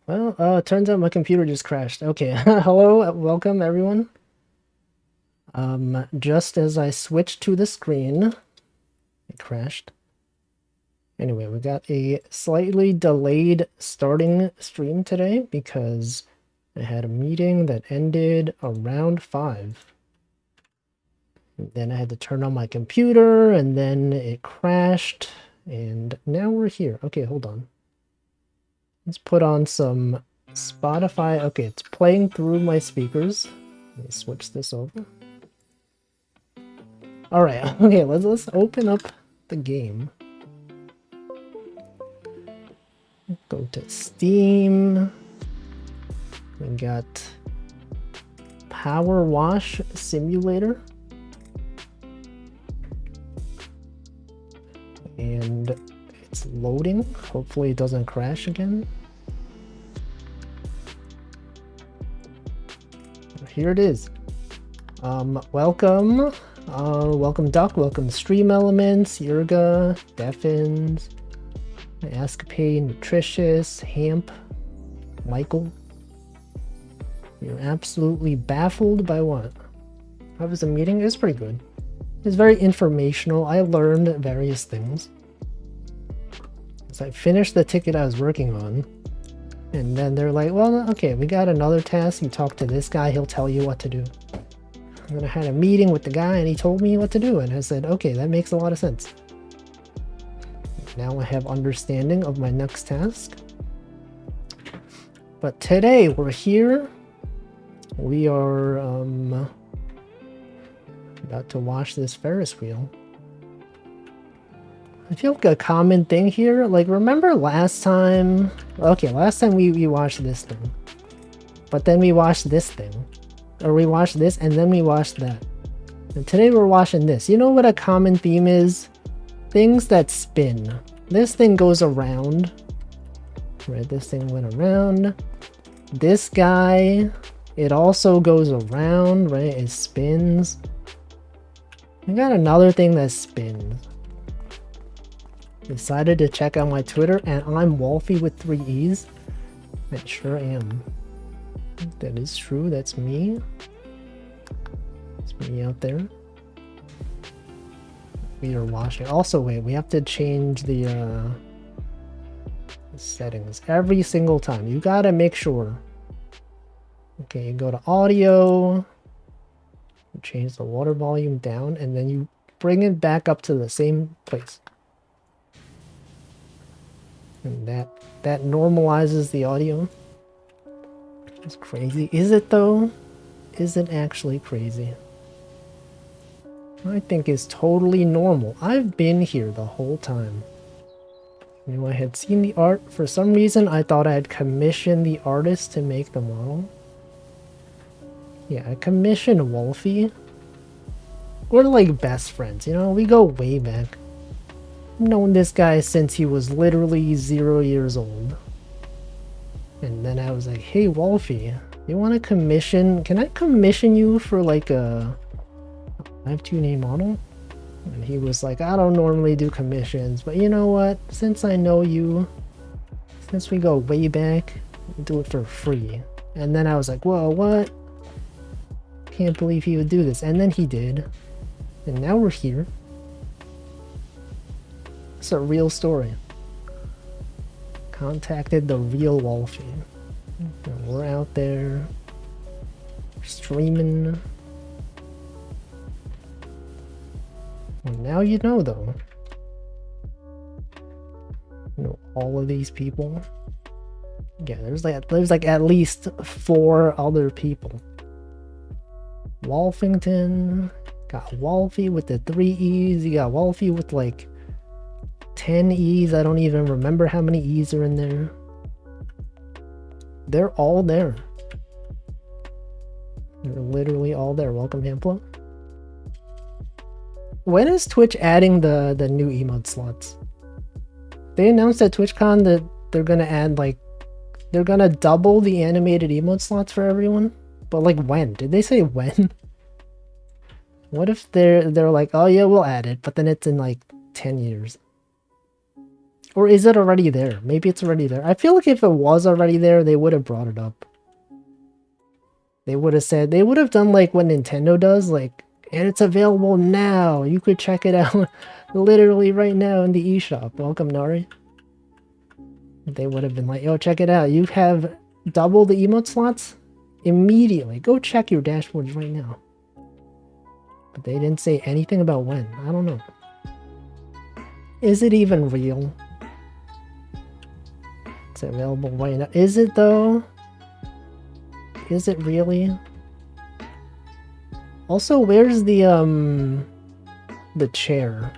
Well, turns out my computer just crashed. Okay, hello, welcome everyone. Just as I switched to the screen, it crashed. Anyway, we got a slightly delayed starting stream today because I had a meeting that ended around 5. Then I had to turn on my computer, and then it crashed, and now we're here. Okay, hold on. Let's put on some Spotify. Okay, it's playing through my speakers. Let me switch this over. All right. Okay, let's open up the game. Go to Steam. We got Power Wash Simulator. And it's loading. Hopefully it doesn't crash again. Here it is. Welcome. Welcome Duck, welcome Stream Elements, Yurga, Deffins, Escapade, Nutritious, Hamp, Michael. You're absolutely baffled by what? How was the meeting? It was pretty good. It was very informational. I learned various things. So I finished the ticket I was working on. And then they're like, well, okay, we got another task. You talk to this guy, he'll tell you what to do. And then I had a meeting with the guy and he told me what to do. And I said, okay, that makes a lot of sense. Now I have understanding of my next task. But today we're here. We are about to wash this Ferris wheel. I feel like a common thing here, like remember last time, okay, last time we watched this thing. But then we watched this thing. Or we watched this and then we watched that. And today we're watching this. You know what a common theme is? Things that spin. This thing goes around. Right, this thing went around. This guy, it also goes around, right? It spins. I got another thing that spins. Decided to check out my Twitter and I'm Wolfie with 3 E's. I sure am. That is true, that's me. It's me out there. We are washing. Also, wait, we have to change the settings every single time. You gotta make sure. Okay, you go to audio, change the water volume down, and then you bring it back up to the same place. And that normalizes the audio. It's crazy. Is it though? Is it actually crazy? I think it's totally normal. I've been here the whole time. You know, I had seen the art. For some reason, I thought I had commissioned the artist to make the model. Yeah, I commissioned Wolfie. We're like best friends, you know? We go way back. I've known this guy since he was literally 0 years old. And then I was like, hey Wolfie, you want to commission? Can I commission you for like a 5-2 model? And he was like, I don't normally do commissions, but you know what? Since I know you, since we go way back, I'll do it for free. And then I was like, whoa, what? Can't believe he would do this. And then he did. And now we're here. It's a real story. Contacted the real Wolfie. And we're out there streaming. Well, now you know though. You know all of these people. Yeah, there's like at least 4 other people. Wolfington, got Wolfie with the 3 E's. You got Wolfie with like 10 E's. I don't even remember how many E's are in there. They're all there. They're literally all there. Welcome, Hamplo. When is Twitch adding the new emote slots? They announced at TwitchCon that they're gonna add like, they're gonna double the animated emote slots for everyone. But like when? Did they say when? What if they're like, oh yeah, we'll add it, but then it's in like 10 years. Or is it already there? Maybe it's already there. I feel like if it was already there, they would have brought it up. They would have said, they would have done like what Nintendo does, like, and it's available now. You could check it out literally right now in the eShop. Welcome, Nari. They would have been like, yo, check it out. You have double the emote slots immediately. Go check your dashboards right now. But they didn't say anything about when. I don't know. Is it even real? It's available right now. Is it though? Is it really? Also, where's the chair?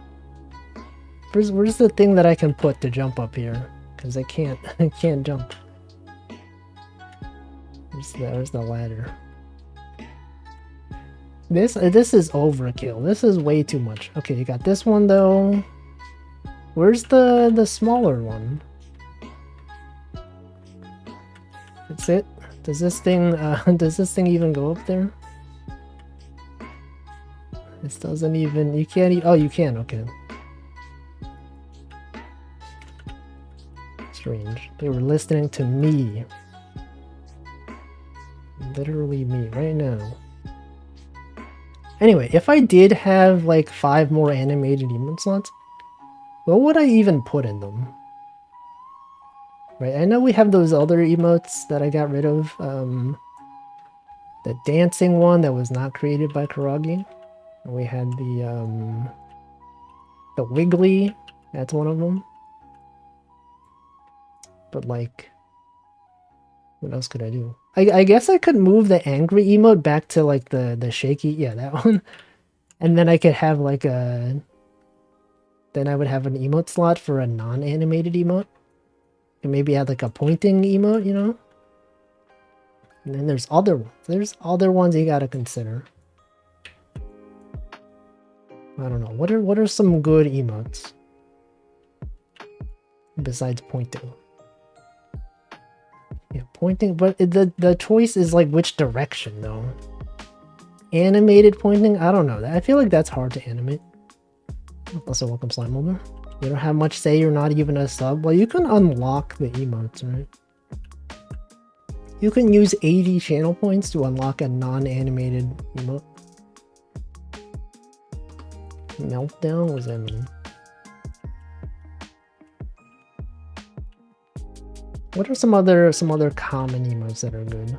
Where's the thing that I can put to jump up here? Because I can't jump. There's the ladder. This is overkill. This is way too much. Okay, you got this one though. Where's the smaller one? That's it. Does this thing even go up there? This doesn't even. You can't. Oh, you can. Okay. Strange. They were listening to me. Literally me right now. Anyway, if I did have like 5 more animated emote slots, what would I even put in them? Right, I know we have those other emotes that I got rid of. The dancing one that was not created by Karagi. And we had the wiggly. That's one of them. But like, what else could I do? I guess I could move the angry emote back to like the shaky. Yeah, that one. And then I could have like a. Then I would have an emote slot for a non-animated emote. And maybe add like a pointing emote, you know? And then there's other ones. There's other ones you gotta consider. I don't know. What are some good emotes? Besides pointing. Yeah, pointing, but the choice is like which direction though. Animated pointing? I don't know. I feel like that's hard to animate. Also, welcome Slime Molder. You don't have much say, you're not even a sub. Well, you can unlock the emotes, right? You can use 80 channel points to unlock a non-animated emote. Meltdown? What does that mean? What are some other common emotes that are good?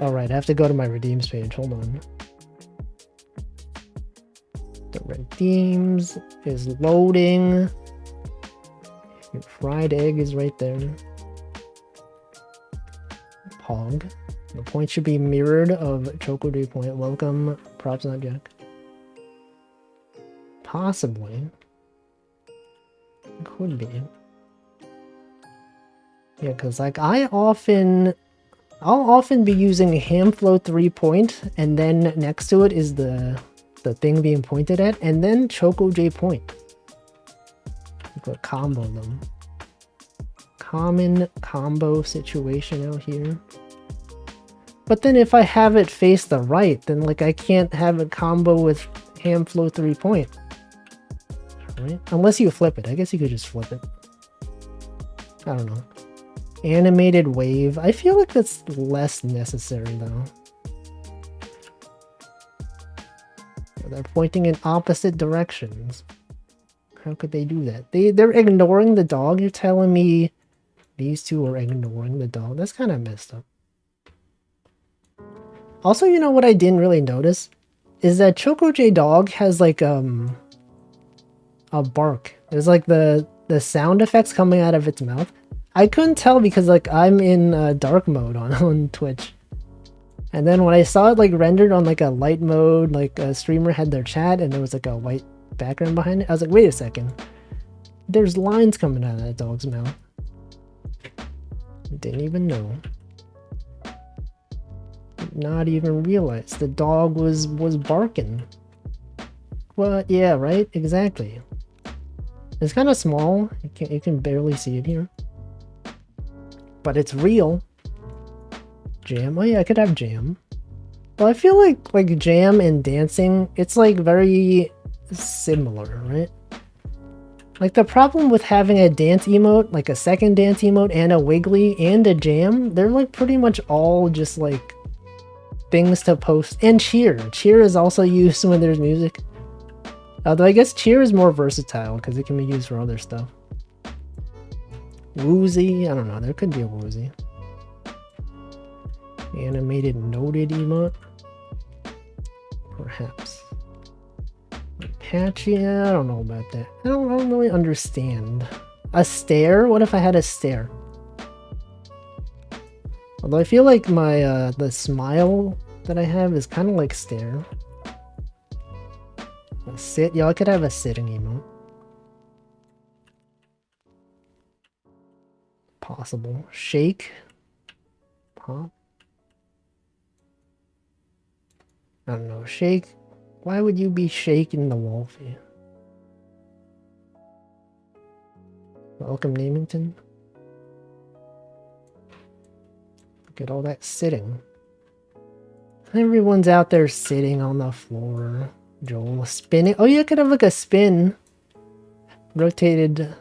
Alright, I have to go to my redeems page. Hold on. The redeems is loading. Your fried egg is right there. Pog. The point should be mirrored of Choco Day point. Welcome, props not Jack. Possibly. It could be. Yeah, because like I'll often be using Hamflow 3 point, and then next to it is the thing being pointed at, and then Choco J point. You could combo them. Common combo situation out here. But then if I have it face the right, then like I can't have it combo with Hamflow 3 point. Right? Unless you flip it. I guess you could just flip it. I don't know. Animated wave. I feel like that's less necessary though. They're pointing in opposite directions. How could they do that? They're ignoring the dog? You're telling me these two are ignoring the dog? That's kind of messed up. Also, you know what I didn't really notice? Is that Choco J Dog has like a bark. There's like the sound effects coming out of its mouth. I couldn't tell because like I'm in dark mode on Twitch. And then when I saw it like rendered on like a light mode, like a streamer had their chat and there was like a white background behind it, I was like, wait a second. There's lines coming out of that dog's mouth. Didn't even know. Did not even realize the dog was barking. Well, yeah, right? Exactly. It's kind of small. You can barely see it here. But it's real. Jam. Oh yeah, I could have jam. Well, I feel like jam and dancing, it's like very similar, right? Like the problem with having a dance emote, like a second dance emote and a wiggly and a jam, they're like pretty much all just like things to post. And cheer. Cheer is also used when there's music. Although I guess cheer is more versatile because it can be used for other stuff. Woozy, I don't know, there could be a woozy. Animated noted emote? Perhaps. Patchy, I don't know about that. I don't really understand. A stare? What if I had a stare? Although I feel like my, the smile that I have is kind of like stare. A sit? Yeah, I could have a sitting emote. Possible. Shake? Pop? I don't know. Shake? Why would you be shaking the Wolfie? Welcome, Namington. Look at all that sitting. Everyone's out there sitting on the floor. Joel spinning. Oh, you could have like a spin. Rotated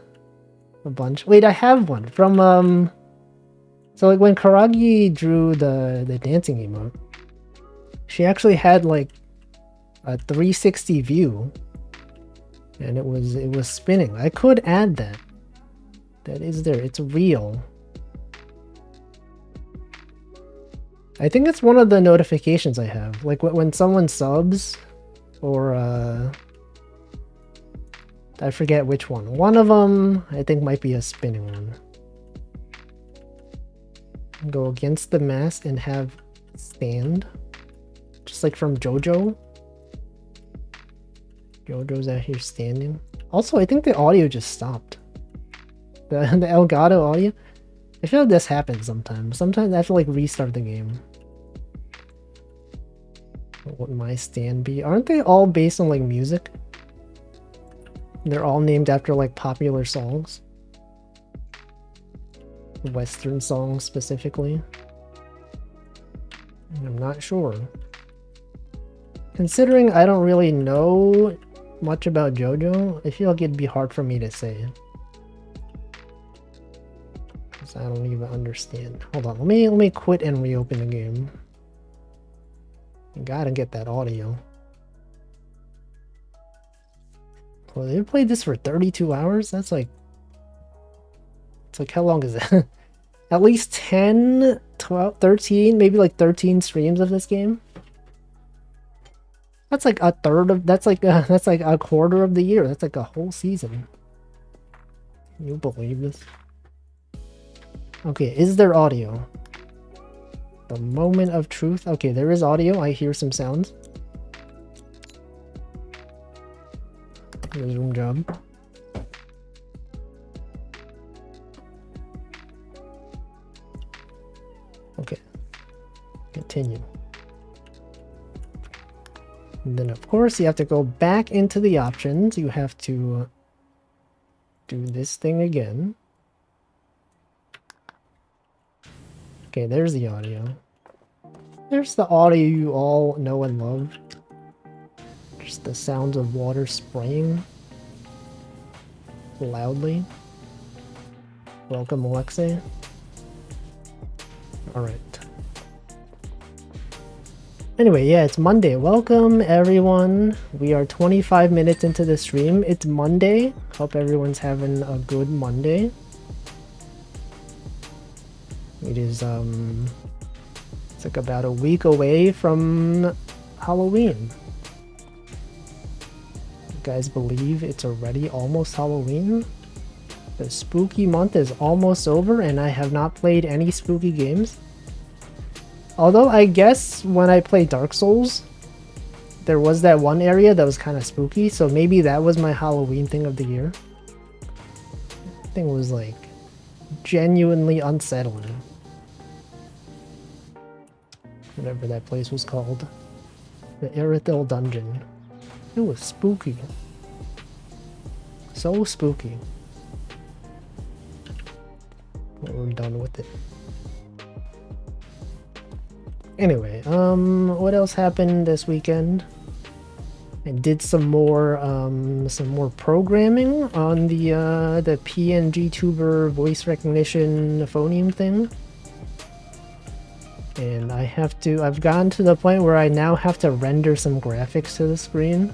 a bunch. Wait, I have one from so like when Karagi drew the dancing emote, she actually had like a 360 view, and it was spinning. I could add that. That is there. It's real. I think it's one of the notifications I have. Like when someone subs, or I forget which one. One of them I think might be a spinning one. Go against the mass and have stand, just like from JoJo. JoJo's out here standing. Also, I think the audio just stopped. The Elgato audio. I feel like this happens sometimes. Sometimes I have to like restart the game. What would my stand be? Aren't they all based on like music? They're all named after like popular songs. Western songs specifically. I'm not sure. Considering I don't really know much about JoJo, I feel like it'd be hard for me to say. Because I don't even understand. Hold on, let me quit and reopen the game. I gotta get that audio. Well, they played this for 32 hours? That's like... It's like, how long is that? At least 10, 12, 13, maybe like 13 streams of this game? That's like a third of... That's like a quarter of the year. That's like a whole season. Can you believe this? Okay, is there audio? The moment of truth. Okay, there is audio. I hear some sounds. Resume job. Okay. Continue. And then of course you have to go back into the options. You have to do this thing again. Okay, there's the audio. There's the audio you all know and love. Just the sounds of water spraying loudly. Welcome, Alexei. Alright. Anyway, yeah, it's Monday. Welcome, everyone. We are 25 minutes into the stream. It's Monday. Hope everyone's having a good Monday. It is, it's like about a week away from Halloween. You guys believe it's already almost Halloween? The spooky month is almost over and I have not played any spooky games. Although I guess when I played Dark Souls, there was that one area that was kind of spooky, so maybe that was my Halloween thing of the year. That thing was like genuinely unsettling. Whatever that place was called. The Erithil Dungeon. It was spooky. So spooky. But we're done with it. Anyway, what else happened this weekend? I did some more programming on the PNG tuber voice recognition phoneme thing. And I've gotten to the point where I now have to render some graphics to the screen.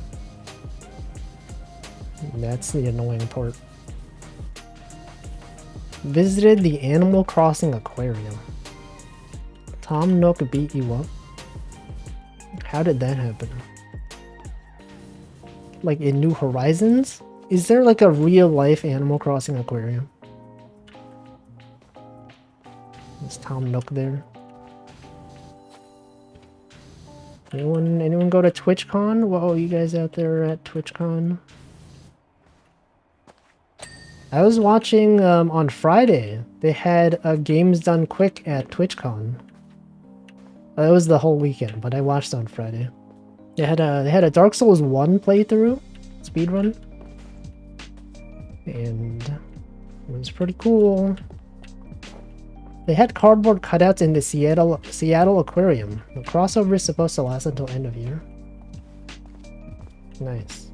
That's the annoying part. Visited the Animal Crossing aquarium. Tom Nook beat you up? How did that happen? Like in New Horizons? Is there like a real life Animal Crossing aquarium? Is Tom Nook there? Anyone go to TwitchCon? Whoa, you guys out there at TwitchCon? I was watching on Friday. They had Games Done Quick at TwitchCon. It was the whole weekend, but I watched on Friday. They had a Dark Souls 1 playthrough, speedrun. And it was pretty cool. They had cardboard cutouts in the Seattle Aquarium. The crossover is supposed to last until end of year. Nice.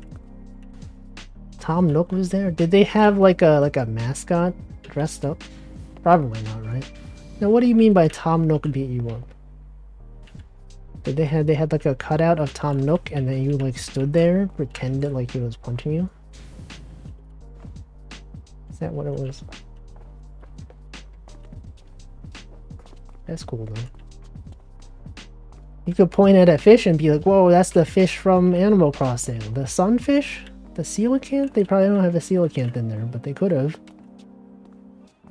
Tom Nook was there. Did they have like a mascot dressed up? Probably not, right? Now, what do you mean by Tom Nook beat you up? Did they had like a cutout of Tom Nook and then you like stood there, pretended like he was punching you? Is that what it was? That's cool though. You could point at a fish and be like, whoa, that's the fish from Animal Crossing. The sunfish? The coelacanth? They probably don't have a coelacanth in there, but they could have.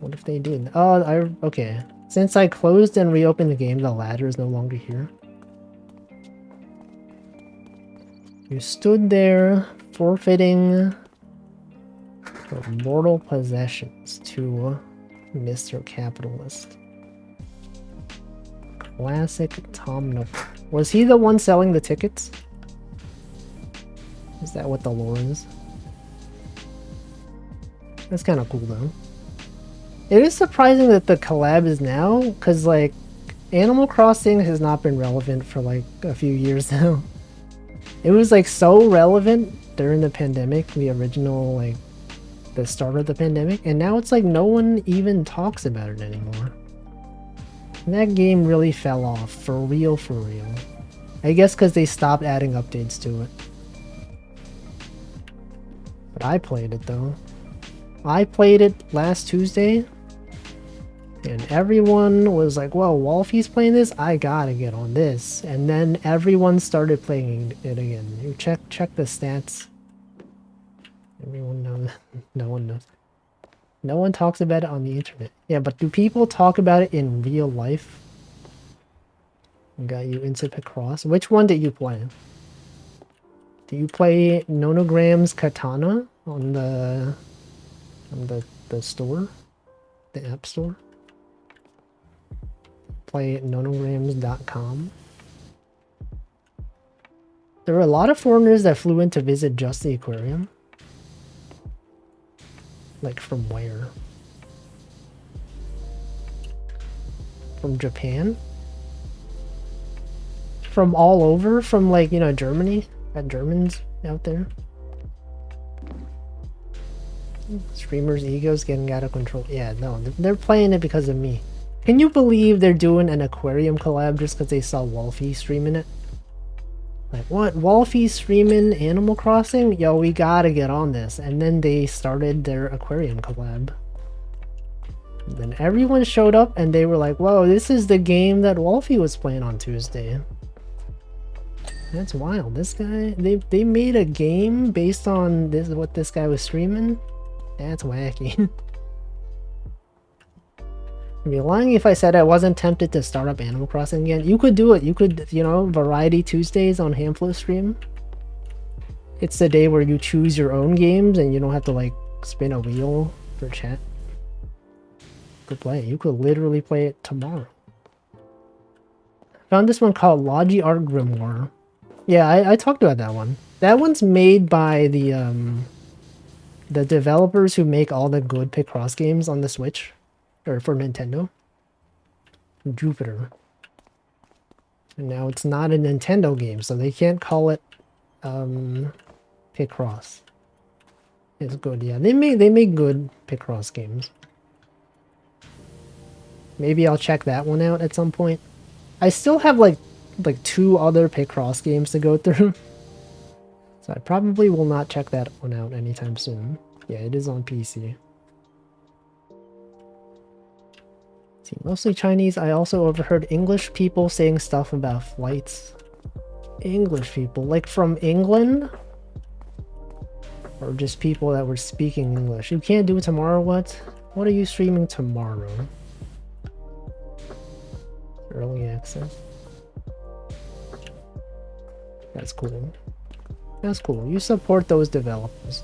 What if they did? Oh, okay. Since I closed and reopened the game, the ladder is no longer here. You stood there, forfeiting your mortal possessions to Mr. Capitalist. Classic Tom Nook. Was he the one selling the tickets? Is that what the lore is? That's kind of cool though. It is surprising that the collab is now, because like Animal Crossing has not been relevant for like a few years now. It was like so relevant during the pandemic, the original like the start of the pandemic, and now it's like no one even talks about it anymore. And that game really fell off, for real, for real. I guess because they stopped adding updates to it. But I played it though. I played it last Tuesday, and everyone was like, whoa, Wolfie's playing this? I gotta get on this. And then everyone started playing it again. You check the stats. Everyone knows. No one knows. No one talks about it on the internet. Yeah, but do people talk about it in real life? Got you into Picross. Which one did you play? Do you play Nonogram's Katana on the store? The app store? Play nonograms.com. There were a lot of foreigners that flew in to visit just the aquarium. Like from where? From Japan? From all over? From like, you know, Germany? Got Germans out there? Streamers' egos getting out of control. Yeah, no, they're playing it because of me. Can you believe they're doing an aquarium collab just because they saw Wolfie streaming it? Like, what? Wolfie's streaming Animal Crossing? Yo, we gotta get on this. And then they started their aquarium collab. And then everyone showed up and they were like, whoa, this is the game that Wolfie was playing on Tuesday. That's wild. This guy, they made a game based on this, what this guy was streaming? That's wacky. I'd be lying if I said I wasn't tempted to start up Animal Crossing again. You could do it. You could, you know, Variety Tuesdays on Hamflo stream. It's the day where you choose your own games and you don't have to like spin a wheel for chat. You could play it. You could literally play it tomorrow. Found this one called Logi Art Grimoire. Yeah, I talked about that one. That one's made by the developers who make all the good Picross games on the Switch. Or for Nintendo. Jupiter. And now it's not a Nintendo game, so they can't call it Picross. It's good, yeah. They make good Picross games. Maybe I'll check that one out at some point. I still have like 2 other Picross games to go through. So I probably will not check that one out anytime soon. Yeah, it is on PC. See, mostly Chinese. I also overheard English people saying stuff about flights. English people? Like from England? Or just people that were speaking English? You can't do it tomorrow, what? What are you streaming tomorrow? Early access. That's cool. That's cool. You support those developers.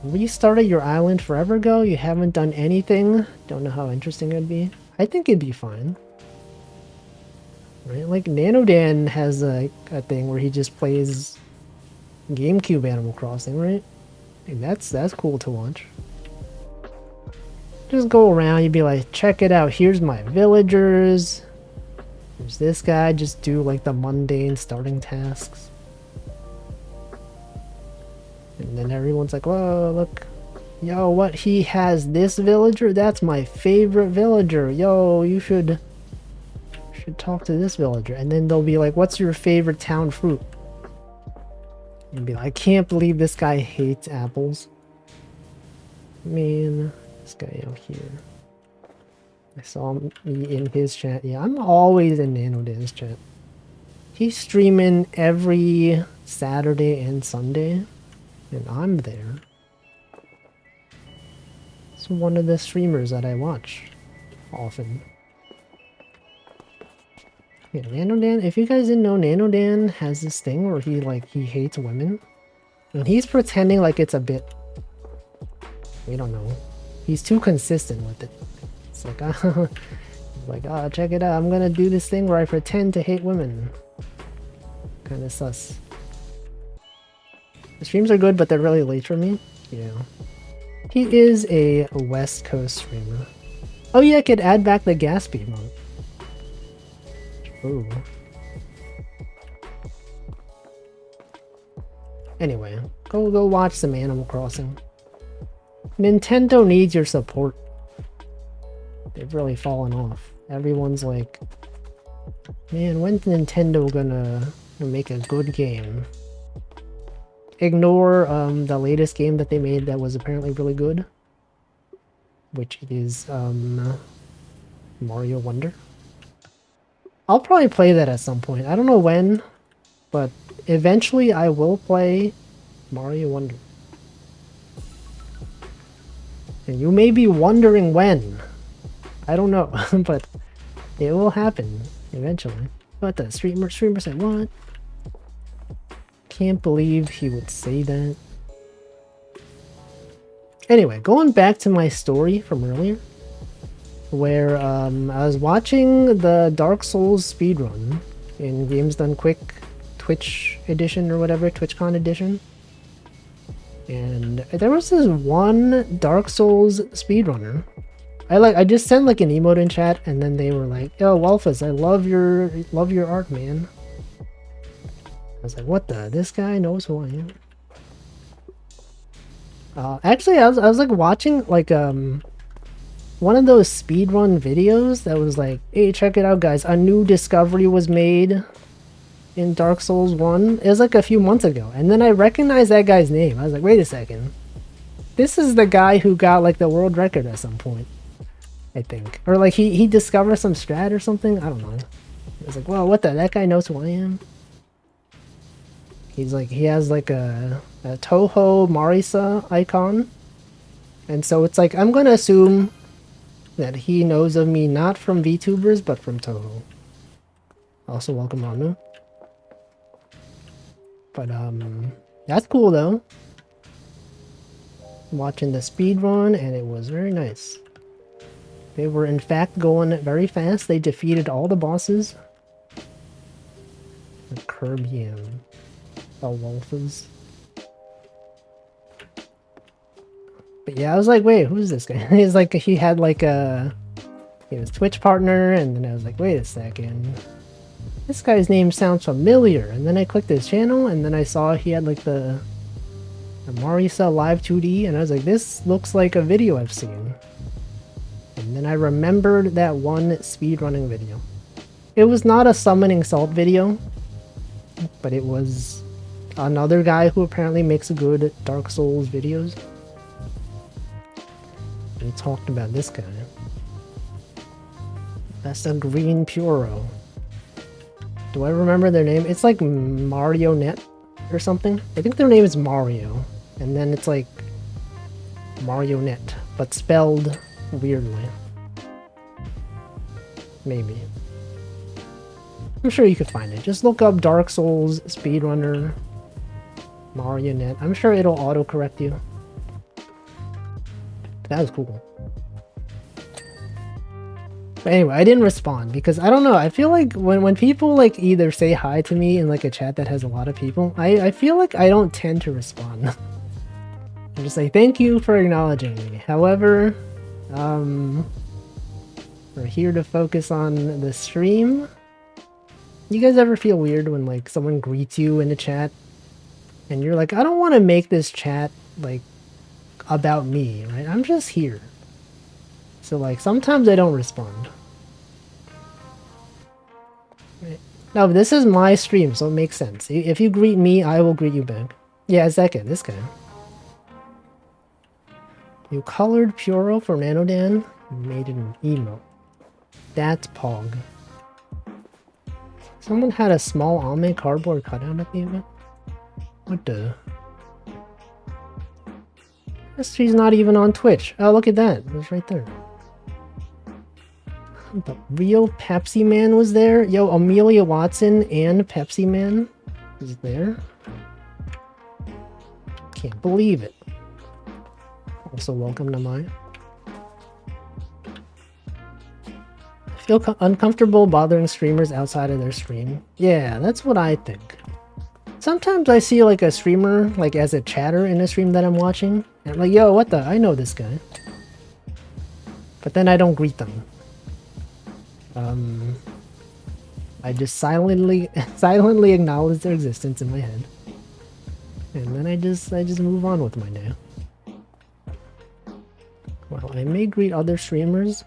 Restarted your island forever ago? You haven't done anything? Don't know how interesting it'd be. I think it'd be fine. Right? Like, Nanodan has a thing where he just plays GameCube Animal Crossing, right? And that's cool to watch. Just go around, you'd be like, check it out, here's my villagers. There's this guy, just do like the mundane starting tasks. And then everyone's like, whoa, look. Yo, what, he has this villager? That's my favorite villager. Yo, you should talk to this villager. And then they'll be like, what's your favorite town fruit? You'd be like, I can't believe this guy hates apples. Man, this guy out here. I saw him in his chat. Yeah, I'm always in Nanodan's chat. He's streaming every Saturday and Sunday, and I'm there. It's one of the streamers that I watch often. Yeah, Nanodan, if you guys didn't know, Nanodan has this thing where he hates women. And he's pretending like it's a bit... We don't know. He's too consistent with it. It's like, check it out. I'm gonna do this thing where I pretend to hate women. Kinda sus. The streams are good, but they're really late for me. Yeah. He is a West Coast streamer. Oh yeah, I could add back the gas speed mode. Ooh. Anyway, go watch some Animal Crossing. Nintendo needs your support. They've really fallen off. Everyone's like, man, when's Nintendo gonna make a good game? Ignore the latest game that they made that was apparently really good, which is Mario Wonder. I'll probably play that at some point. I don't know when, but eventually I will play Mario Wonder. And you may be wondering when. I don't know, but it will happen eventually. What the streamer said what? Can't believe he would say that. Anyway, going back to my story from earlier, where I was watching the Dark Souls speedrun in Games Done Quick Twitch edition or whatever, TwitchCon edition. And there was this one Dark Souls speedrunner. I just sent like an emote in chat, and then they were like, "Yo, Walfus, I love your art, man." I was like, "What the? This guy knows who I am." Actually, I was like watching like one of those speedrun videos that was like, "Hey, check it out, guys! A new discovery was made in Dark Souls 1." It was like a few months ago, and then I recognized that guy's name. I was like, "Wait a second, this is the guy who got like the world record at some point." I think. Or like he discovered some strat or something. I don't know. I was like, well, what the? That guy knows who I am. He's like, he has like a Toho Marisa icon. And so it's like, I'm gonna assume that he knows of me not from VTubers, but from Toho. Also, welcome Ronu. But that's cool though. Watching the speedrun, and it was very nice. They were in fact going very fast. They defeated all the bosses. The Kirby and the Wolfes. But yeah, I was like, wait, who's this guy? He's like, he had like a... He was Twitch partner, and then I was like, wait a second. this guy's name sounds familiar. And then I clicked his channel, and then I saw he had like the Marisa Live 2D, and I was like, this looks like a video I've seen. And then I remembered that one speedrunning video. It was not a summoning salt video, but it was another guy who apparently makes good Dark Souls videos. And he talked about this guy. That's a green Puro. Do I remember their name? It's like Marionette or something. I think their name is Mario. And then it's like Marionette, but spelled weirdly. Maybe. I'm sure you could find it. Just look up Dark Souls speedrunner Marionette. I'm sure it'll autocorrect you. That was cool. But anyway, I didn't respond because I don't know. I feel like when people like either say hi to me in like a chat that has a lot of people, I feel like I don't tend to respond. I'm just like, thank you for acknowledging me. However, we're here to focus on the stream. You guys ever feel weird when like someone greets you in a chat and you're like, I don't want to make this chat like about me, right? I'm just here. So like sometimes I don't respond. Right. No, but this is my stream, so it makes sense. If you greet me, I will greet you back. Yeah, it's that guy, this guy. You colored Puro for Nanodan and made it an emote. That's Pog. Someone had a small Ame cardboard cutout at the event? What the? Guess she's not even on Twitch. Oh, look at that. It was right there. The real Pepsi Man was there? Yo, Amelia Watson and Pepsi Man is there? Can't believe it. Also, welcome to mine. I feel uncomfortable bothering streamers outside of their stream. Yeah, that's what I think. Sometimes I see like a streamer like as a chatter in a stream that I'm watching. And I'm like, yo, what the? I know this guy. But then I don't greet them. I just silently acknowledge their existence in my head. And then I just move on with my day. Well, I may greet other streamers.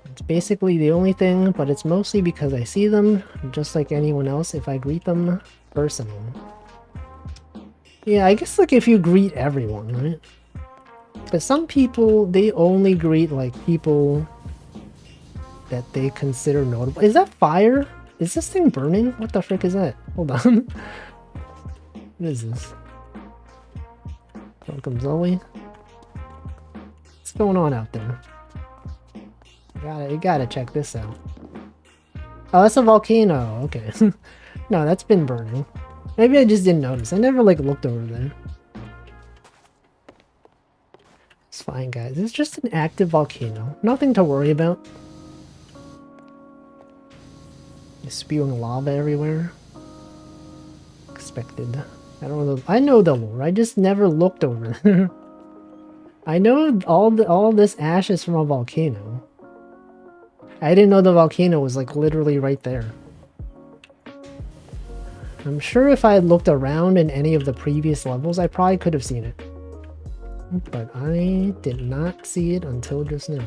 It's basically the only thing, but it's mostly because I see them, just like anyone else, if I greet them personally. Yeah, I guess like if you greet everyone, right? But some people, they only greet like people that they consider notable. Is that fire? Is this thing burning? What the frick is that? Hold on. What is this? Welcome, Zoe. What's going on out there? You gotta check this out. Oh, that's a volcano. Okay. No, that's been burning. Maybe I just didn't notice. I never like looked over there. It's fine, guys. It's just an active volcano. Nothing to worry about. Just spewing lava everywhere. Expected. I don't know. I know the lore. I just never looked over there. I know all this ash is from a volcano. I didn't know the volcano was like literally right there. I'm sure if I had looked around in any of the previous levels, I probably could have seen it. But I did not see it until just now.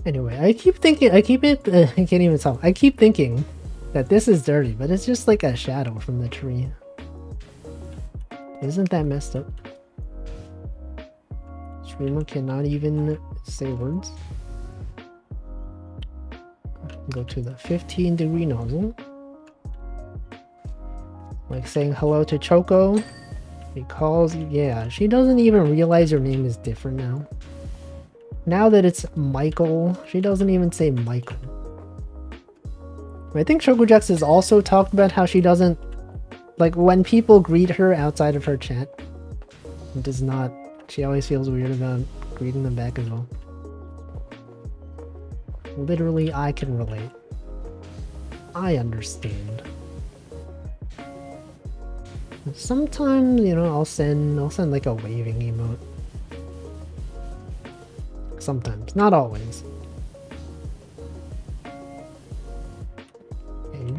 Anyway, I can't even talk. I keep thinking that this is dirty, but it's just like a shadow from the tree. Isn't that messed up? Streamer cannot even say words. Go to the 15-degree nozzle. Like saying hello to Choco. He calls you. Yeah, she doesn't even realize her name is different now. Now that it's Michael, she doesn't even say Michael. I think Chocojax has also talked about how she doesn't, like when people greet her outside of her chat, does not, she always feels weird about greeting them back as well. Literally, I can relate. I understand. Sometimes, you know, I'll send like a waving emote. Sometimes, not always.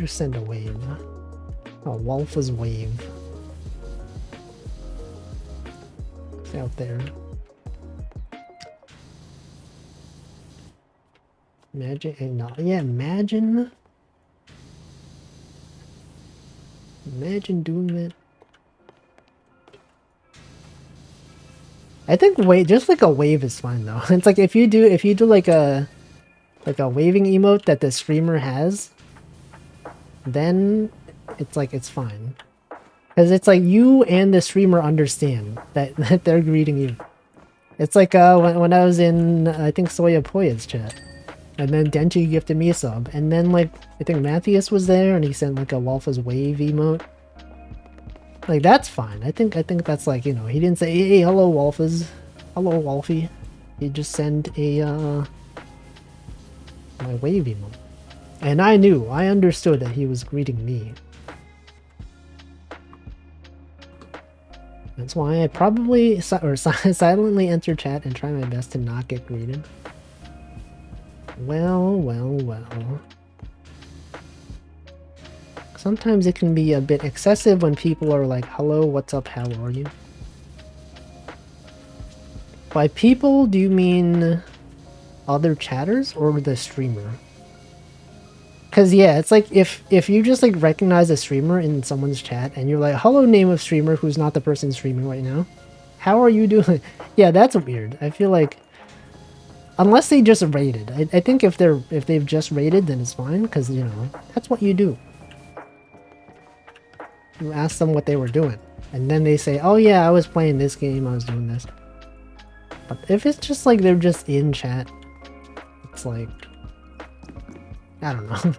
just send a wave. Oh, Wolf's wave. It's out there. Imagine, no, yeah, imagine doing that. I think just like a wave is fine though. It's like if you do like a waving emote that the streamer has, then it's like it's fine. Because it's like you and the streamer understand that they're greeting you. It's like when I was in I think Soya Poya's chat. And then Denchi gifted me a sub. And then like I think Matthias was there and he sent like a Wolf's wave emote. Like that's fine. I think that's like, you know, he didn't say, hey, hello Wolf's. Hello Wolfie. He just sent a my wave emote. And I understood that he was greeting me. That's why I probably silently enter chat and try my best to not get greeted. Well. Sometimes it can be a bit excessive when people are like, hello, what's up, how are you? By people, do you mean other chatters or the streamer? Because yeah, it's like if you just like recognize a streamer in someone's chat and you're like, hello, name of streamer who's not the person streaming right now. How are you doing? Yeah, that's weird. I feel like unless they just raided. I think if they've just raided, then it's fine because, you know, that's what you do. You ask them what they were doing and then they say, oh yeah, I was playing this game, I was doing this. But if it's just like they're just in chat, it's like, I don't know.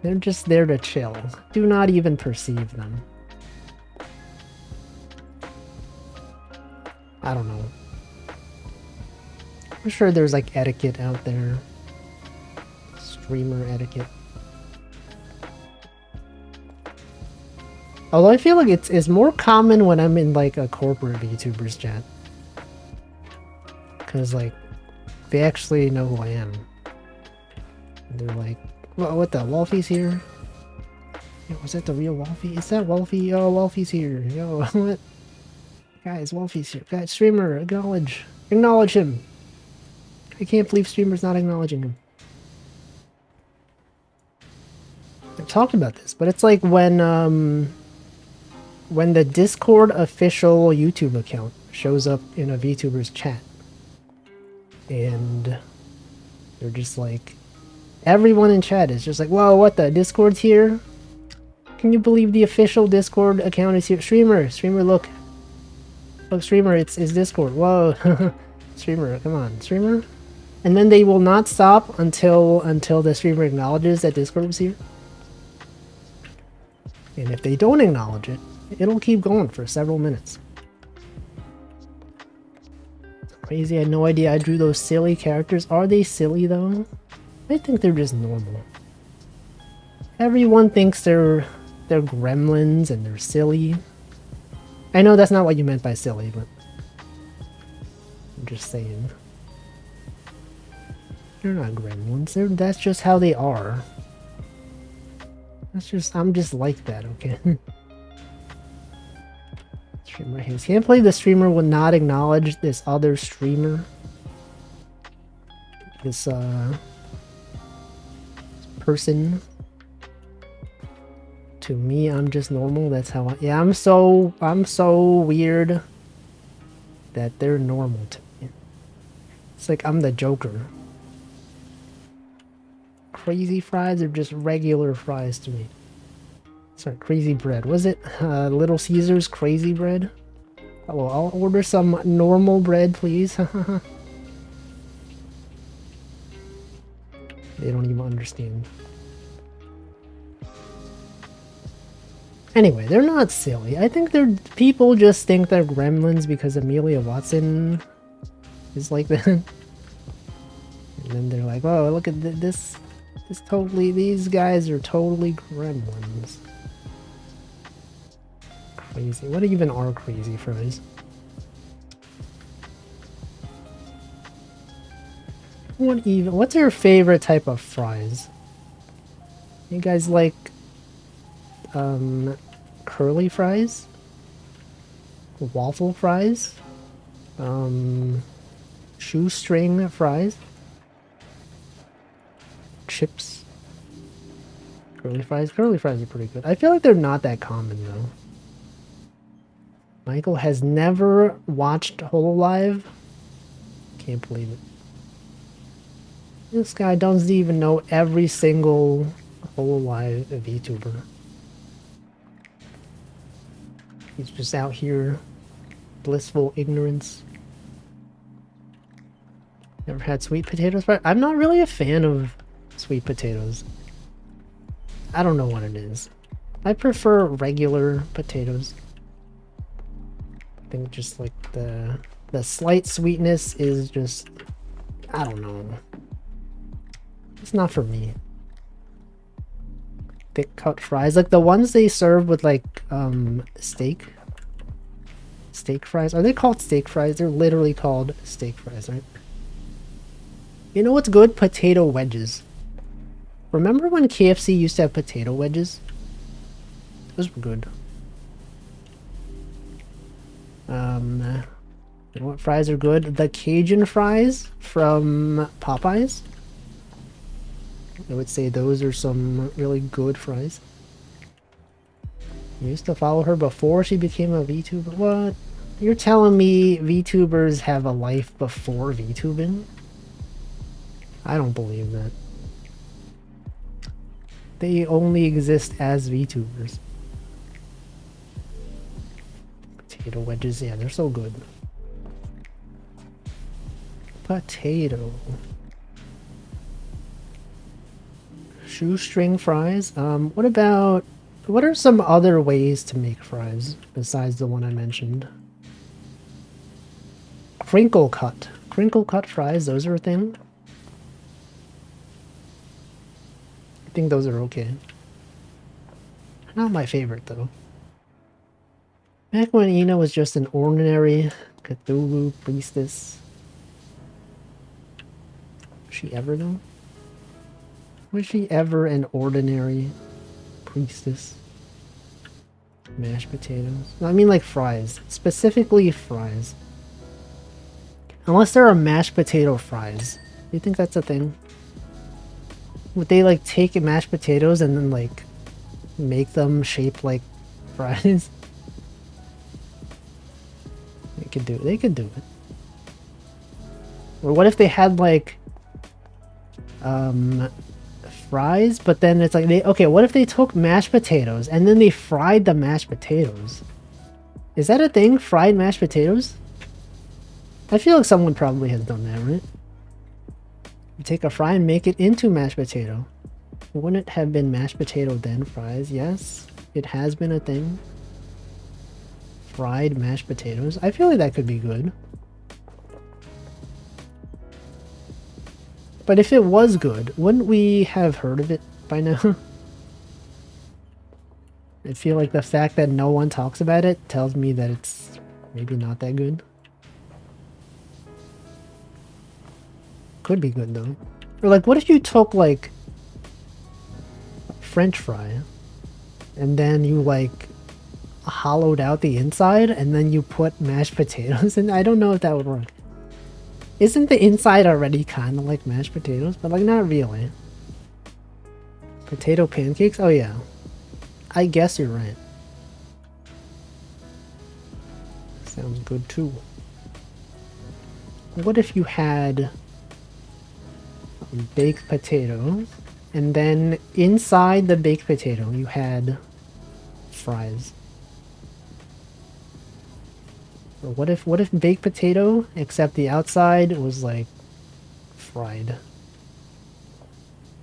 They're just there to chill. Do not even perceive them. I don't know. I'm sure there's like etiquette out there. Streamer etiquette. Although I feel like it's more common when I'm in like a corporate VTuber's chat. Because like, they actually know who I am. And they're like, well, what the, Wolfie's here? Yo, was that the real Wolfie? Is that Wolfie? Yo, Wolfie's here. Yo, what? Guys, Wolfie's here. Guys, streamer, acknowledge him. I can't believe streamer's not acknowledging him. I've talked about this, but it's like when the Discord official YouTube account shows up in a VTuber's chat. And they're just like, everyone in chat is just like, whoa, what the, Discord's here? Can you believe the official Discord account is here? Streamer, look. Look, streamer, it's Discord. Whoa. Streamer, come on, streamer. And then they will not stop until the streamer acknowledges that Discord was here. And if they don't acknowledge it, it'll keep going for several minutes. Crazy, I had no idea I drew those silly characters. Are they silly though? I think they're just normal. Everyone thinks they're gremlins and they're silly. I know that's not what you meant by silly, but I'm just saying. They're not gremlins. That's just how they are. I'm just like that, okay? Streamer hates. Can't believe the streamer would not acknowledge this other streamer. This person. To me, I'm just normal. That's how yeah, I'm so weird that they're normal to me. It's like I'm the Joker. Crazy fries are just regular fries to me. Sorry, crazy bread. Was it Little Caesar's crazy bread? Oh, well, I'll order some normal bread, please. They don't even understand. Anyway, they're not silly. I think people just think they're gremlins because Amelia Watson is like that. And then they're like, oh, look at this. These guys are totally gremlins. Crazy. What even are crazy fries? What's your favorite type of fries? You guys like curly fries? Waffle fries? Shoestring fries? Chips? Curly fries? Curly fries are pretty good. I feel like they're not that common though. Michael has never watched Hololive. Can't believe it. This guy doesn't even know every single Hololive VTuber. He's just out here, blissful ignorance. Never had sweet potatoes, but I'm not really a fan of sweet potatoes. I don't know what it is. I prefer regular potatoes. I think just like the slight sweetness is just, I don't know. It's not for me. Thick cut fries, like the ones they serve with like steak fries. Are they called steak fries? They're literally called steak fries, right? You know what's good? Potato wedges. Remember when KFC used to have potato wedges? Those were good. You know what fries are good? The Cajun fries from Popeyes. I would say those are some really good fries. You used to follow her before she became a VTuber? What? You're telling me VTubers have a life before VTubing? I don't believe that. They only exist as VTubers. Potato wedges, yeah, they're so good. Potato. Shoestring fries. What are some other ways to make fries besides the one I mentioned? Crinkle cut. Crinkle cut fries, those are a thing. I think those are okay. Not my favorite though. Back when Ina was just an ordinary Cthulhu priestess. Was she ever though? Was she ever an ordinary priestess? Mashed potatoes? No, I mean like fries. Specifically fries. Unless there are mashed potato fries. Do you think that's a thing? Would they like take mashed potatoes and then like make them shaped like fries? They could do it. Or what if they had like fries, but then it's like what if they took mashed potatoes and then they fried the mashed potatoes? Is that a thing? Fried mashed potatoes? I feel like someone probably has done that, right? You take a fry and make it into mashed potato. Wouldn't it have been mashed potato then fries? Yes, it has been a thing. Fried mashed potatoes. I feel like that could be good. But if it was good, wouldn't we have heard of it by now? I feel like the fact that no one talks about it tells me that it's maybe not that good. Could be good though. Or like, what if you took like French fry and then you like hollowed out the inside and then you put mashed potatoes in? I don't know if that would work. Isn't the inside already kind of like mashed potatoes? But like not really. Potato pancakes? Oh yeah. I guess you're right. Sounds good too. What if you had baked potato and then inside the baked potato you had fries? Or what if baked potato except the outside was like fried?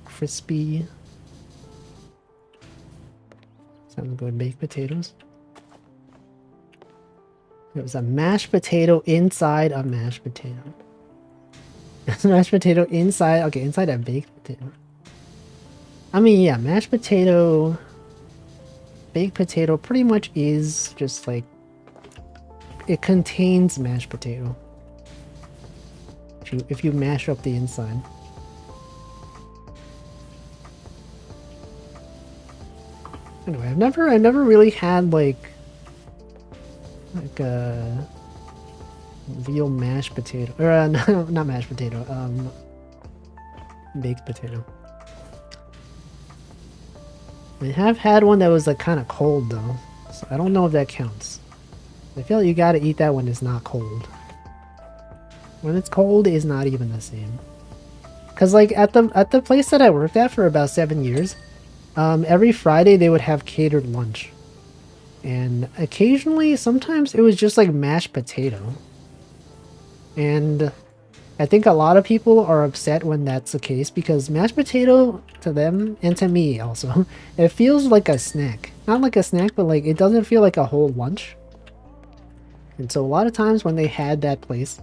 Crispy. Sounds good. Baked potatoes. It was a mashed potato inside a mashed potato. Mashed potato inside, okay, inside a baked potato. I mean, yeah, mashed potato, baked potato pretty much is just like, it contains mashed potato. If you mash up the inside. Anyway, I never really had like a real mashed potato, or no, not mashed potato, baked potato. I have had one that was like kind of cold though, so I don't know if that counts. I feel like you gotta eat that when it's not cold. When it's cold, it's not even the same. Cause like at the place that I worked at for about 7 years, every Friday they would have catered lunch, and occasionally, sometimes it was just like mashed potato. And I think a lot of people are upset when that's the case because mashed potato to them and to me also, it feels like a snack. Not like a snack, but like it doesn't feel like a whole lunch. And so a lot of times when they had that place,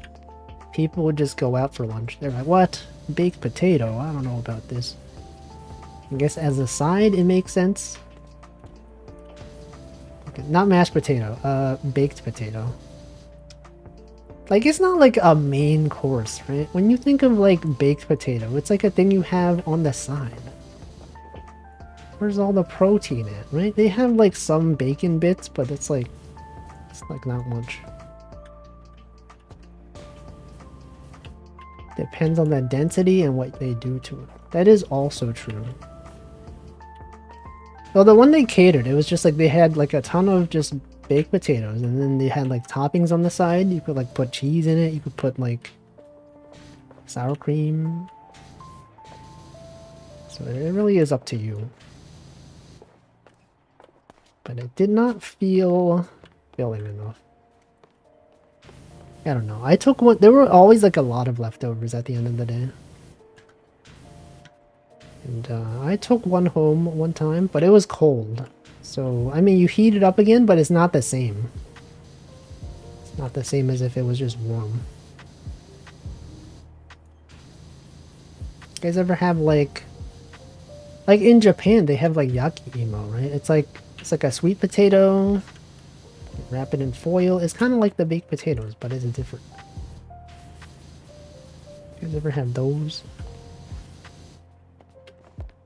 people would just go out for lunch. They're like, what? Baked potato? I don't know about this. I guess as a side, it makes sense. Okay, not mashed potato, baked potato. Like, it's not like a main course, right? When you think of like baked potato, it's like a thing you have on the side. Where's all the protein at, right? They have like some bacon bits, but it's like not much. Depends on the density and what they do to it. That is also true. Well, the one they catered, it was just like they had like a ton of just baked potatoes, and then they had like toppings on the side. You could like put cheese in it. You could put like sour cream. So it really is up to you. But it did not feel filling enough. I don't know. I took one. There were always like a lot of leftovers at the end of the day. And I took one home one time, but it was cold. So, I mean, you heat it up again, but it's not the same. It's not the same as if it was just warm. You guys ever have like in Japan, they have like yakimo, right? It's like a sweet potato. Wrap it in foil. It's kind of like the baked potatoes, but it's different. You guys ever have those?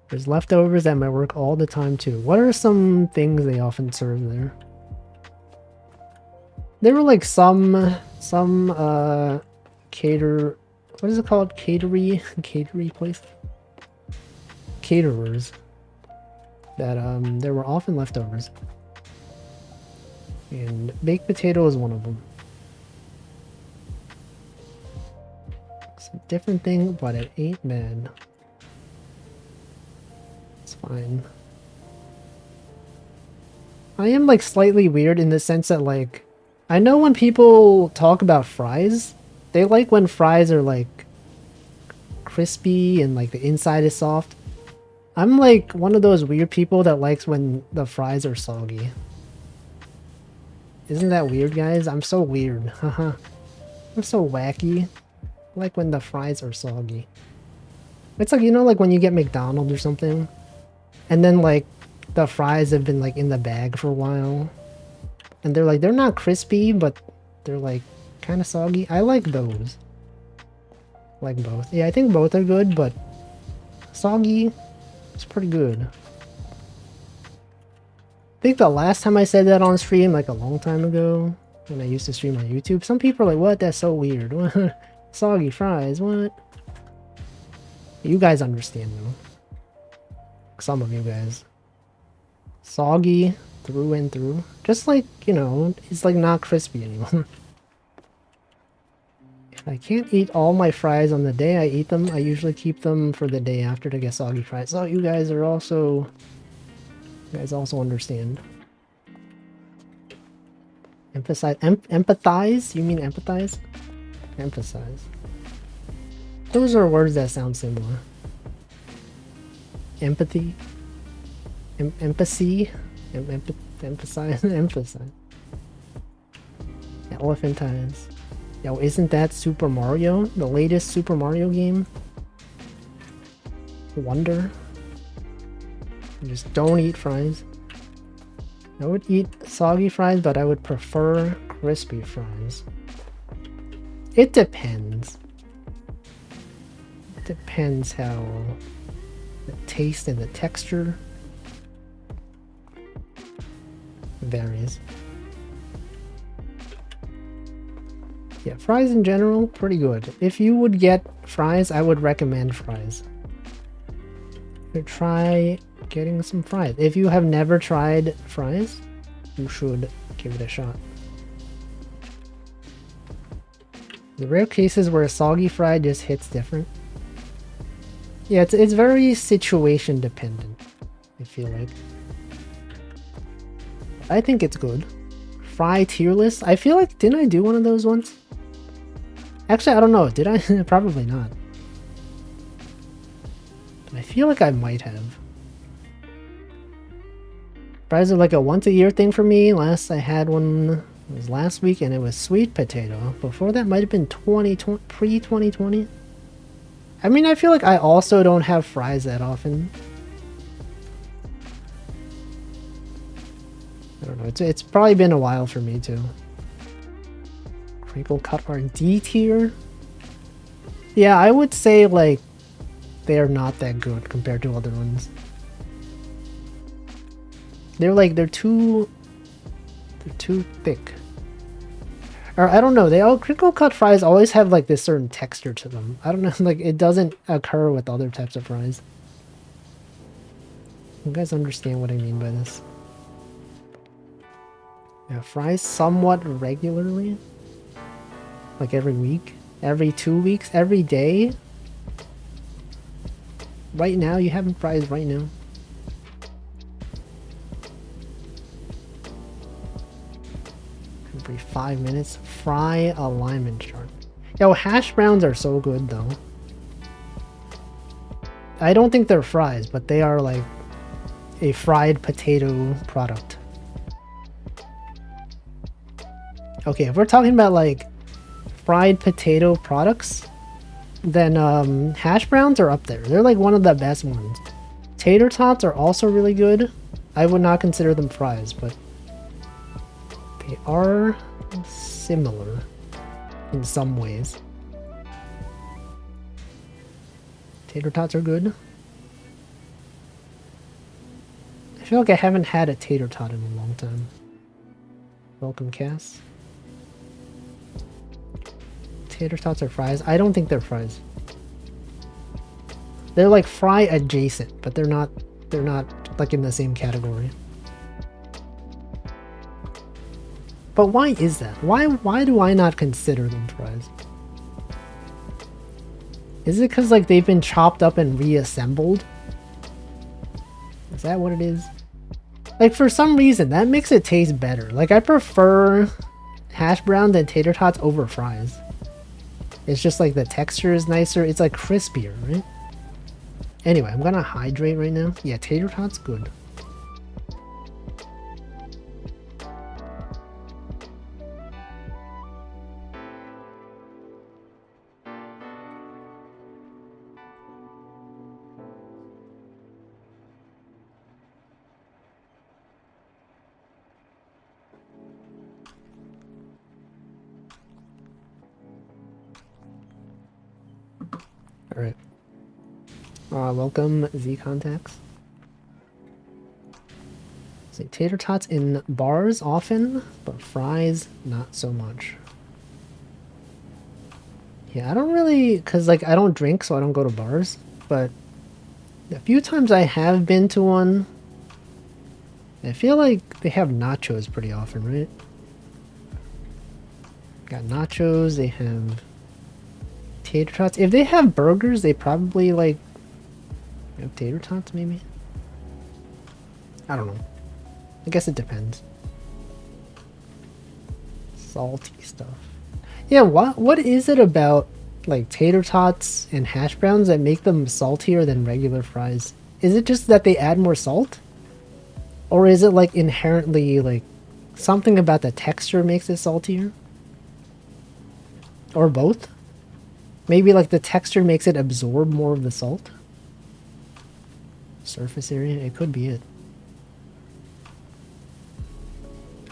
There's leftovers at my work all the time too. What are some things they often serve there? There were like some cater, what is it called? Catery place? Caterers. That there were often leftovers. And baked potato is one of them. It's a different thing, but it ain't bad. It's fine. I am like slightly weird in the sense that like, I know when people talk about fries, they like when fries are like crispy and like the inside is soft. I'm like one of those weird people that likes when the fries are soggy. Isn't that weird, guys? I'm so weird. Haha. I'm so wacky. I like when the fries are soggy. It's like, you know, like when you get McDonald's or something, and then like the fries have been like in the bag for a while, and they're not crispy, but they're like kind of soggy. I like those. Like both. Yeah, I think both are good, but soggy is pretty good. I think the last time I said that on stream, like a long time ago, when I used to stream on YouTube, some people are like, what? That's so weird. Soggy fries, what? You guys understand though. Some of you guys. Soggy through and through. Just like, you know, it's like not crispy anymore. If I can't eat all my fries on the day I eat them, I usually keep them for the day after to get soggy fries. So you guys are also... You guys also understand. Emphasize... empathize? You mean empathize? Emphasize. Those are words that sound similar. Empathy. Empathy. Emphasize. Emphasize. Elephantize. Yo, isn't that Super Mario? The latest Super Mario game? Wonder. Just don't eat fries. I would eat soggy fries, but I would prefer crispy fries. It depends. It depends how the taste and the texture. varies. Yeah, fries in general, pretty good. If you would get fries, I would recommend fries. Try getting some fries. If you have never tried fries, you should give it a shot. The rare cases where a soggy fry just hits different. Yeah, it's very situation dependent, I feel like. I think it's good. Fry tier list. I feel like, didn't I do one of those once? Actually, I don't know. Did I? Probably not. But I feel like I might have. Fries are like a once a year thing for me. Last I had one was last week and it was sweet potato. Before that might have been 2020, pre-2020. I mean, I feel like I also don't have fries that often. I don't know. It's probably been a while for me too. Crinkle cut are D tier. Yeah, I would say like they're not that good compared to other ones. They're too thick. Or I don't know, they all crinkle cut fries always have like this certain texture to them. I don't know, like it doesn't occur with other types of fries. You guys understand what I mean by this? Yeah, fries somewhat regularly. Like every week, every 2 weeks, every day. Right now, you having fries right now? Every 5 minutes, fry alignment chart. Yo, hash browns are so good though. I don't think they're fries, but they are like a fried potato product. Okay, if we're talking about like fried potato products, then hash browns are up there. They're like one of the best ones. Tater tots are also really good. I would not consider them fries, but they are similar in some ways. Tater tots are good. I feel like I haven't had a tater tot in a long time. Welcome, Cass. Tater tots are fries. I don't think they're fries. They're like fry adjacent, but they're not like in the same category. But why is that? Why do I not consider them fries? Is it because like they've been chopped up and reassembled? Is that what it is? Like for some reason that makes it taste better. Like I prefer hash browns and tater tots over fries. It's just like the texture is nicer. It's like crispier, right? Anyway, I'm gonna hydrate right now. Yeah, tater tots good. All right. Welcome, Z Contacts. Say tater tots in bars often, but fries not so much. Yeah, I don't really, cause like I don't drink, so I don't go to bars. But a few times I have been to one. I feel like they have nachos pretty often, right? Got nachos. They have tater tots. If they have burgers, they probably like have tater tots, maybe? I don't know. I guess it depends. Salty stuff. Yeah, what is it about like tater tots and hash browns that make them saltier than regular fries? Is it just that they add more salt? Or is it like inherently like something about the texture makes it saltier? Or both? Maybe like the texture makes it absorb more of the salt? Surface area? It could be it.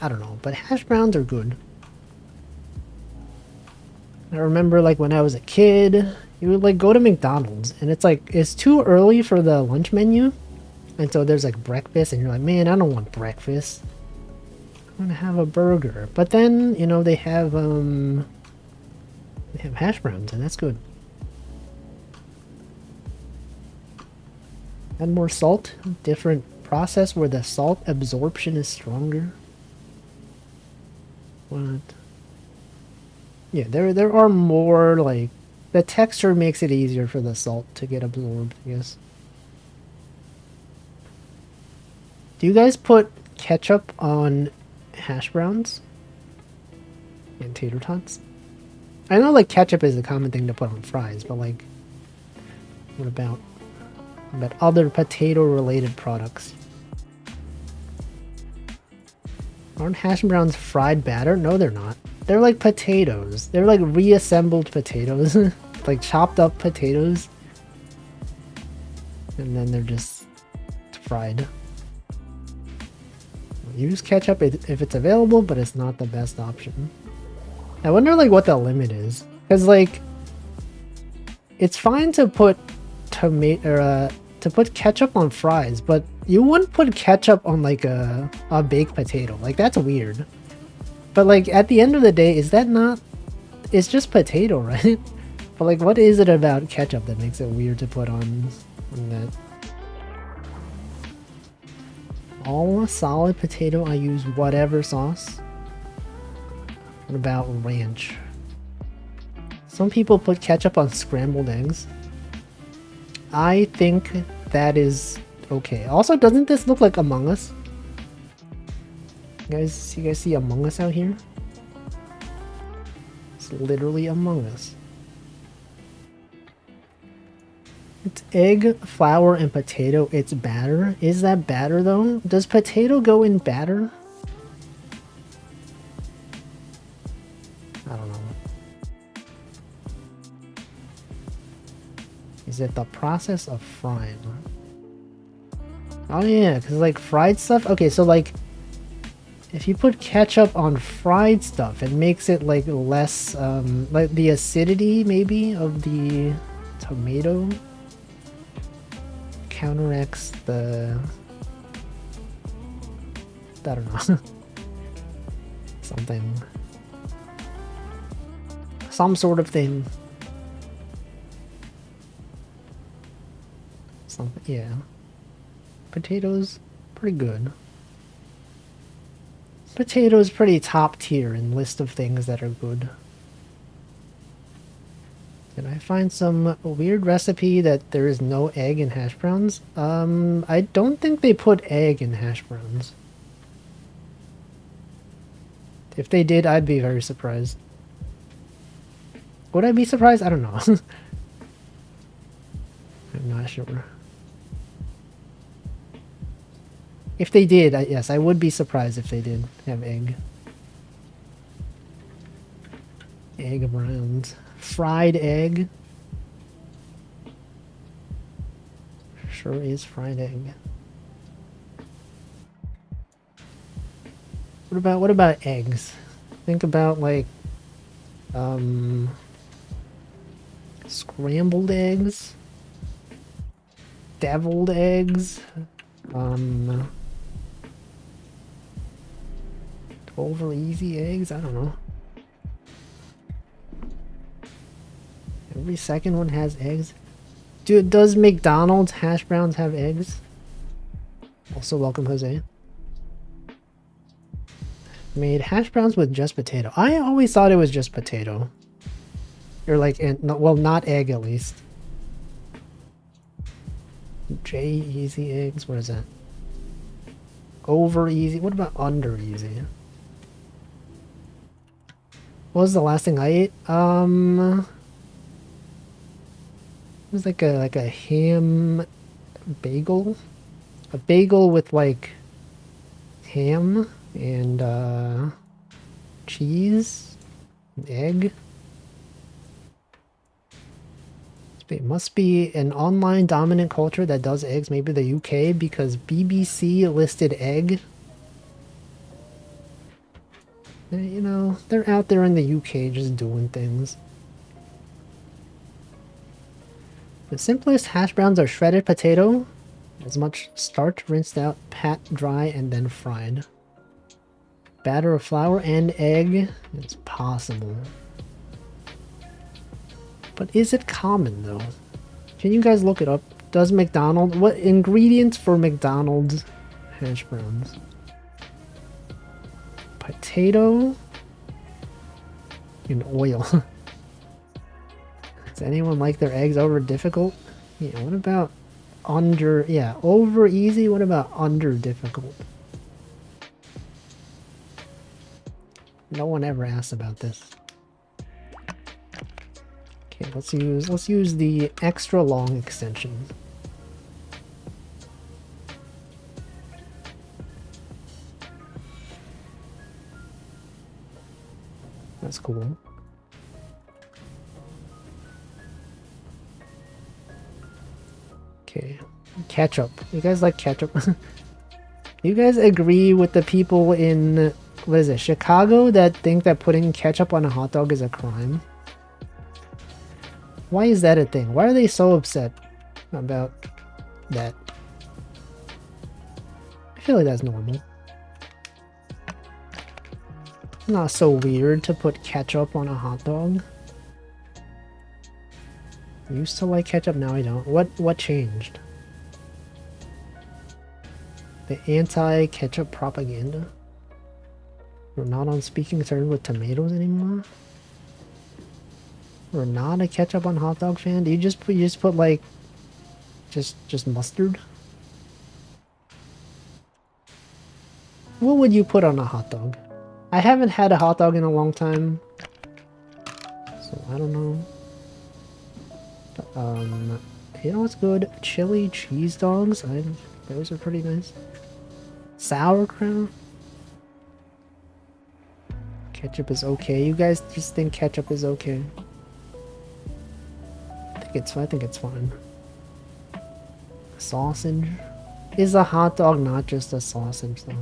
I don't know, but hash browns are good. I remember like when I was a kid, you would like go to McDonald's and it's like, it's too early for the lunch menu. And so there's like breakfast and you're like, man, I don't want breakfast. I'm gonna have a burger. But then, you know, they have hash browns, and that's good. Add more salt. Different process where the salt absorption is stronger. What? Yeah, there are more, like, the texture makes it easier for the salt to get absorbed, I guess. Do you guys put ketchup on hash browns and tater tots? I know, like, ketchup is a common thing to put on fries, but, like, what about other potato-related products? Aren't hash browns fried batter? No, they're not. They're like potatoes. They're like reassembled potatoes. Like chopped up potatoes. And then they're just fried. Use ketchup if it's available, but it's not the best option. I wonder like what the limit is. Because like, it's fine to put to put ketchup on fries, but you wouldn't put ketchup on like a baked potato. Like that's weird. But like at the end of the day, is that not? It's just potato, right? But like, what is it about ketchup that makes it weird to put on that? All solid potato, I use whatever sauce. What about ranch? Some people put ketchup on scrambled eggs. I think that is okay. Also, doesn't this look like Among Us? You guys see Among Us out here? It's literally Among Us. It's egg, flour, and potato. It's batter. Is that batter though? Does potato go in batter? I don't know. Is it the process of frying? Oh yeah, because like fried stuff. Okay, so like if you put ketchup on fried stuff, it makes it like less, like the acidity maybe of the tomato counteracts the, I don't know, some sort of thing. Something, yeah. Potatoes, pretty good. Potatoes pretty top tier in list of things that are good. Did I find some weird recipe that there is no egg in hash browns? I don't think they put egg in hash browns. If they did, I'd be very surprised. Would I be surprised? I don't know. I'm not sure. If they did, yes, I would be surprised if they did have egg. Egg browns. Fried egg. Sure is fried egg. What about eggs? Think about like scrambled eggs, deviled eggs, over easy eggs, I don't know. Every second one has eggs. Dude, does McDonald's hash browns have eggs? Also, welcome, Jose. Made hash browns with just potato. I always thought it was just potato. Or like, well, not egg at least. J easy eggs, what is that? Over easy, what about under easy? What was the last thing I ate? It was like a ham bagel. A bagel with like ham and cheese, and egg. It must be an online dominant culture that does eggs, maybe the UK, because BBC listed egg. You know, they're out there in the UK just doing things. The simplest hash browns are shredded potato, as much starch, rinsed out, pat dry, and then fried. Batter of flour and egg. It's possible. But is it common though? Can you guys look it up? Does McDonald's... What ingredients for McDonald's hash browns? Potato and oil. Does anyone like their eggs over difficult? Yeah, what about under... Yeah, over easy? What about under difficult? No one ever asks about this. Okay, let's use the extra long extension. That's cool. Okay, ketchup. You guys like ketchup? You guys agree with the people in, what is it, Chicago that think that putting ketchup on a hot dog is a crime? Why is that a thing? Why are they so upset about that? I feel like that's normal. Not so weird to put ketchup on a hot dog. I used to like ketchup, now I don't. What changed? The anti-ketchup propaganda? We're not on speaking terms with tomatoes anymore? We're not a ketchup on hot dog fan? Do you just put like just mustard? What would you put on a hot dog? I haven't had a hot dog in a long time, so I don't know. You know what's good? Chili cheese dogs. Those are pretty nice. Sauerkraut. Ketchup is okay. You guys just think ketchup is okay? I think it's fine. Sausage. Is a hot dog not just a sausage though?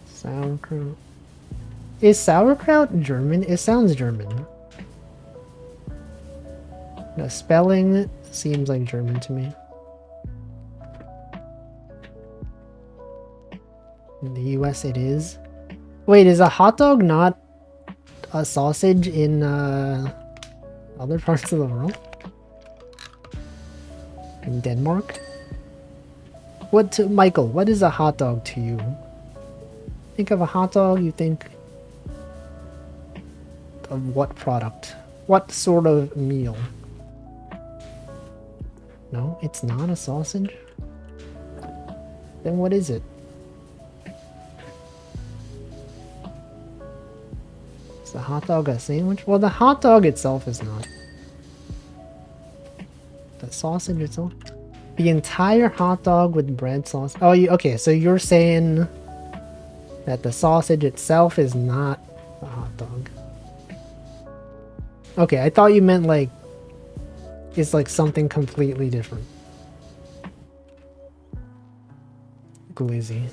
Sauerkraut. Is sauerkraut German? It sounds German. The spelling seems like German to me. In the US it is. Wait, is a hot dog not a sausage in other parts of the world? In Denmark? Michael, what is a hot dog to you? Think of a hot dog, you think of what product? What sort of meal? No, it's not a sausage? Then what is it? Is the hot dog a sandwich? Well, the hot dog itself is not. The sausage itself? The entire hot dog with bread sauce? Oh, okay, so you're saying that the sausage itself is not a hot dog. Okay, I thought you meant like it's like something completely different. Glizzy.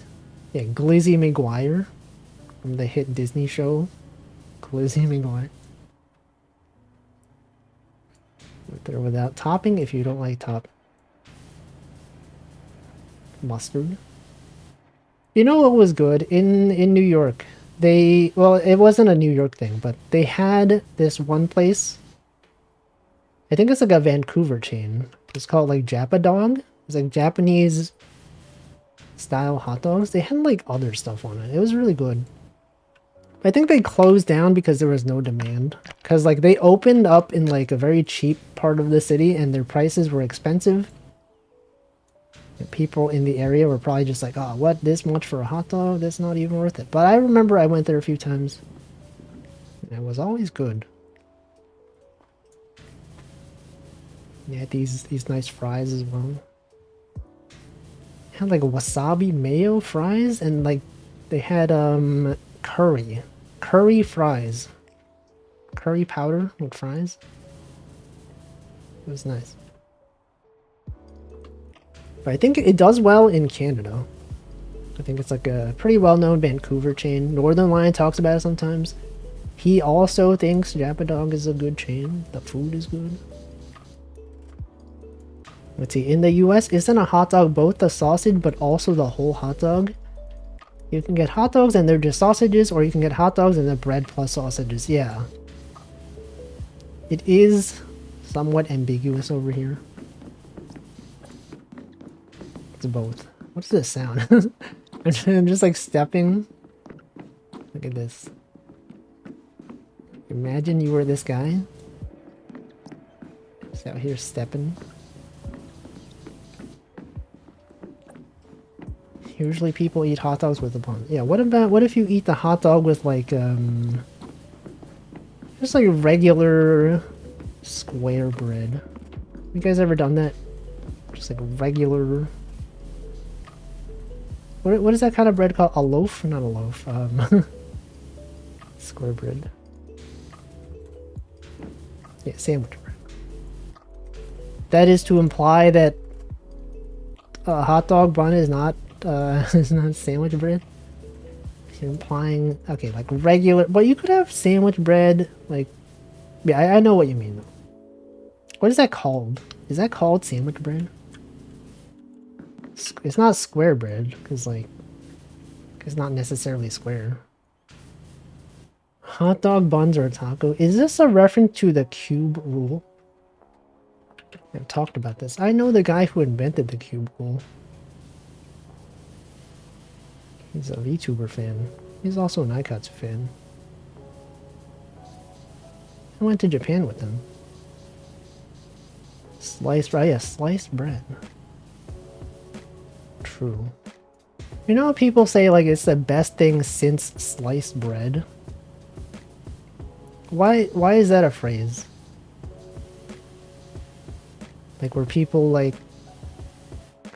Yeah, Glizzy McGuire from the hit Disney show. Glizzy McGuire. With or without topping if you don't like top. Mustard. You know what was good? In New York, well, it wasn't a New York thing, but they had this one place. I think it's like a Vancouver chain. It's called like Japa Dog. It's like Japanese style hot dogs. They had like other stuff on it. It was really good. I think they closed down because there was no demand. Because like they opened up in like a very cheap part of the city and their prices were expensive. And people in the area were probably just like, oh, what, this much for a hot dog? That's not even worth it. But I remember I went there a few times. And it was always good. They had these nice fries as well. They had like wasabi mayo fries and like they had curry fries. Curry powder with fries. It was nice. But I think it does well in Canada. I think it's like a pretty well-known Vancouver chain. Northern Lion talks about it sometimes. He also thinks Japa Dog is a good chain. The food is good. Let's see, in the US, isn't a hot dog both the sausage but also the whole hot dog? You can get hot dogs and they're just sausages, or you can get hot dogs and the bread plus sausages. Yeah. It is somewhat ambiguous over here. It's both. What's this sound? I'm just like stepping. Look at this. Imagine you were this guy. Just out here stepping. Usually people eat hot dogs with a bun. Yeah, what if you eat the hot dog with like just like regular square bread? You guys ever done that? Just like regular. What is that kind of bread called? A loaf? Not a loaf. Square bread. Yeah, sandwich bread. That is to imply that a hot dog bun is not sandwich bread. You're implying, okay, like regular, but you could have sandwich bread, like, yeah, I know what you mean though. What is that called? Is that called sandwich bread? It's not square bread, because like, it's not necessarily square. Hot dog buns or a taco. Is this a reference to the cube rule? I've talked about this. I know the guy who invented the cube rule. He's a VTuber fan. He's also an Aikatsu fan. I went to Japan with him. Sliced, right? Yeah, sliced bread. True. You know how people say like it's the best thing since sliced bread? Why is that a phrase? Like were people like,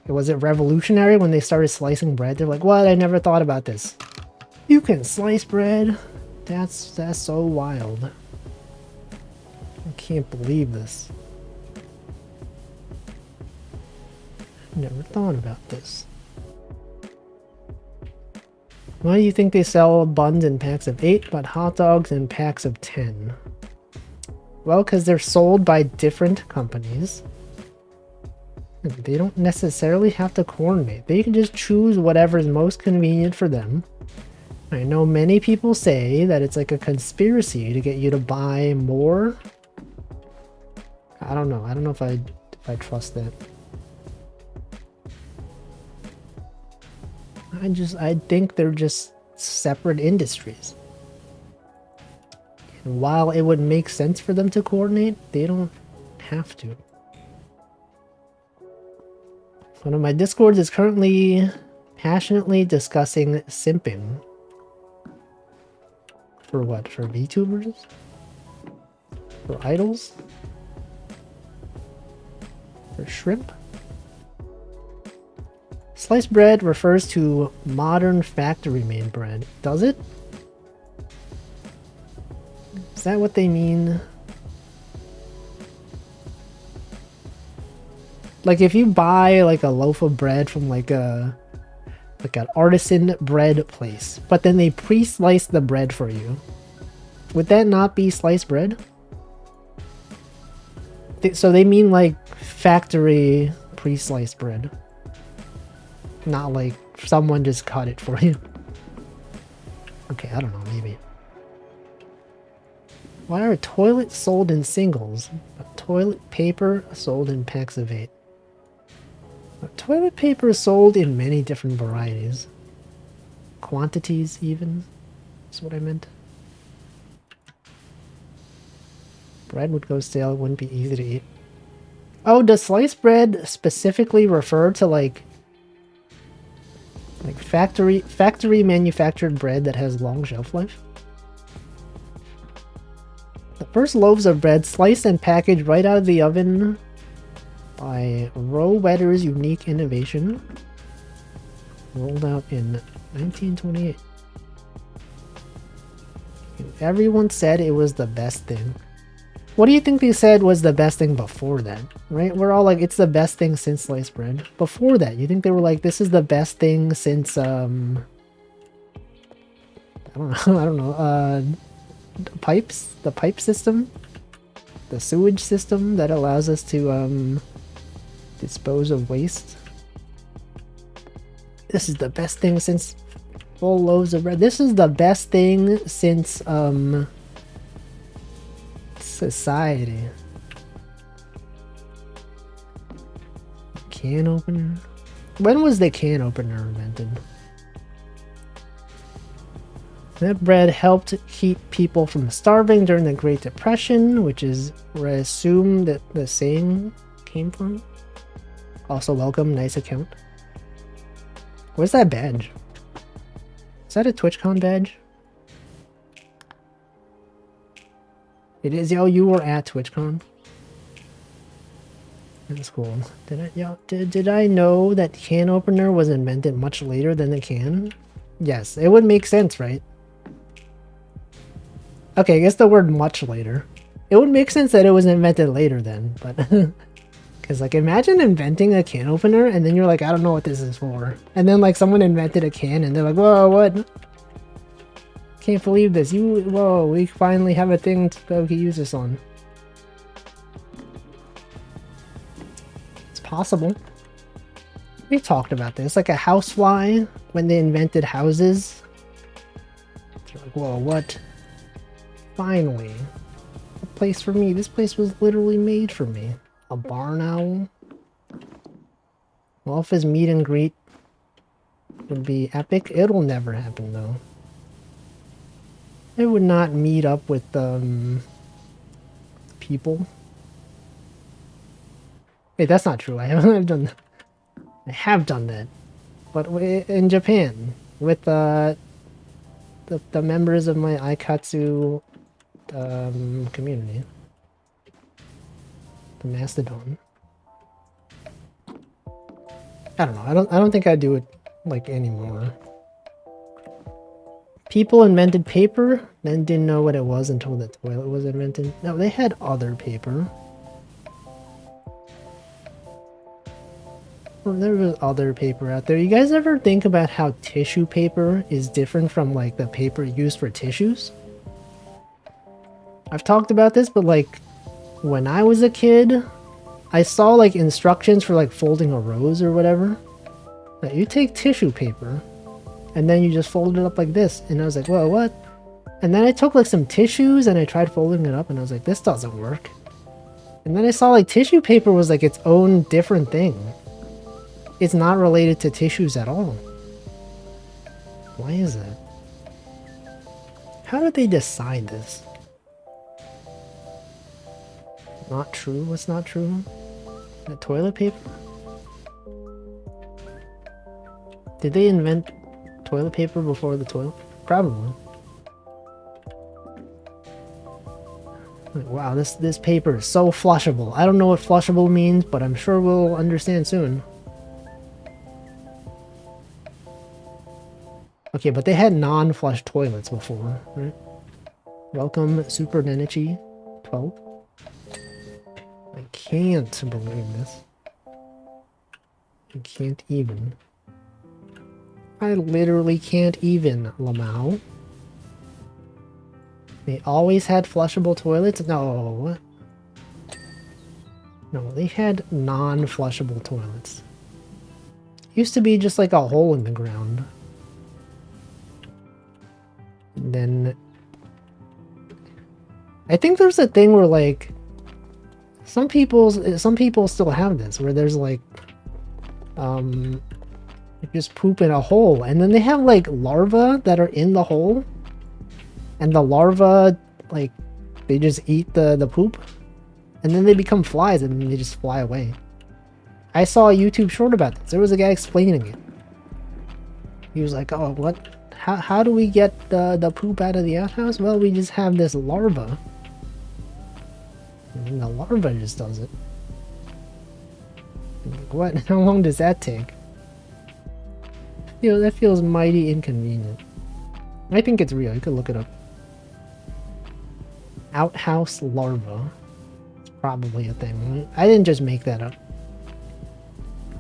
was it revolutionary when they started slicing bread? They're like, what? I never thought about this. You can slice bread? That's so wild. I can't believe this. Never thought about this. Why do you think they sell buns in packs of 8 but hot dogs in packs of 10? Well, because they're sold by different companies. They don't necessarily have to coordinate. They can just choose whatever is most convenient for them. I know many people say that it's like a conspiracy to get you to buy more. I don't know. I don't know if I trust that. I think they're just separate industries. And while it would make sense for them to coordinate, they don't have to. One of my discords is currently passionately discussing simping. For what? For VTubers? For idols? For shrimp? Sliced bread refers to modern factory-made bread. Does it? Is that what they mean? Like if you buy like a loaf of bread from like an artisan bread place, but then they pre-slice the bread for you, would that not be sliced bread? So they mean like factory pre-sliced bread. Not like someone just cut it for you. Okay, I don't know, maybe. Why are toilets sold in singles, but toilet paper sold in packs of 8? Toilet paper is sold in many different varieties. Quantities, even. That's what I meant. Bread would go stale, it wouldn't be easy to eat. Oh, does sliced bread specifically refer to like factory manufactured bread that has long shelf life? The first loaves of bread sliced and packaged right out of the oven by Roe Wetter's unique innovation, rolled out in 1928. And everyone said it was the best thing. What do you think they said was the best thing before that? Right? We're all like, it's the best thing since sliced bread. Before that, you think they were like, this is the best thing since I don't know, pipes? The pipe system? The sewage system that allows us to Dispose of waste. This is the best thing since full loaves of bread. This is the best thing since society. Can opener. When was the can opener invented? That bread helped keep people from starving during the Great Depression, which is where I assume that the saying came from. Also welcome, nice account. Where's that badge? Is that a TwitchCon badge? It is. Yo, you were at TwitchCon. That's cool. Did I know that can opener was invented much later than the can? Yes, it would make sense, right? Okay, I guess the word much later. It would make sense that it was invented later then, but... Because, like, imagine inventing a can opener and then you're like, I don't know what this is for. And then, like, someone invented a can and they're like, whoa, what? Can't believe this. Whoa, we finally have a thing to use this on. It's possible. We talked about this. Like a housefly, when they invented houses. They're like, whoa, what? Finally. A place for me. This place was literally made for me. A barn owl? Well, if his meet and greet would be epic, it'll never happen though. It would not meet up with people. Wait, that's not true. I have done that. I have done that, but in Japan with the members of my Aikatsu community. The Mastodon. I don't know. I don't think I'd do it like anymore. People invented paper, then didn't know what it was until the toilet was invented. No, they had other paper. Well, there was other paper out there. You guys ever think about how tissue paper is different from like the paper used for tissues? I've talked about this, but like when I was a kid, I saw like instructions for like folding a rose or whatever. Like, you take tissue paper and then you just fold it up like this. And I was like, whoa, what? And then I took like some tissues and I tried folding it up and I was like, this doesn't work. And then I saw like tissue paper was like its own different thing. It's not related to tissues at all. Why is that? How did they decide this? Not true? What's not true? The toilet paper? Did they invent toilet paper before the toilet? Probably. Like, wow, this paper is so flushable. I don't know what flushable means, but I'm sure we'll understand soon. Okay, but they had non-flush toilets before, right? Welcome, Super Nenichi 12. I can't believe this. I can't even. I literally can't even, Lamau. They always had flushable toilets? No. No, they had non-flushable toilets. Used to be just like a hole in the ground. And then I think there's a thing where like some people still have this where there's like you just poop in a hole and then they have like larvae that are in the hole and the larvae like they just eat the poop and then they become flies and then they just fly away. I saw a YouTube short about this. There was a guy explaining it. He was like, oh, what? How do we get the poop out of the outhouse? Well, we just have this larva. And the larva just does it. Like, what? How long does that take? You know, that feels mighty inconvenient. I think it's real. You could look it up. Outhouse larva. It's probably a thing. I didn't just make that up.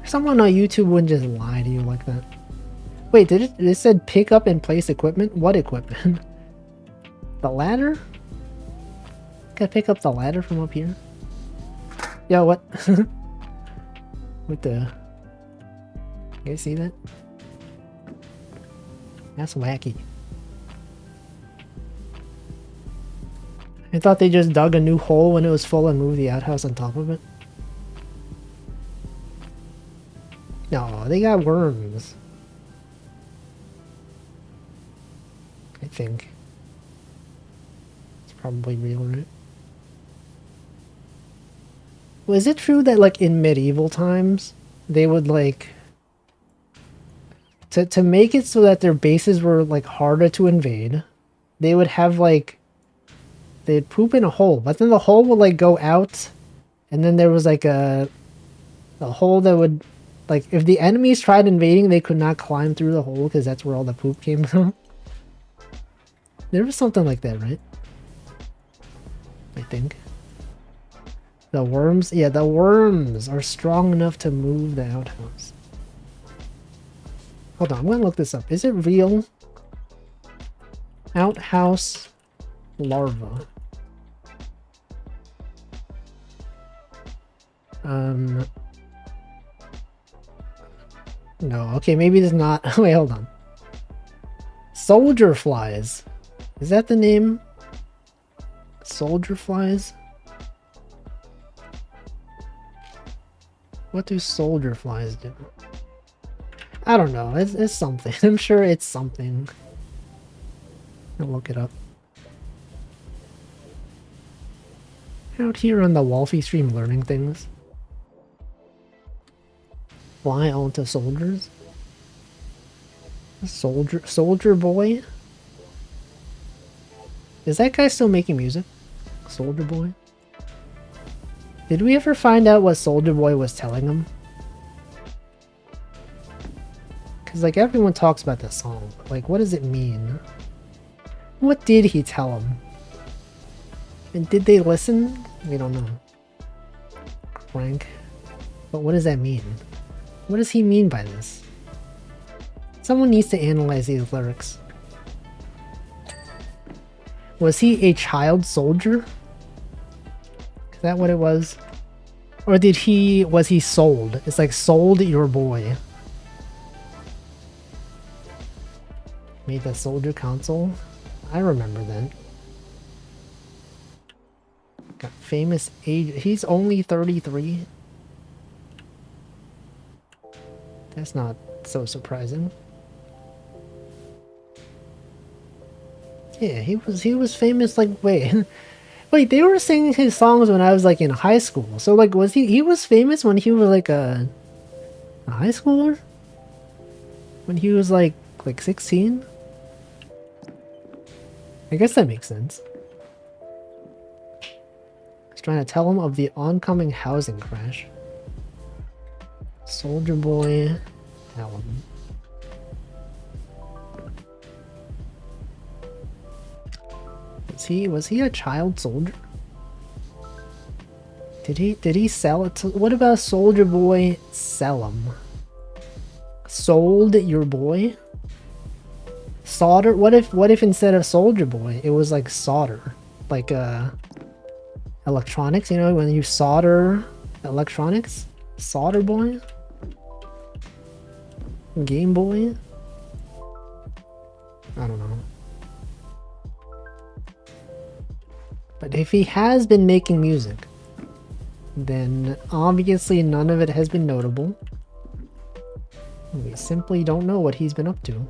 Someone on YouTube wouldn't just lie to you like that. Wait, it said pick up and place equipment? What equipment? The ladder? Can I pick up the ladder from up here? Yo, what? with the... You guys see that? That's wacky. I thought they just dug a new hole when it was full and moved the outhouse on top of it. No, they got worms. I think. It's probably real, right? Well, is it true that, like, in medieval times, they would, like... To make it so that their bases were, like, harder to invade, they would have, like... They'd poop in a hole, but then the hole would, like, go out, and then there was, like, a hole that would... Like, if the enemies tried invading, they could not climb through the hole, because that's where all the poop came from. There was something like that, right? I think. The worms? Yeah, the worms are strong enough to move the outhouse. Hold on, I'm gonna look this up. Is it real? Outhouse larva. No, okay, maybe it's not. Wait, hold on. Soldier flies. Is that the name? Soldier flies? What do soldier flies do? I don't know. It's something. I'm sure it's something. I'll look it up. Out here on the Wolfie stream learning things. Fly onto soldiers? Soldier boy? Is that guy still making music? Soldier boy? Did we ever find out what Soldier Boy was telling him? Because, like, everyone talks about this song. Like, what does it mean? What did he tell him? And did they listen? We don't know. Crank. But what does that mean? What does he mean by this? Someone needs to analyze these lyrics. Was he a child soldier? Is that what it was? Or was he sold? It's like, sold your boy. Made the soldier console? I remember that. Got famous age. He's only 33. That's not so surprising. Yeah, he was famous, like, wait. Wait, they were singing his songs when I was, like, in high school. So, like, was he was famous when he was, like, a high schooler? When he was, like 16? I guess that makes sense. He's trying to tell him of the oncoming housing crash. Soldier Boy, tell him. Was he a child soldier? Did he sell it to... What about Soldier Boy sell him? Sold your boy? Solder? What if instead of Soldier Boy it was like solder? Like electronics, you know, when you solder electronics? Solder Boy? Game Boy? I don't know. But if he has been making music, then obviously none of it has been notable. We simply don't know what he's been up to.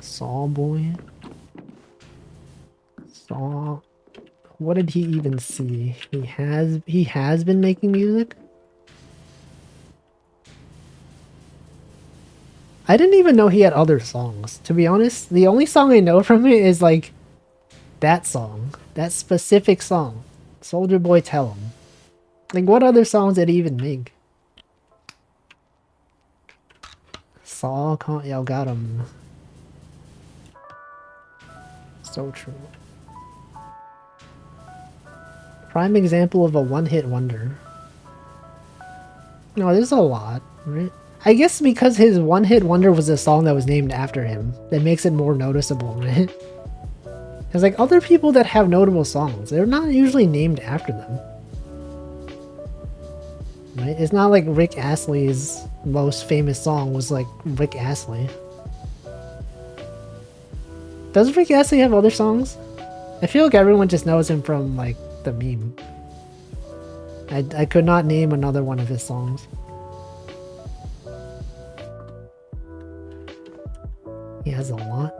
Saw Boy. Saw. What did he even see? He has been making music? I didn't even know he had other songs. To be honest, the only song I know from it is like that song. That specific song. Soldier Boy Tell 'Em. Like, what other songs did he even make? Saw, y'all got him. So true. Prime example of a one-hit wonder. No, there's a lot, right? I guess because his one-hit wonder was a song that was named after him, that makes it more noticeable, right? Because, like, other people that have notable songs, they're not usually named after them. right? It's not like Rick Astley's most famous song was like Rick Astley. Does Rick Astley have other songs? I feel like everyone just knows him from like the meme. I could not name another one of his songs. He has a lot.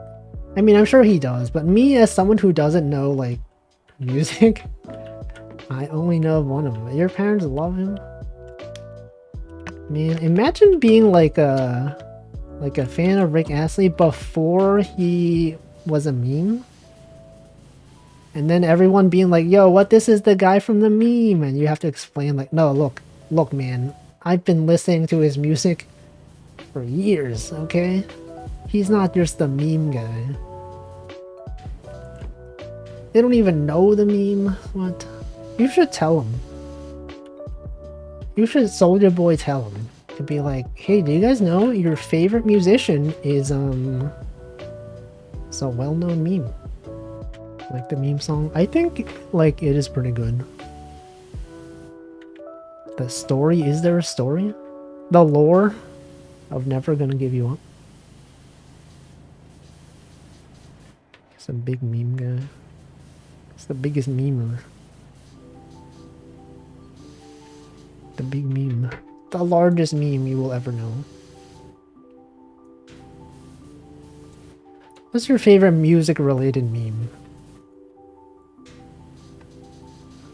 I mean, I'm sure he does, but me as someone who doesn't know like music, I only know of one of them. Your parents love him? Man, imagine being like a fan of Rick Astley before he was a meme. And then everyone being like, yo, what, this is the guy from the meme. And you have to explain like, no, look, man, I've been listening to his music for years, okay? He's not just the meme guy. They don't even know the meme. What? You should tell him. You should Soulja Boy tell him. To be like, hey, do you guys know your favorite musician is, it's a well-known meme. Like the meme song. I think, like, it is pretty good. The story, is there a story? The lore of Never Gonna Give You Up. It's a big meme guy. It's the biggest memer. The big meme. The largest meme you will ever know. What's your favorite music-related meme?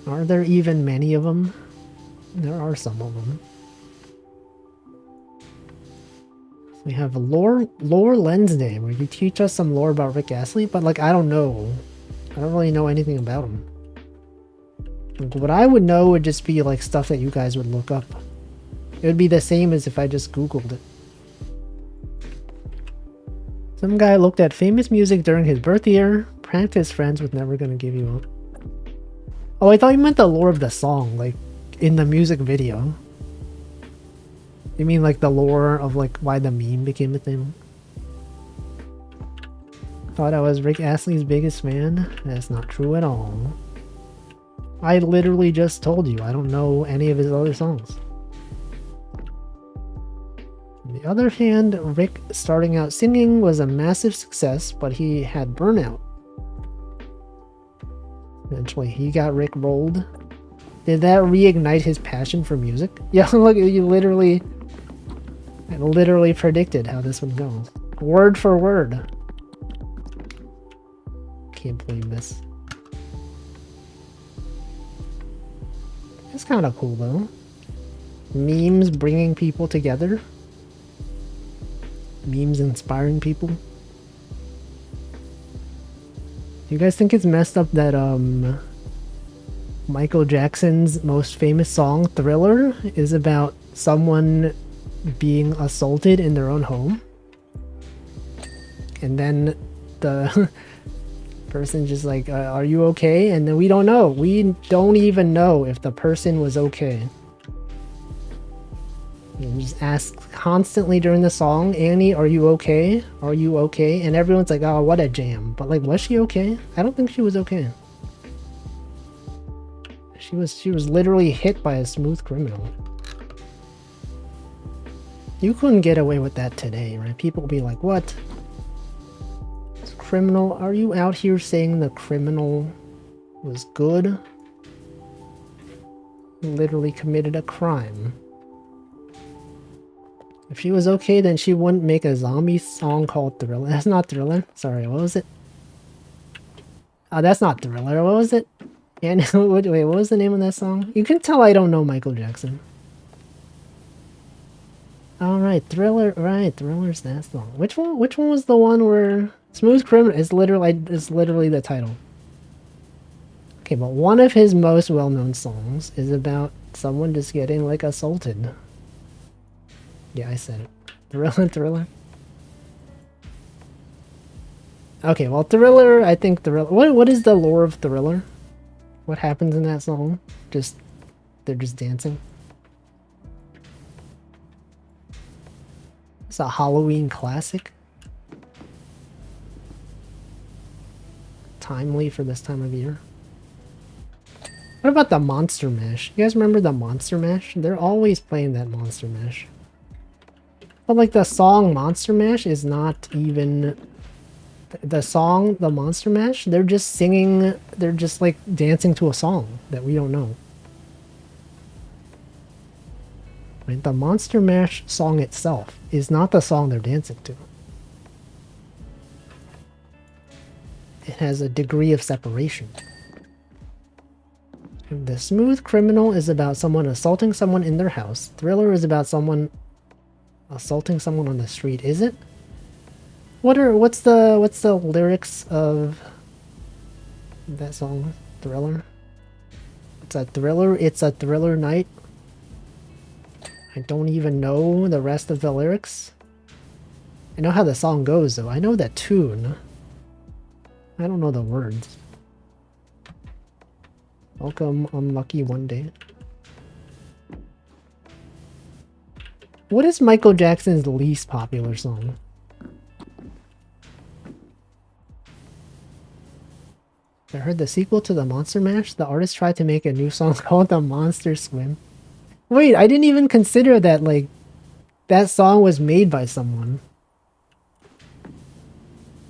Are there even many of them? There are some of them. We have lore lens day, where you teach us some lore about Rick Astley, but like, I don't know. I don't really know anything about him. Like, what I would know would just be like stuff that you guys would look up. It would be the same as if I just Googled it. Some guy looked at famous music during his birth year, pranked his friends with Never Gonna Give You Up. Oh, I thought you meant the lore of the song, like in the music video. You mean like the lore of like why the meme became a thing? Thought I was Rick Astley's biggest fan? That's not true at all. I literally just told you I don't know any of his other songs. On the other hand, Rick starting out singing was a massive success, but he had burnout. Eventually, he got Rick rolled. Did that reignite his passion for music? Yeah, look, you literally predicted how this would go. Word for word. Can't believe this. It's kind of cool, though. Memes bringing people together. Memes inspiring people. Do you guys think it's messed up that Michael Jackson's most famous song, Thriller, is about someone being assaulted in their own home? And then the person just like, are you okay? And then we don't know. We don't even know if the person was okay. You just ask constantly during the song, Annie, are you okay? Are you okay? And everyone's like, oh, what a jam. But like, was she okay? I don't think she was okay. She was literally hit by a smooth criminal. You couldn't get away with that today, right? People would be like, what? This criminal? Are you out here saying the criminal was good? He literally committed a crime. If she was okay, then she wouldn't make a zombie song called Thriller. That's not Thriller. Sorry, what was it? Oh, that's not Thriller. What was it? And wait, what was the name of that song? You can tell I don't know Michael Jackson. All right, Thriller. Right, Thriller's that song. Which one? Which one was the one where Smooth Criminal is literally the title? Okay, but one of his most well-known songs is about someone just getting like assaulted. Yeah, I said it. Thriller. Okay, well, Thriller, I think Thriller... What is the lore of Thriller? What happens in that song? They're just dancing? It's a Halloween classic. Timely for this time of year. What about the Monster Mash? You guys remember the Monster Mash? They're always playing that Monster Mash. But like the song Monster Mash is not even... The song, the Monster Mash, they're just singing, they're just like dancing to a song that we don't know. Right? The Monster Mash song itself is not the song they're dancing to. It has a degree of separation. The Smooth Criminal is about someone assaulting someone in their house. Thriller is about someone assaulting someone on the street. Is it? What's the lyrics of that song? Thriller? It's a thriller night. I don't even know the rest of the lyrics. I know how the song goes though. I know that tune. I don't know the words. Welcome, unlucky one day. What is Michael Jackson's least popular song? I heard the sequel to the Monster Mash. The artist tried to make a new song called The Monster Swim. Wait, I didn't even consider that, like, that song was made by someone.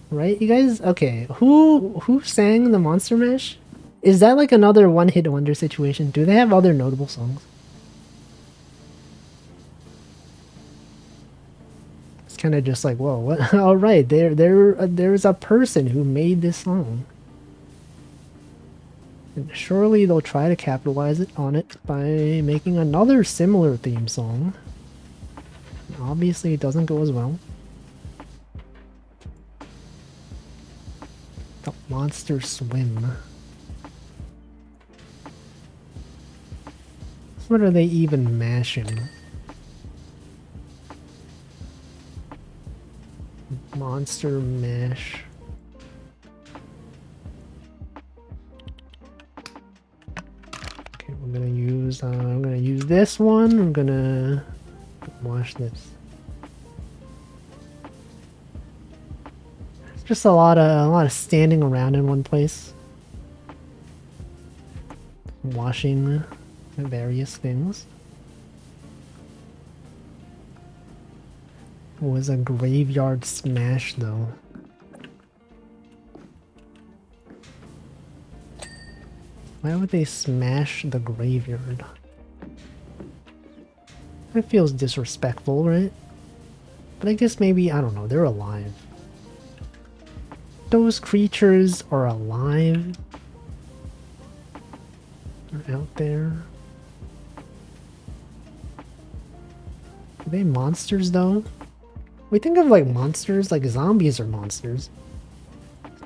Right, you guys? Okay, who sang the Monster Mash? Is that like another one-hit wonder situation? Do they have other notable songs? It's kind of just like, whoa, what? All right, there's a person who made this song. And surely they'll try to capitalize on it by making another similar theme song. Obviously, it doesn't go as well. The Monster Swim. What are they even mashing? Monster Mash. Okay, I'm gonna use this one. I'm gonna wash this. It's just a lot of standing around in one place, washing various things. It was a graveyard smash though. Why would they smash the graveyard? That feels disrespectful, right? But I guess maybe, I don't know, they're alive. Those creatures are alive. They're out there. Are they monsters though? We think of like monsters, like zombies are monsters.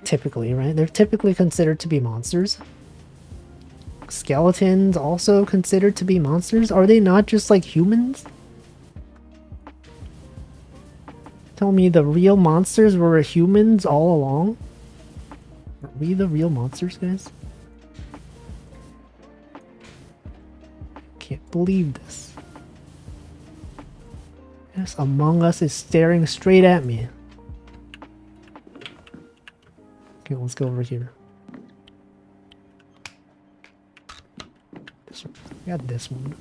Typically, right? They're typically considered to be monsters. Skeletons also considered to be monsters? Are they not just like humans? Tell me the real monsters were humans all along? Are we the real monsters, guys? Can't believe this. Yes, Among Us is staring straight at me. Okay, let's go over here. This one. We got this one.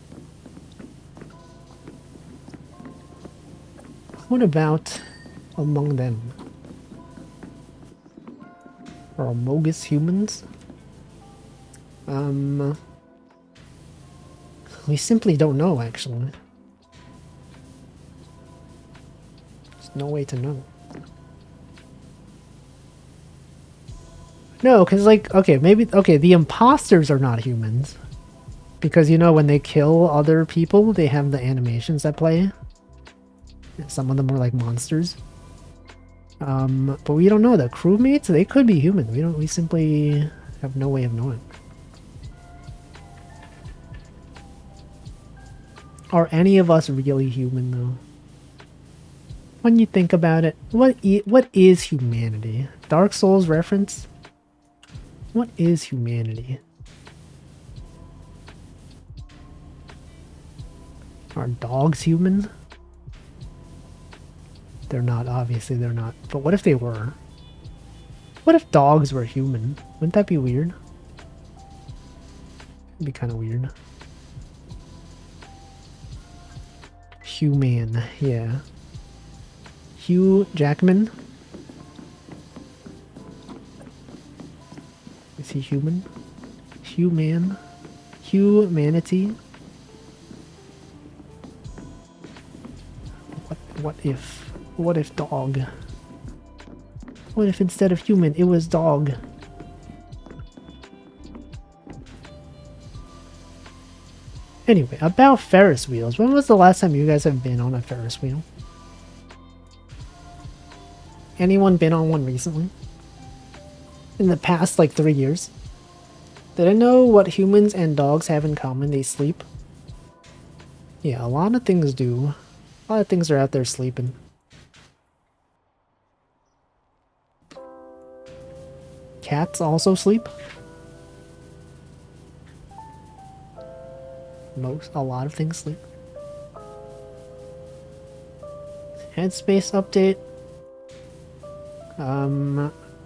What about Among Them? Or Amogus humans? We simply don't know, actually. There's no way to know. No, because, like, okay, maybe, okay, the imposters are not humans. Because, you know, when they kill other people, they have the animations that play. Some of them are like monsters. But we don't know. The crewmates, they could be human. We simply have no way of knowing. Are any of us really human though? When you think about it, what is humanity? Dark Souls reference? What is humanity? Are dogs human? They're not, obviously they're not. But what if they were? What if dogs were human? Wouldn't that be weird? It'd be kind of weird. Human, yeah. Hugh Jackman. Is he human? Human. Humanity. What if? What if dog? What if instead of human, it was dog? Anyway, about Ferris wheels. When was the last time you guys have been on a Ferris wheel? Anyone been on one recently? In the past, like 3 years? Did I know what humans and dogs have in common? They sleep. Yeah, a lot of things do. A lot of things are out there sleeping. Cats also sleep. A lot of things sleep. Headspace update.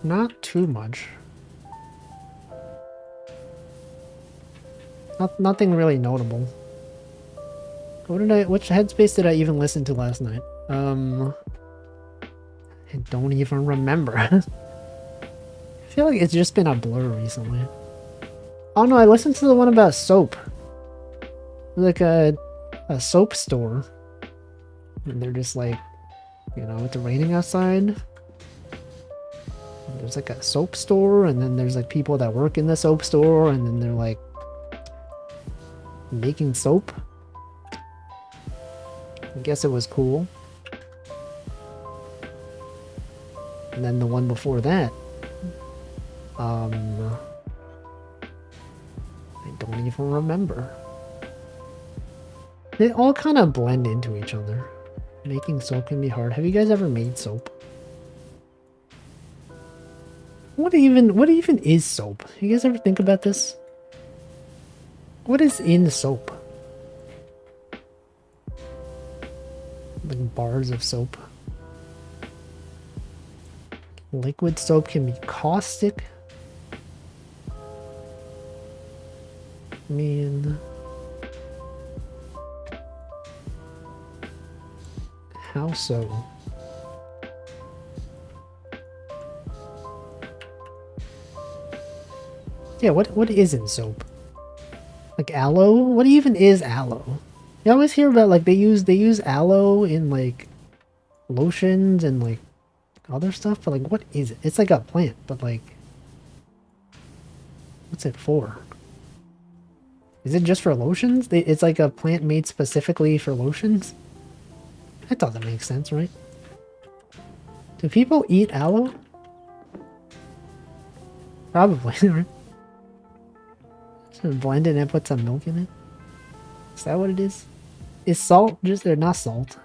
Not too much. Nothing really notable. Which Headspace did I even listen to last night? I don't even remember. I feel like it's just been a blur recently. Oh no, I listened to the one about soap. Like a soap store. And they're just like, you know, it's raining outside. There's like a soap store, and then there's like people that work in the soap store, and then they're like making soap. I guess it was cool. And then the one before that, I don't even remember. They all kind of blend into each other. Making soap can be hard. Have you guys ever made soap? What even is soap? You guys ever think about this? What is in soap? Like bars of soap. Liquid soap can be caustic. Man. How so? Yeah, what isn't soap? Like aloe? What even is aloe? You always hear about like they use aloe in like lotions and like other stuff, but like what is it? It's like a plant, but like what's it for? Is it just for lotions? It's like a plant made specifically for lotions? I thought that makes sense, right? Do people eat aloe? Probably, right? So blend it and put some milk in it? Is that what it is? Is salt just, or not salt?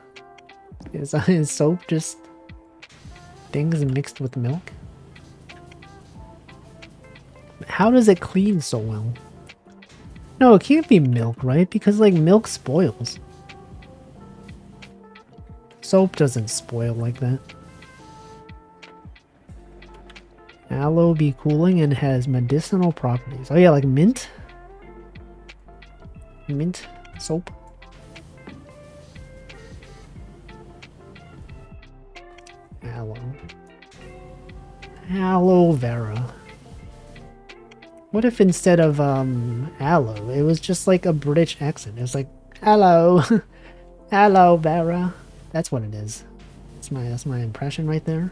Is soap just things mixed with milk? How does it clean so well? No, it can't be milk, right? Because like milk spoils. Soap doesn't spoil like that. Aloe be cooling and has medicinal properties. Oh yeah, like mint? Mint soap? Aloe. Aloe vera. What if instead of aloe, it was just like a British accent? It was like, hello, aloe vera. That's what it is. That's my impression right there.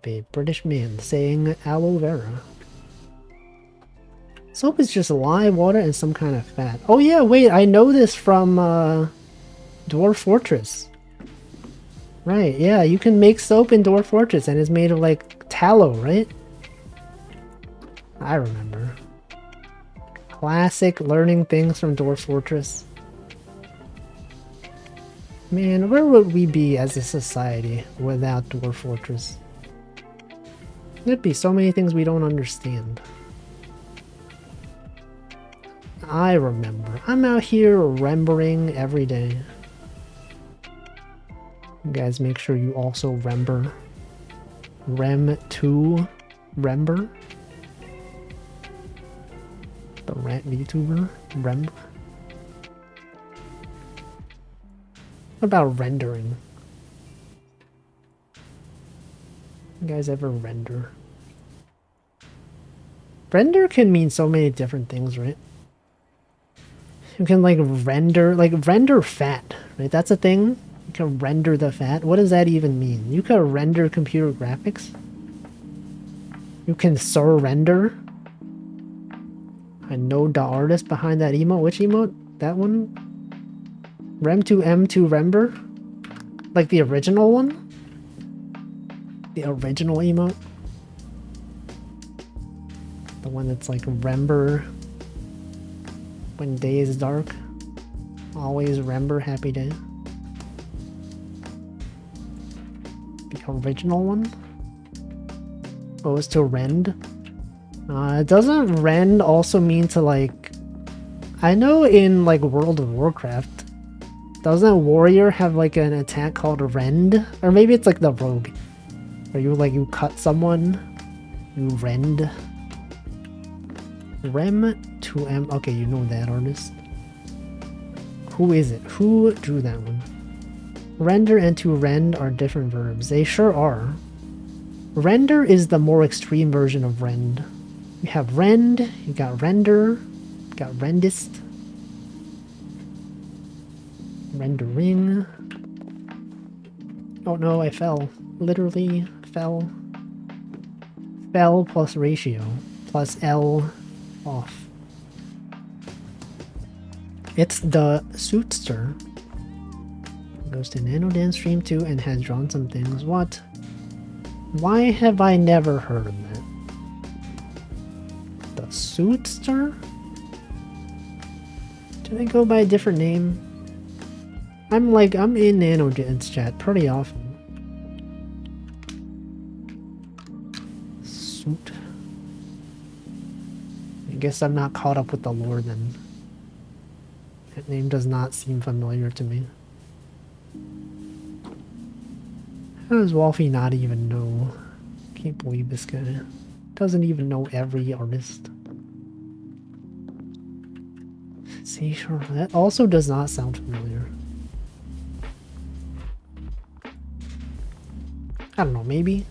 A British man saying aloe vera. Soap is just lye, water, and some kind of fat. Oh yeah, wait, I know this from Dwarf Fortress. Right, yeah, you can make soap in Dwarf Fortress and it's made of like tallow, right? I remember. Classic learning things from Dwarf Fortress. Man, where would we be as a society without Dwarf Fortress? There'd be so many things we don't understand. I remember. I'm out here remembering every day. You guys make sure you also remember. Rem to remember. The rant VTuber? Rem? What about rendering? You guys ever render? Render can mean so many different things, right? You can like render fat, right? That's a thing. You can render the fat. What does that even mean? You can render computer graphics? You can surrender? I know the artist behind that emote. Which emote? That one? Rem2M2 Rember? Like the original one? The original emote? The one that's like Rember when day is dark. Always Rember happy day. The original one? Goes to rend? Doesn't rend also mean to like... I know in like World of Warcraft, doesn't warrior have like an attack called rend? Or maybe it's like the rogue. Where you cut someone, you rend. Rem2M. Okay, you know that artist. Who is it? Who drew that one? Render and to rend are different verbs. They sure are. Render is the more extreme version of rend. You have rend, you got render, you got rendist, rendering. Oh no, I fell. Literally fell. Fell plus ratio plus L off. It's the Suitster. Goes to Nano Dance Stream 2 and has drawn some things. What? Why have I never heard of that? The Suitster? Do they go by a different name? I'm in Nano Dance chat pretty often. Suit. I guess I'm not caught up with the lore then. That name does not seem familiar to me. How does Wolfie not even know? Can't believe this guy doesn't even know every artist. See, sure, that also does not sound familiar. I don't know, maybe.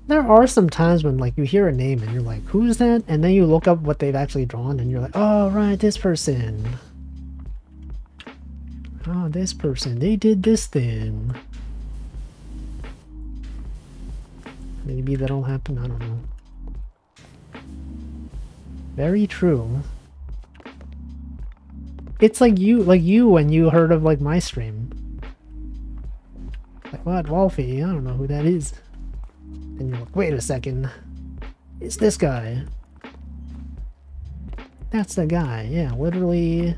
There are some times when like you hear a name and you're like, who's that? And then you look up what they've actually drawn and you're like, oh right, this person. Oh, this person, they did this thing. Maybe that'll happen, I don't know. Very true. It's like you when you heard of like my stream. Like, what, Wolfie? I don't know who that is. And you're like, wait a second. It's this guy. That's the guy, yeah, literally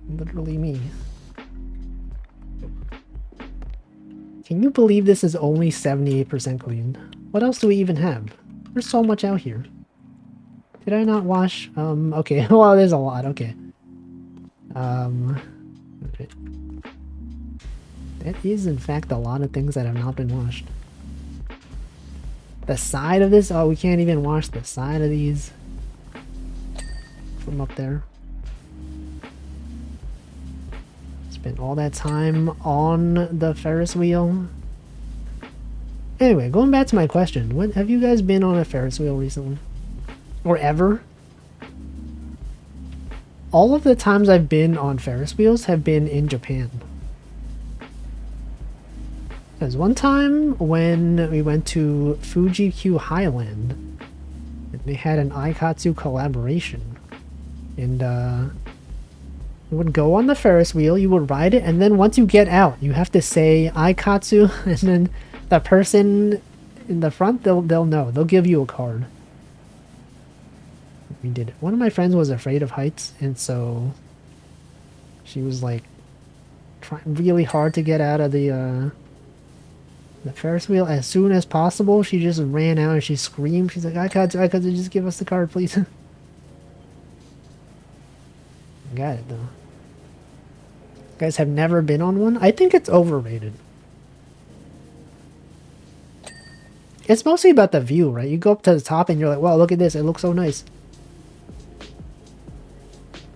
me. Can you believe this is only 78% clean? What else do we even have? There's so much out here. Did I not wash? Okay, well, there's a lot, okay. Okay. That is, in fact, a lot of things that have not been washed. The side of this? Oh, we can't even wash the side of these. From up there. Spent all that time on the Ferris wheel. Anyway, going back to my question. What, have you guys been on a Ferris wheel recently? Or ever? All of the times I've been on Ferris wheels have been in Japan. There's one time when we went to Fuji-Q Highland, and they had an Aikatsu collaboration. And you would go on the Ferris wheel, you would ride it, and then once you get out, you have to say Aikatsu, and then the person in the front, they'll know. They'll give you a card. We did it. One of my friends was afraid of heights, and so she was like trying really hard to get out of the Ferris wheel as soon as possible. She just ran out and she screamed. She's like, Aikatsu, just give us the card, please. Got it, though. You guys have never been on one? I think it's overrated. It's mostly about the view, right? You go up to the top and you're like, wow, look at this. It looks so nice.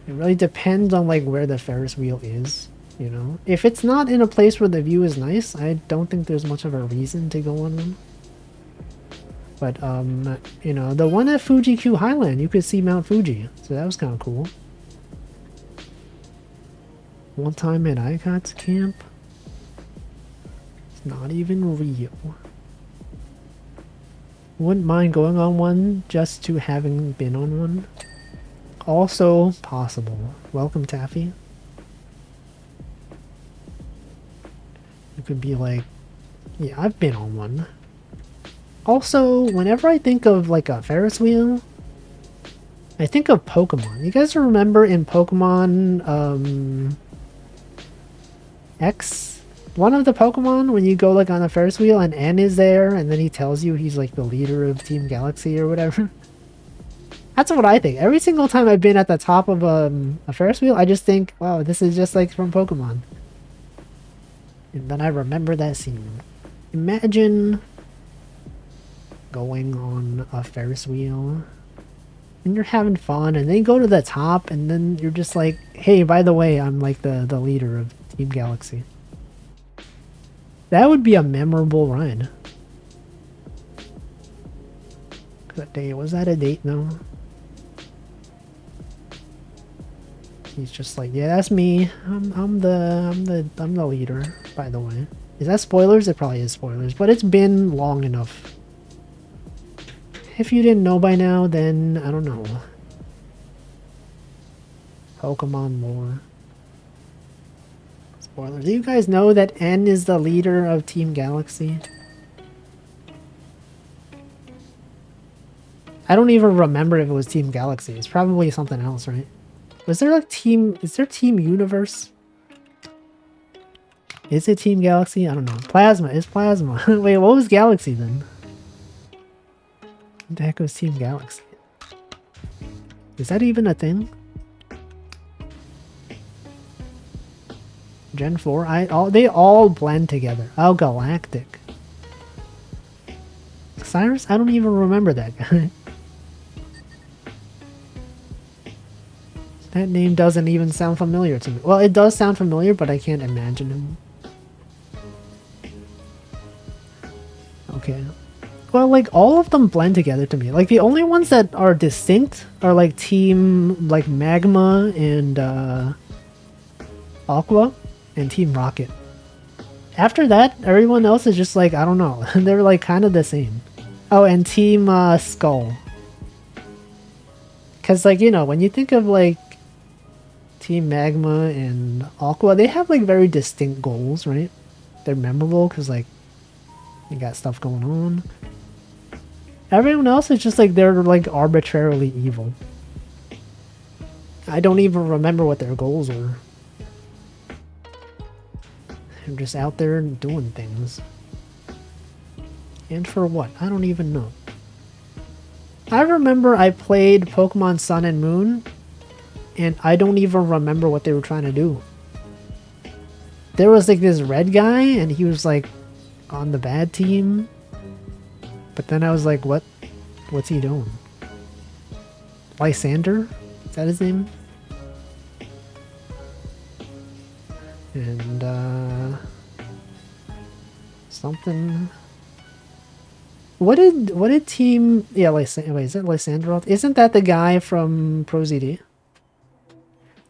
It really depends on like where the Ferris wheel is, you know? If it's not in a place where the view is nice, I don't think there's much of a reason to go on one. But, you know, the one at Fuji Q Highland, you could see Mount Fuji, so that was kind of cool. One time at ICOT's camp, it's not even real. Wouldn't mind going on one just to having been on one. Also possible. Welcome, Taffy. You could be like, yeah, I've been on one. Also, whenever I think of like a Ferris wheel, I think of Pokemon. You guys remember in Pokemon X? One of the Pokemon, when you go like on a Ferris wheel and N is there, and then he tells you he's like the leader of Team Galaxy or whatever. That's what I think. Every single time I've been at the top of a Ferris wheel, I just think, wow, this is just like from Pokemon. And then I remember that scene. Imagine going on a Ferris wheel and you're having fun, and then you go to the top, and then you're just like, hey, by the way, I'm like the leader of Team Galaxy. That would be a memorable ride. That day, was that a date though? He's just like, yeah, that's me. I'm the leader, by the way. Is that spoilers? It probably is spoilers, but it's been long enough. If you didn't know by now, then I don't know. Pokemon lore. Spoilers. Do you guys know that N is the leader of Team Galaxy? I don't even remember if it was Team Galaxy. It's probably something else, right? Was there like Team... Is there Team Universe? Is it Team Galaxy? I don't know. Plasma. It's Plasma. Wait, what was Galaxy then? What the heck was Team Galaxy? Is that even a thing? Gen 4? They all blend together. Oh, Galactic. Cyrus? I don't even remember that guy. That name doesn't even sound familiar to me. Well, it does sound familiar, but I can't imagine him. Okay. Well, like, all of them blend together to me. Like, the only ones that are distinct are, like, Team, like, Magma and, Aqua and Team Rocket. After that, everyone else is just, like, I don't know. They're, like, kind of the same. Oh, and Team, Skull. Because, like, you know, when you think of, like, Team Magma and Aqua, they have, like, very distinct goals, right? They're memorable because, like, they got stuff going on. Everyone else is just like, they're like arbitrarily evil. I don't even remember what their goals were. They're just out there doing things. And for what? I don't even know. I remember I played Pokemon Sun and Moon, and I don't even remember what they were trying to do. There was like this red guy, and he was like on the bad team. But then I was like, what's he doing? Lysander? Is that his name? And, something... What did team... Yeah, Lysander... Wait, is it Lysander? Isn't that the guy from ProZD?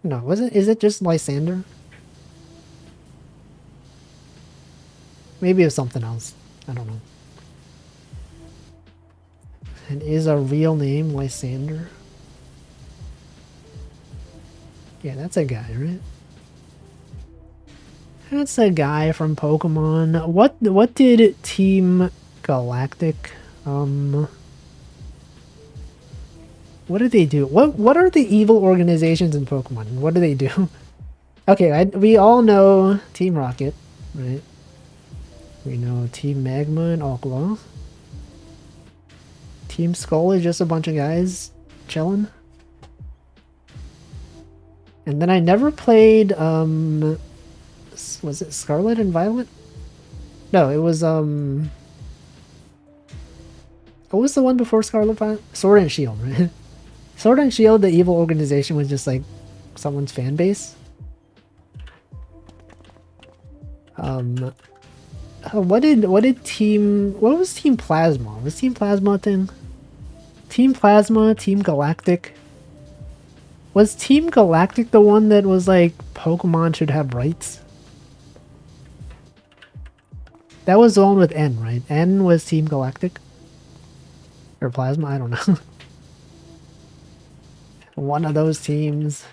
No, is it just Lysander? Maybe it's something else. I don't know. And is a real name Lysander? Yeah, that's a guy, right? That's a guy from Pokemon. What did Team Galactic what did they do? What are the evil organizations in Pokemon? What do they do? Okay, we all know Team Rocket, right? We know Team Magma and Aqua. Team Skull is just a bunch of guys chilling. And then I never played, was it Scarlet and Violet? No, it was, what was the one before Scarlet Violet? Sword and Shield, right? Sword and Shield, the evil organization, was just like someone's fan base. What was Team Plasma? Was Team Plasma a thing? Team Plasma, Team Galactic. Was Team Galactic the one that was like, Pokemon should have rights? That was the one with N, right? N was Team Galactic? Or Plasma? I don't know. One of those teams.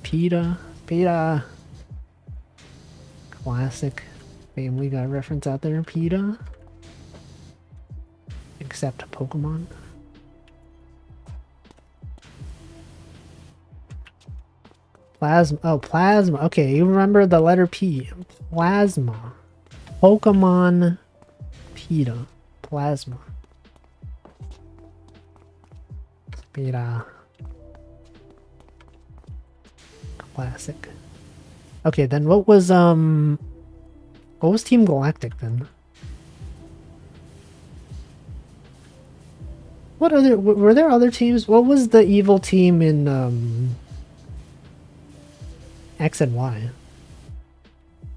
PETA. PETA. Classic Family Guy reference out there. PETA. Except Pokemon. Plasma. Oh, Plasma. Okay, you remember the letter P. Plasma. Pokemon. PETA. Plasma. PETA. Classic. Okay, then what was Team Galactic then? What other were there other teams? What was the evil team in X and Y?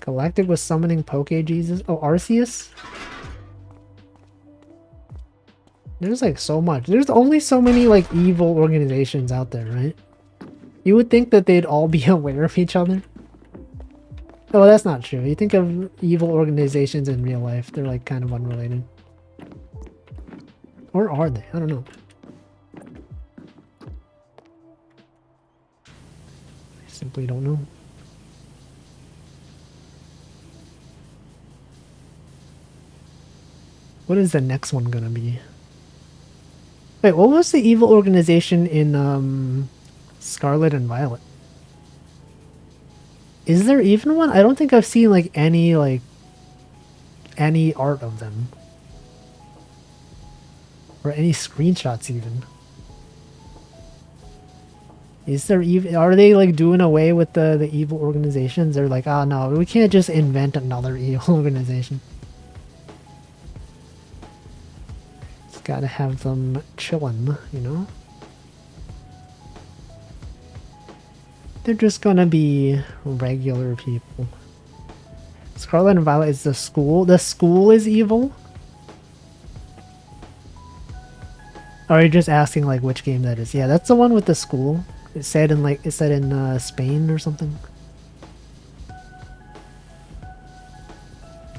Galactic was summoning Poke Jesus. Oh, Arceus? There's like so much. There's only so many like evil organizations out there, right? You would think that they'd all be aware of each other. Oh, that's not true. You think of evil organizations in real life, they're like kind of unrelated. Or are they? I don't know. I simply don't know. What is the next one gonna be? Wait, what was the evil organization in Scarlet and Violet? Is there even one? I don't think I've seen like any art of them. Or any screenshots even. Is there even, are they like doing away with the evil organizations? They're like, oh no, we can't just invent another evil organization. Just gotta have them chillin', you know? They're just gonna be regular people. Scarlet and Violet is the school. The school is evil? Or are you just asking like which game that is? Yeah, that's the one with the school. It's set in Spain or something.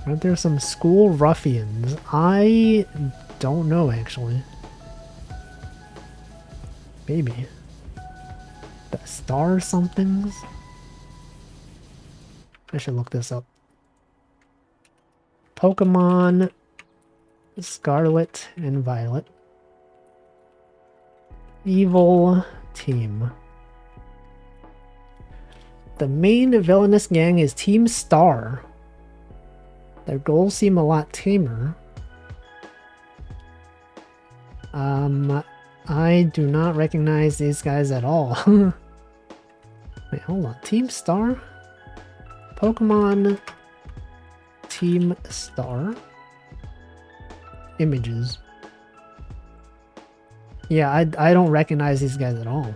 Aren't there some school ruffians? I don't know actually. Maybe. The Star somethings? I should look this up. Pokemon Scarlet and Violet. Evil team. The main villainous gang is Team Star. Their goals seem a lot tamer. I do not recognize these guys at all. Wait, hold on. Team Star? Pokemon Team Star? Images. Yeah, I don't recognize these guys at all.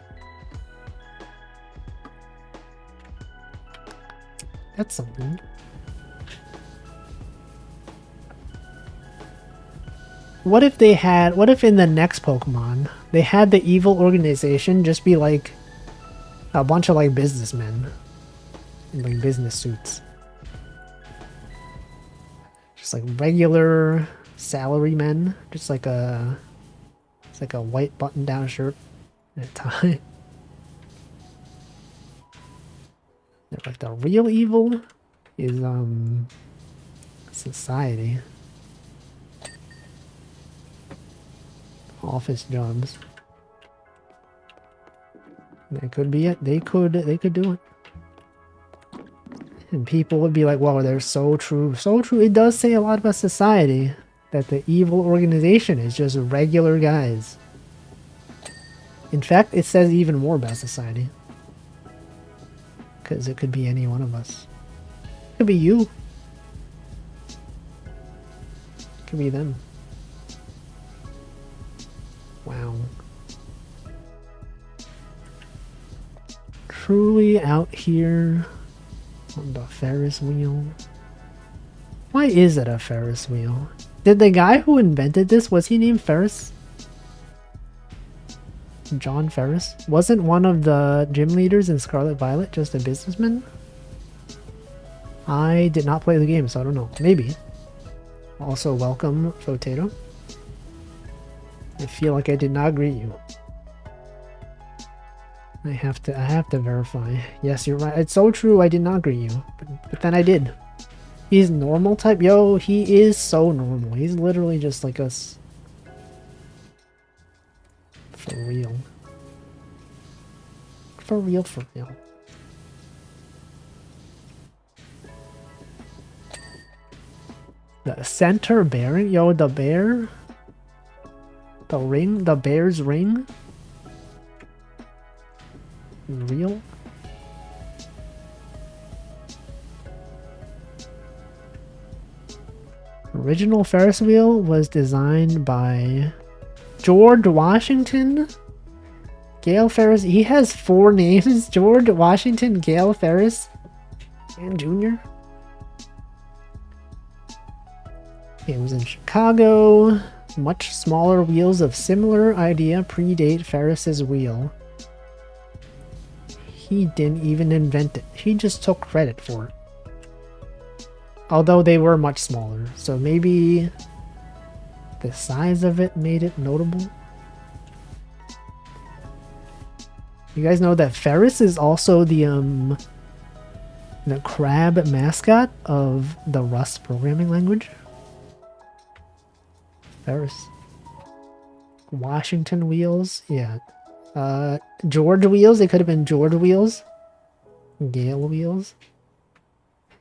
That's something. What if in the next Pokemon, they had the evil organization just be like a bunch of like businessmen in like business suits. Just like regular salarymen, just like it's like a white button-down shirt and a tie. They're like the real evil is society. Office jobs. That could be it. They could do it. And people would be like, "Whoa, they're so true, so true." It does say a lot about society that the evil organization is just regular guys. In fact, it says even more about society. Because it could be any one of us. It could be you. It could be them. Wow. truly out here on the Ferris wheel. Why is it a Ferris wheel? Did the guy who invented this, was he named Ferris? John Ferris? Wasn't one of the gym leaders in Scarlet Violet just a businessman? I did not play the game, so I don't know. Maybe. Also, welcome, Potato. I feel like I did not greet you. I have to verify. Yes, you're right. It's so true. I did not greet you, but then I did. He's normal type. Yo, he is so normal. He's literally just like us. For real. For real, for real. The center bearing? Yo, the bear? The ring? The bear's ring? Real? Original Ferris wheel was designed by George Washington? Gale Ferris? He has 4 names. George Washington, Gale Ferris, and Jr. It was in Chicago. Much smaller wheels of similar idea predate Ferris's wheel. He didn't even invent it. He just took credit for it. Although they were much smaller, so maybe the size of it made it notable. You guys know that Ferris is also the crab mascot of the Rust programming language. Ferris. Washington wheels, yeah. George wheels, they could have been George wheels. Gale wheels.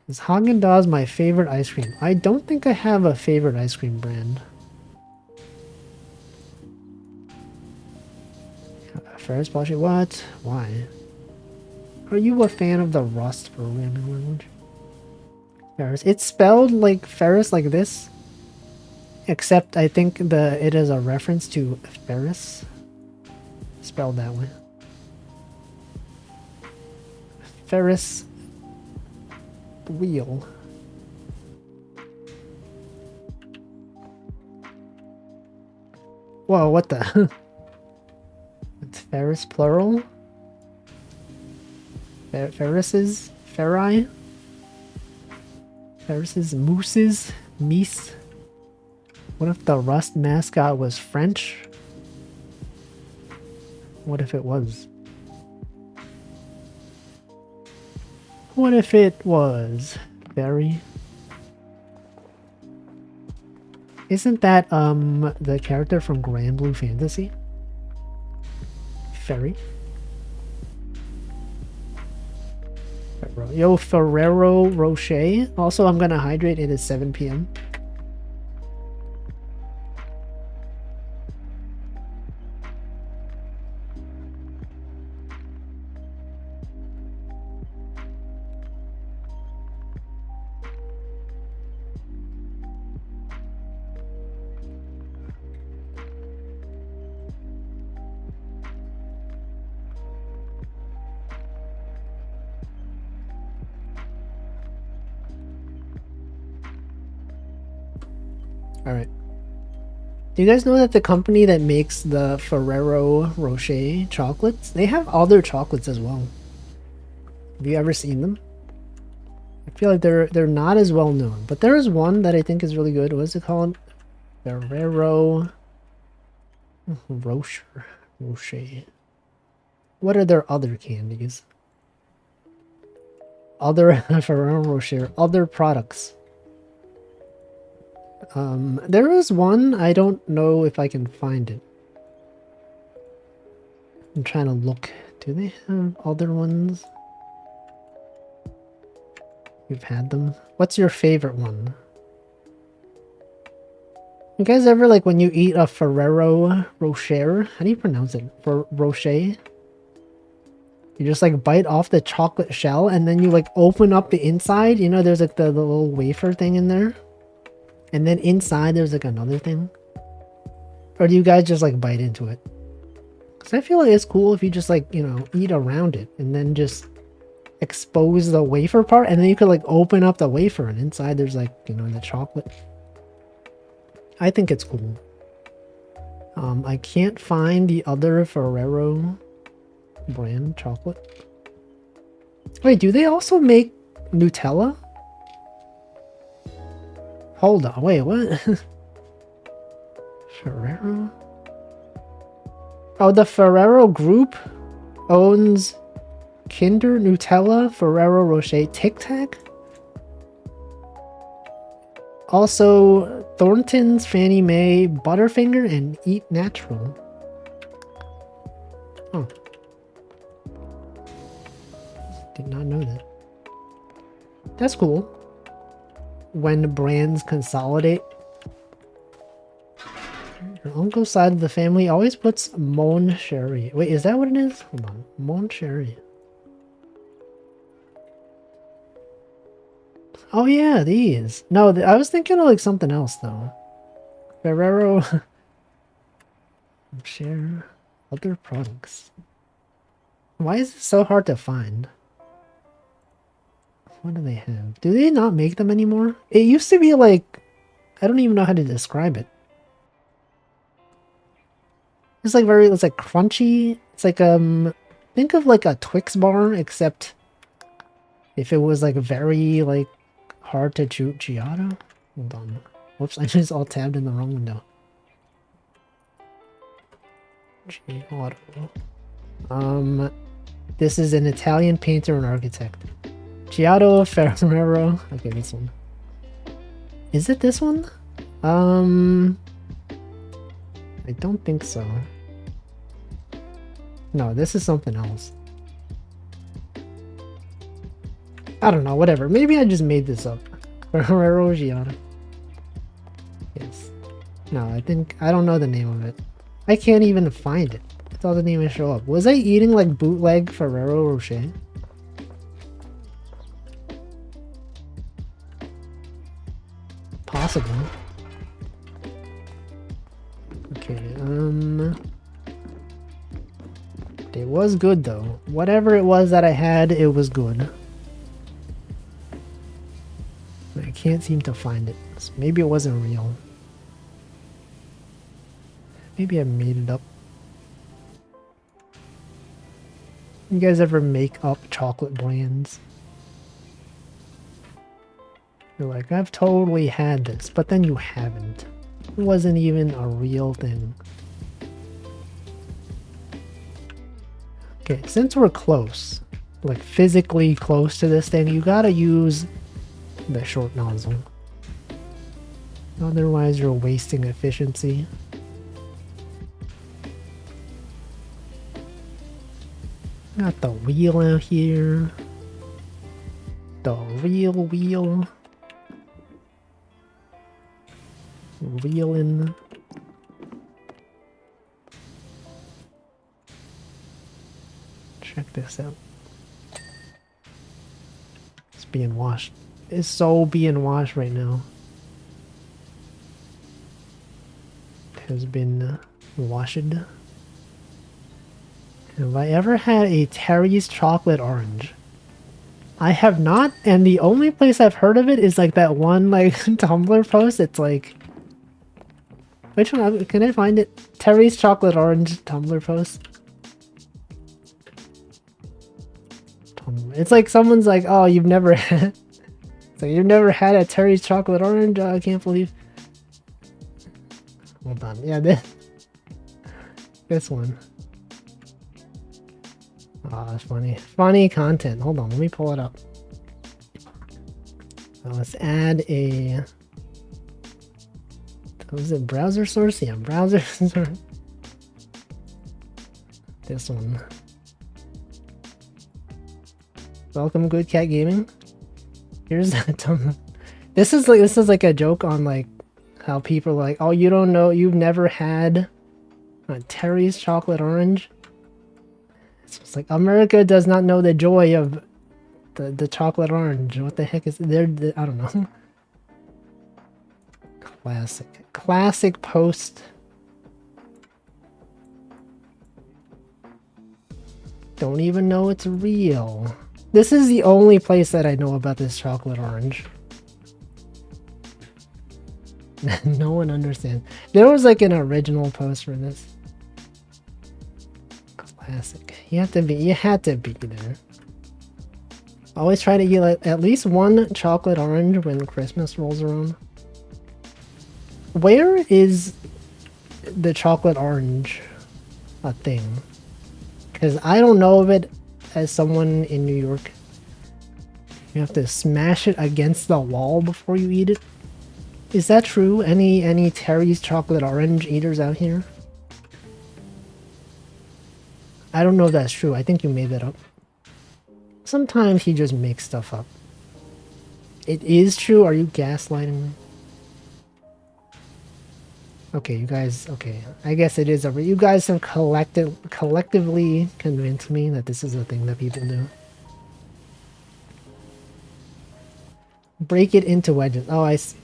Is Haagen-Dazs my favorite ice cream? I don't think I have a favorite ice cream brand. Ferris Porsche, what? Why? Are you a fan of the Rust programming language? Ferris. It's spelled like Ferris like this. Except I think it is a reference to Ferris. Spelled that way. Ferris wheel. Whoa, what the? It's Ferris plural? Ferrises? Ferri? Ferrises? Mooses? Meese? What if the Rust mascot was French? What if it was? What if it was Ferry? Isn't that the character from Grand Blue Fantasy? Ferry? Yo, Ferrero Rocher. Also, I'm gonna hydrate. It is 7 p.m. Alright. Do you guys know that the company that makes the Ferrero Rocher chocolates, they have other chocolates as well? Have you ever seen them? I feel like they're not as well known, but there is one that I think is really good. What is it called? Ferrero Rocher. What are their other candies? Other Ferrero Rocher, other products. There is one, I don't know if I can find it. I'm trying to look. Do they have other ones? You've had them. What's your favorite one? You guys ever, like, when you eat a Ferrero Rocher, how do you pronounce it? For Rocher? You just, like, bite off the chocolate shell and then you, like, open up the inside. You know, there's, like, the little wafer thing in there. And then inside there's, like, another thing. Or do you guys just, like, bite into it? Because I feel like it's cool if you just like, you know, eat around it and then just expose the wafer part, and then you could like open up the wafer and inside there's like, you know, the chocolate. I think it's cool. I can't find the other Ferrero brand chocolate. Wait, do they also make Nutella? Hold on, wait, what? Ferrero? Oh, the Ferrero group owns Kinder, Nutella, Ferrero Rocher, Tic Tac? Also, Thornton's, Fannie Mae, Butterfinger, and Eat Natural. Oh. Did not know that. That's cool. When brands consolidate. Your uncle's side of the family always puts Mon Sherry. Wait, is that what it is? Hold on. Mon Sherry. Oh yeah, these. No, I was thinking of like something else though. Ferrero. Share other products. Why is it so hard to find? What do they have? Do they not make them anymore? It used to be like, I don't even know how to describe it. It's like it's like crunchy. It's like, think of like a Twix bar, except if it was like very like hard to chew. Giotto? Hold on. Whoops, I just all tabbed in the wrong window. Giotto. This is an Italian painter and architect. Giotto Ferrero. Okay, this one. Is it this one? I don't think so. No, this is something else. I don't know, whatever. Maybe I just made this up. Ferrero Giotto. Yes. No, I don't know the name of it. I can't even find it. It doesn't even show up. Was I eating like bootleg Ferrero Rocher? Possible. Okay, it was good though. Whatever it was that I had, it was good. I can't seem to find it. So maybe it wasn't real. Maybe I made it up. You guys ever make up chocolate brands? You're like, I've totally had this, but then you haven't. It wasn't even a real thing. Okay, since we're close, like physically close to this thing, you gotta use the short nozzle. Otherwise, you're wasting efficiency. Got the wheel out here. The real wheel. Wheeling. Check this out. It's being washed. It's so being washed right now. It has been washed. Have I ever had a Terry's chocolate orange? I have not, and the only place I've heard of it is like that one like Tumblr post. It's like, which one? Can I find it? Terry's chocolate orange Tumblr post. It's like someone's like, oh, you've never had. It's like you've never had a Terry's chocolate orange. I can't believe. Hold on, yeah, this one. Oh, that's funny. Funny content. Hold on, let me pull it up. Let's add a... Was it browser source? Yeah, browser source. This one. Welcome, Good Cat Gaming. Here's that. This is like a joke on like how people are like, oh, you don't know, you've never had a Terry's chocolate orange. It's like America does not know the joy of the chocolate orange. What the heck is there? I don't know. Classic post. Don't even know it's real. This is the only place that I know about this chocolate orange. No one understands. There was like an original post for this. Classic. You had to be there. Always try to get at least one chocolate orange when Christmas rolls around. Where is the chocolate orange a thing? Because I don't know of it as someone in New York. You have to smash it against the wall before you eat it. Is that true? Any Terry's chocolate orange eaters out here? I don't know if that's true. I think you made that up. Sometimes he just makes stuff up. It is true? Are you gaslighting me? Okay, you guys, okay. I guess it is over. You guys have collectively convinced me that this is a thing that people do. Break it into wedges. Oh, I see.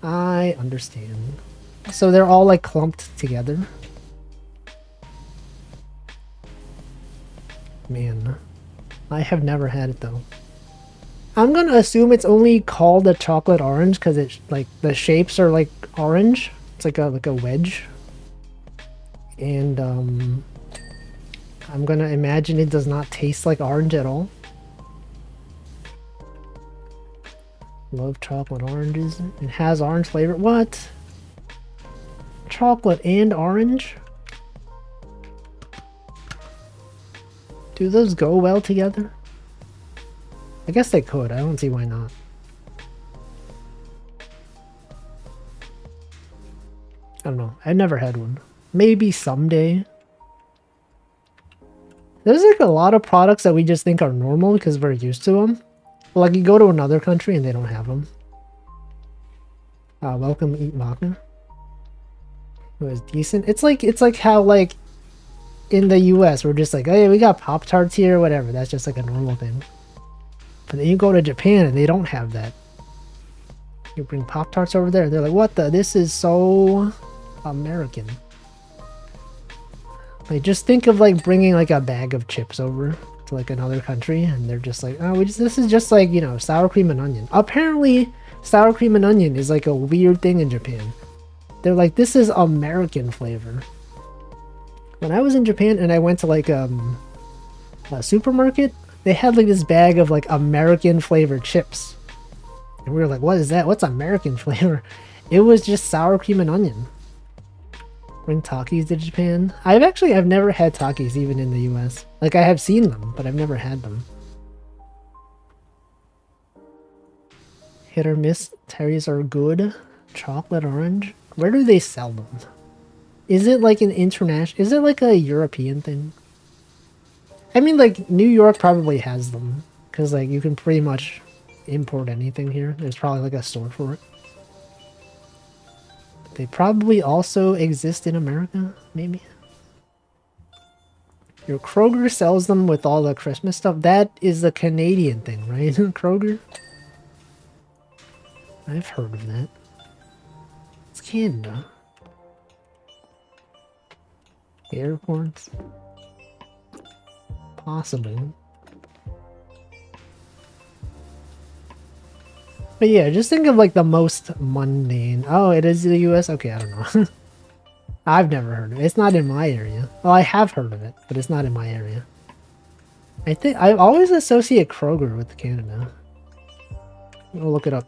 I understand. So they're all like clumped together. Man, I have never had it though. I'm gonna assume it's only called a chocolate orange because it's like the shapes are like orange. It's like a wedge. And I'm gonna imagine it does not taste like orange at all. Love chocolate oranges. It has orange flavor. What? Chocolate and orange? Do those go well together? I guess they could. I don't see why not. I don't know. I've never had one. Maybe someday. There's like a lot of products that we just think are normal because we're used to them. Like you go to another country and they don't have them. Welcome, eat vodka. It was decent. It's like how like in the US we're just like, hey, we got Pop-Tarts here, whatever. That's just like a normal thing. But then you go to Japan and they don't have that. You bring Pop-Tarts over there and they're like, what the? This is so American. Like just think of like bringing like a bag of chips over to like another country and they're just like, oh, this is just like, you know, sour cream and onion. Apparently sour cream and onion is like a weird thing in Japan. They're like, this is American flavor. When I was in Japan and I went to like a supermarket, they had like this bag of like American flavored chips. And we were like, what is that? What's American flavor? It was just sour cream and onion. Bring Takis to Japan. I've never had Takis even in the US. Like I have seen them, but I've never had them. Hit or miss. Terry's are good. Chocolate orange. Where do they sell them? Is it like an international? Is it like a European thing? I mean, like New York probably has them because like you can pretty much import anything here. There's probably like a store for it. They probably also exist in America, maybe. Your Kroger sells them with all the Christmas stuff. That is a Canadian thing, right? Kroger? I've heard of that. It's Canada. Airports? Possible. But yeah, just think of like the most mundane. Oh, it is the US? Okay, I don't know. I've never heard of it. It's not in my area. Well, I have heard of it, but it's not in my area. I think I always associate Kroger with Canada. I'll look it up.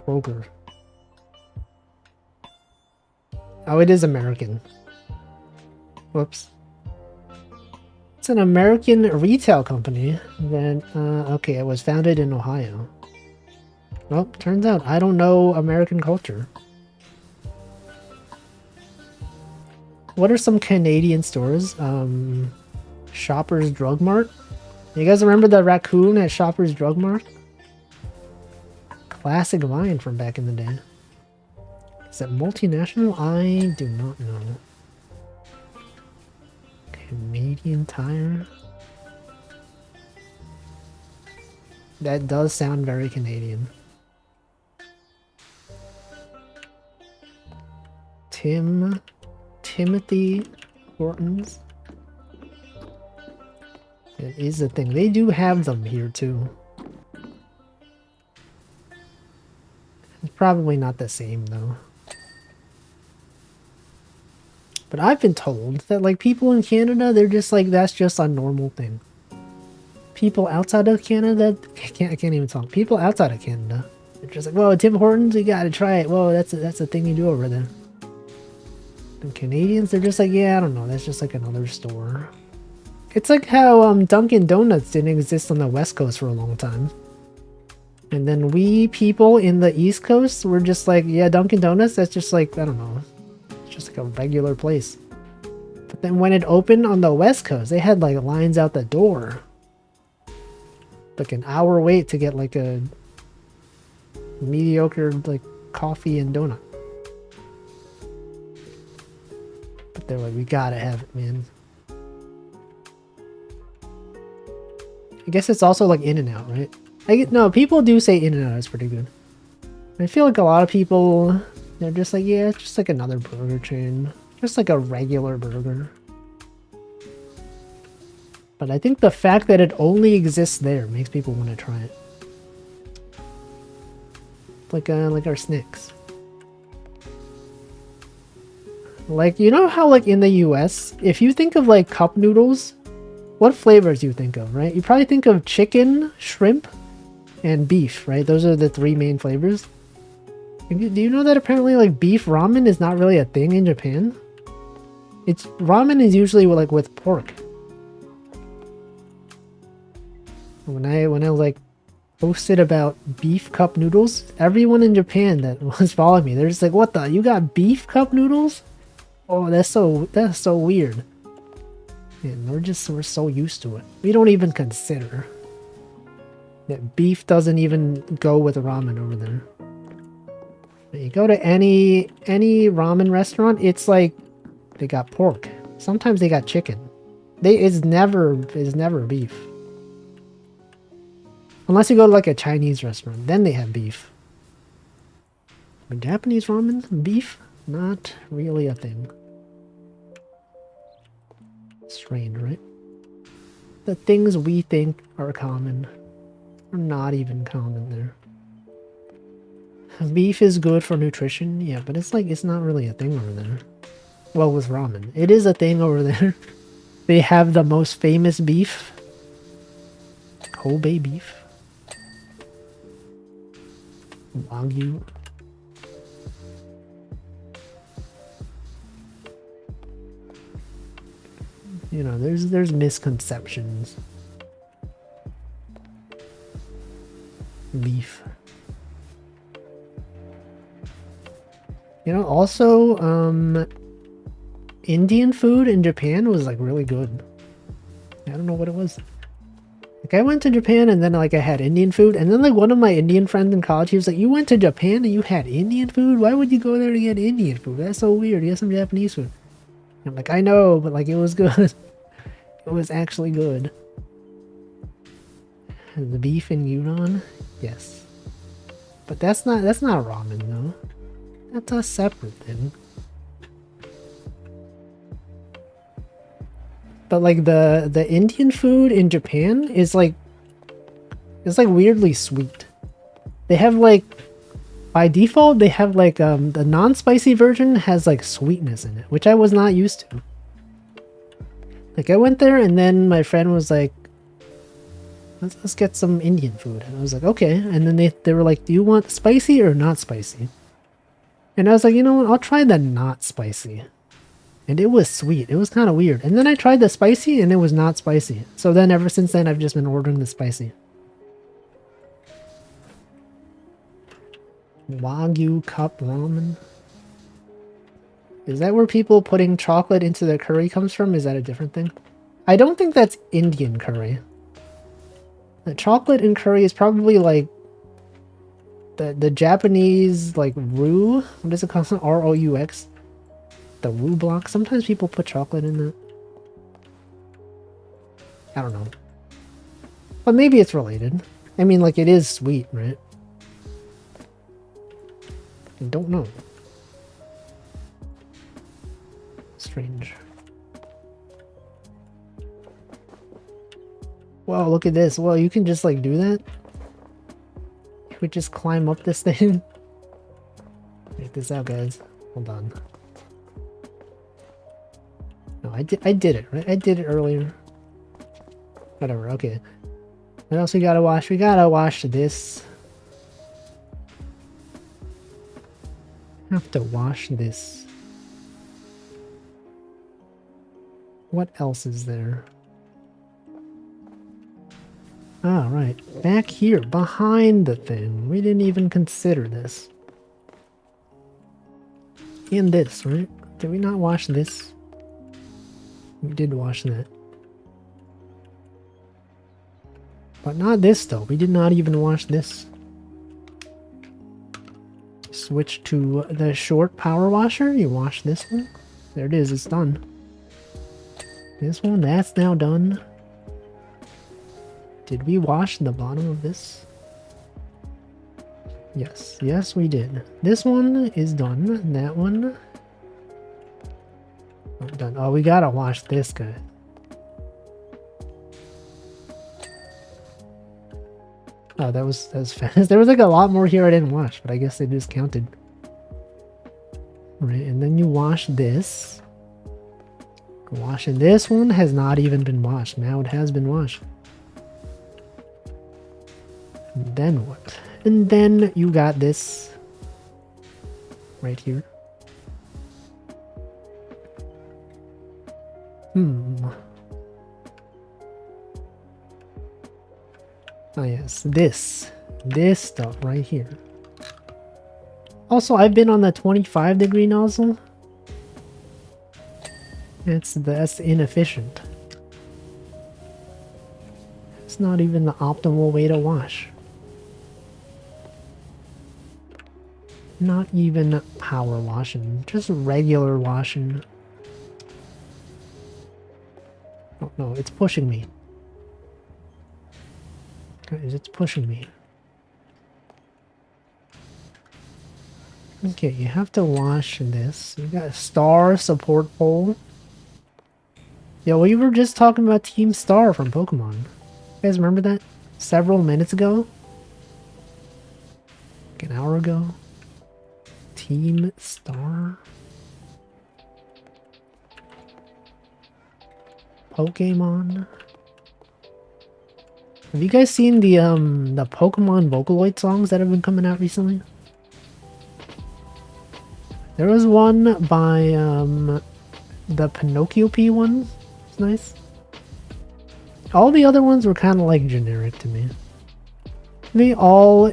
Kroger. Oh, it is American. Whoops. It's an American retail company that, okay, it was founded in Ohio. Well, turns out I don't know American culture. What are some Canadian stores? Shoppers Drug Mart. You guys remember the raccoon at Shoppers Drug Mart? Classic line from back in the day. Is that multinational? I do not know. Canadian Tire. That does sound very Canadian. Timothy Hortons. It is a thing. They do have them here too. It's probably not the same though. But I've been told that like people in Canada, they're just like, that's just a normal thing. People outside of Canada, I can't even talk. People outside of Canada, they're just like, whoa, Tim Hortons, you gotta try it. Whoa, that's a thing you do over there. And Canadians, they're just like, yeah, I don't know, that's just like another store. It's like how Dunkin' Donuts didn't exist on the West Coast for a long time. And then we people in the East Coast were just like, yeah, Dunkin' Donuts, that's just like, I don't know, it's just like a regular place. But then when it opened on the West Coast, they had like lines out the door. Like an hour wait to get like a mediocre like coffee and donut. But they're like, we gotta have it, man. I guess it's also like In-N-Out, right? No, people do say In-N-Out is pretty good. I feel like a lot of people, they're just like, yeah, it's just like another burger chain. Just like a regular burger. But I think the fact that it only exists there makes people want to try it. Like our snacks. Like, you know how like in the US, if you think of like cup noodles, what flavors do you think of, right? You probably think of chicken, shrimp, and beef, right? Those are the three main flavors. Do you know that apparently like beef ramen is not really a thing in Japan? Ramen is usually like with pork. When I like posted about beef cup noodles, everyone in Japan that was following me, they're just like, what the, you got beef cup noodles? Oh, that's so weird. And we're so used to it. We don't even consider that beef doesn't even go with ramen over there. You go to any ramen restaurant, it's like they got pork. Sometimes they got chicken. It's never beef. Unless you go to like a Chinese restaurant, then they have beef. But Japanese ramen, beef, not really a thing. Strange, right? The things we think are common are not even common there. Beef is good for nutrition, yeah, but it's like, it's not really a thing over there. Well, with ramen, it is a thing over there. They have the most famous beef. Kobe beef. Wagyu. You know, there's misconceptions. Beef. You know, also, Indian food in Japan was like really good. I don't know what it was. Like I went to Japan and then like I had Indian food, and then like one of my Indian friends in college, he was like, you went to Japan and you had Indian food? Why would you go there to get Indian food? That's so weird. You have some Japanese food. I'm like, I know, but like it was good. It was actually good. The beef and udon? Yes. But that's not ramen though. That's a separate thing. But like the Indian food in Japan is like, it's like weirdly sweet. They have like, by default, they have like the non-spicy version has like sweetness in it, which I was not used to. Like I went there and then my friend was like, let's get some Indian food. And I was like, okay. And then they were like, do you want spicy or not spicy? And I was like, you know what? I'll try the not spicy. And it was sweet. It was kind of weird. And then I tried the spicy and it was not spicy. So then ever since then, I've just been ordering the spicy. Wagyu cup ramen. Is that where people putting chocolate into their curry comes from? Is that a different thing? I don't think that's Indian curry. The chocolate in curry is probably like the Japanese like roux. What is it called? R-O-U-X. The roux block. Sometimes people put chocolate in that. I don't know. But maybe it's related. I mean, like it is sweet, right? I don't know. Strange. Whoa, look at this. Whoa, you can just like do that? You could just climb up this thing. Check this out, guys. Hold on. No, I did it, right? I did it earlier. Whatever, okay. What else we gotta wash? We gotta wash this. Have to wash this. What else is there? Ah, right. Back here, behind the thing. We didn't even consider this. And this, right? Did we not wash this? We did wash that. But not this, though. We did not even wash this. Switch to the short power washer. You wash this one. There it is. It's done. This one, that's now done. Did we wash the bottom of this? Yes. Yes, we did. This one is done. That one. Oh, done. Oh, we gotta wash this guy. Oh, that was fast. There was like a lot more here I didn't wash, but I guess they just counted. Right, and then you wash this. Washing this one has not even been washed. Now it has been washed. And then what? And then you got this right here. Oh yes, this stuff right here. Also, I've been on the 25-degree nozzle. That's inefficient. It's not even the optimal way to wash. Not even power washing, just regular washing. Oh no, it's pushing me. Guys, it's pushing me. Okay, you have to wash this. You got a star support pole. Yeah, we were just talking about Team Star from Pokemon. You guys remember that? Several minutes ago? Like an hour ago? Team Star? Pokemon? Have you guys seen the Pokemon Vocaloid songs that have been coming out recently? There was one by the Pinocchio P one. It's nice. All the other ones were kind of like generic to me. They all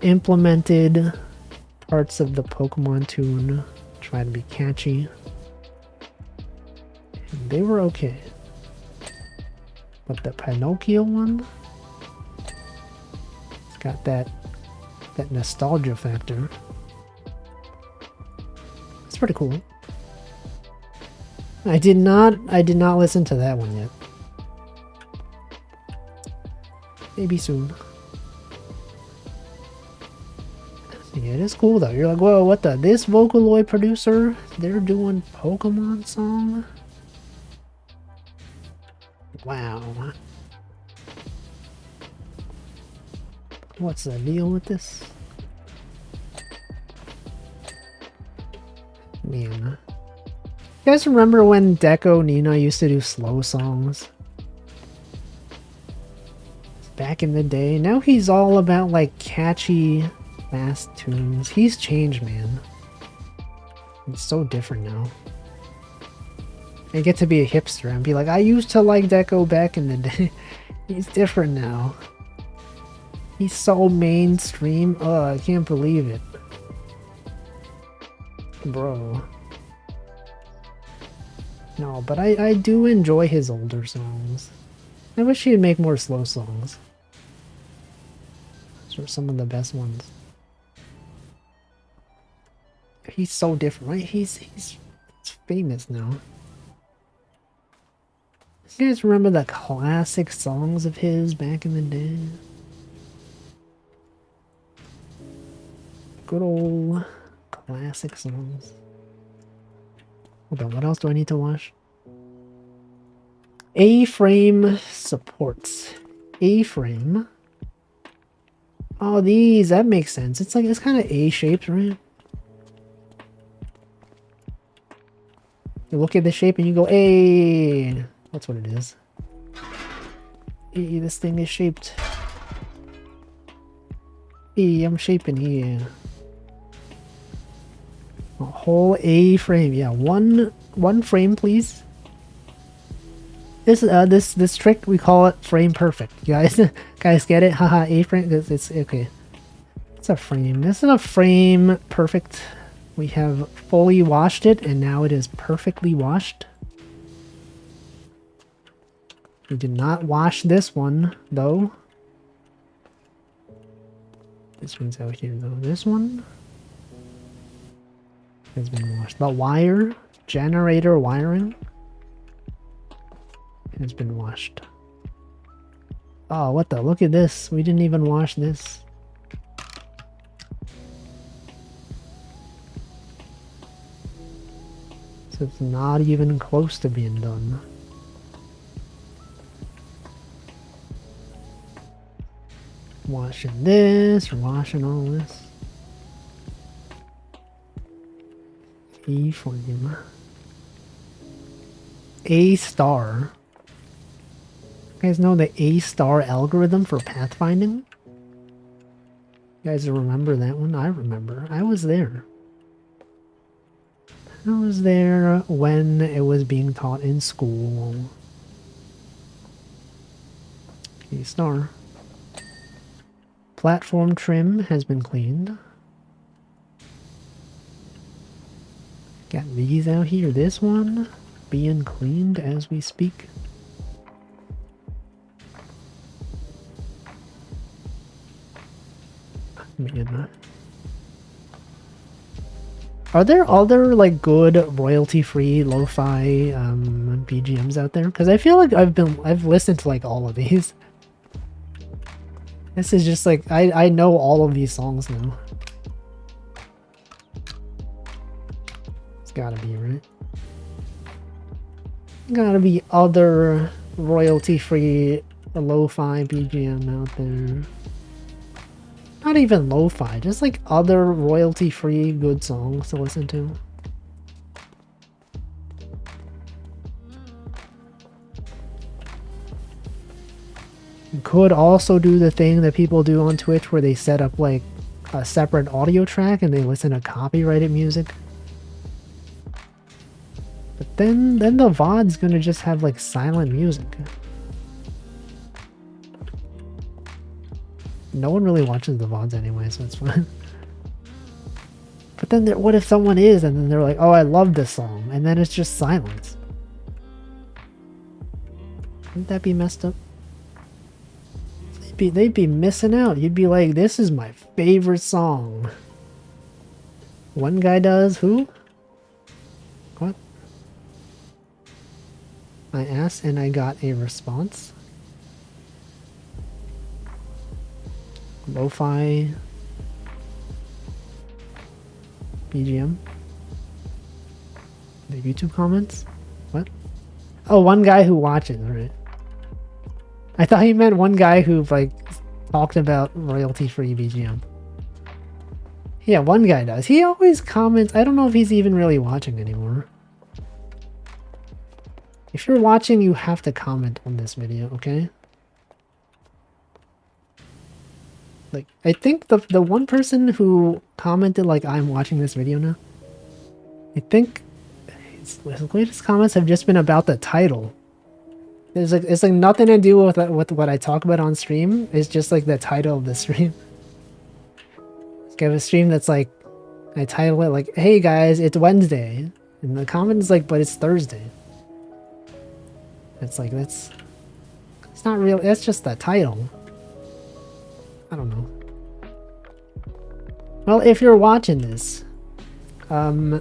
implemented parts of the Pokemon tune, try to be catchy. And they were okay. But the Pinocchio one, it's got that nostalgia factor. It's pretty cool. I did not listen to that one yet. Maybe soon. Yeah, it is cool though. You're like, whoa, what the? This Vocaloid producer, they're doing Pokemon song? Wow. What's the deal with this? Man. You guys remember when Deco Nina used to do slow songs? Back in the day. Now he's all about like catchy, fast tunes. He's changed, man. It's so different now. I get to be a hipster and be like, I used to like Deco back in the day. He's different now. He's so mainstream. Oh, I can't believe it. Bro. No, but I do enjoy his older songs. I wish he'd make more slow songs. Those are some of the best ones. He's so different, right? He's famous now. You guys remember the classic songs of his back in the day? Good old classic songs. Hold on, what else do I need to wash? A-frame supports. A-frame. Oh, these, that makes sense. It's like, it's kind of A-shaped, right? You look at the shape and you go, hey, that's what it is. Hey, this thing is shaped. Hey, I'm shaping here. A whole A frame. Yeah, one frame, please. This trick, we call it frame perfect. You guys, guys get it? Haha, A frame. It's okay. It's a frame. This is a frame perfect. We have fully washed it, and now it is perfectly washed. We did not wash this one, though. This one's out here, though. This one has been washed. The wire, generator wiring, has been washed. Oh, what the? Look at this. We didn't even wash this. So it's not even close to being done. Washing this, washing all this. E-frame. A-star. You guys know the A-star algorithm for pathfinding? You guys remember that one? I remember. I was there. I was there when it was being taught in school. A-star. Platform trim has been cleaned. Got these out here. This one being cleaned as we speak. Man. Are there other like good royalty-free lo-fi BGMs out there? Because I feel like I've listened to like all of these. This is just like I know all of these songs now. It's gotta be, right? Gotta be other royalty-free lo-fi BGM out there. Not even lo-fi, just like other royalty-free good songs to listen to. You could also do the thing that people do on Twitch where they set up like a separate audio track and they listen to copyrighted music. But then the VOD's gonna just have like silent music. No one really watches the VODs anyway, so it's fine. But then what if someone is and then they're like, oh, I love this song, and then it's just silence? Wouldn't that be messed up? They'd be missing out. You'd be like, this is my favorite song. One guy does, who? What? I asked and I got a response. Lo-fi BGM. The YouTube comments? What? Oh, one guy who watches, right? I thought he meant one guy who like talked about royalty-free BGM. Yeah, one guy does. He always comments. I don't know if he's even really watching anymore. If you're watching, you have to comment on this video, okay? Like, I think the one person who commented like, I'm watching this video now, I think his latest comments have just been about the title. It's like nothing to do with what I talk about on stream. It's just like the title of the stream. I have a stream that's like, I title it like, hey guys, it's Wednesday. And the comment is like, but it's Thursday. It's like, it's not real. That's just the title. I don't know. Well, if you're watching this, then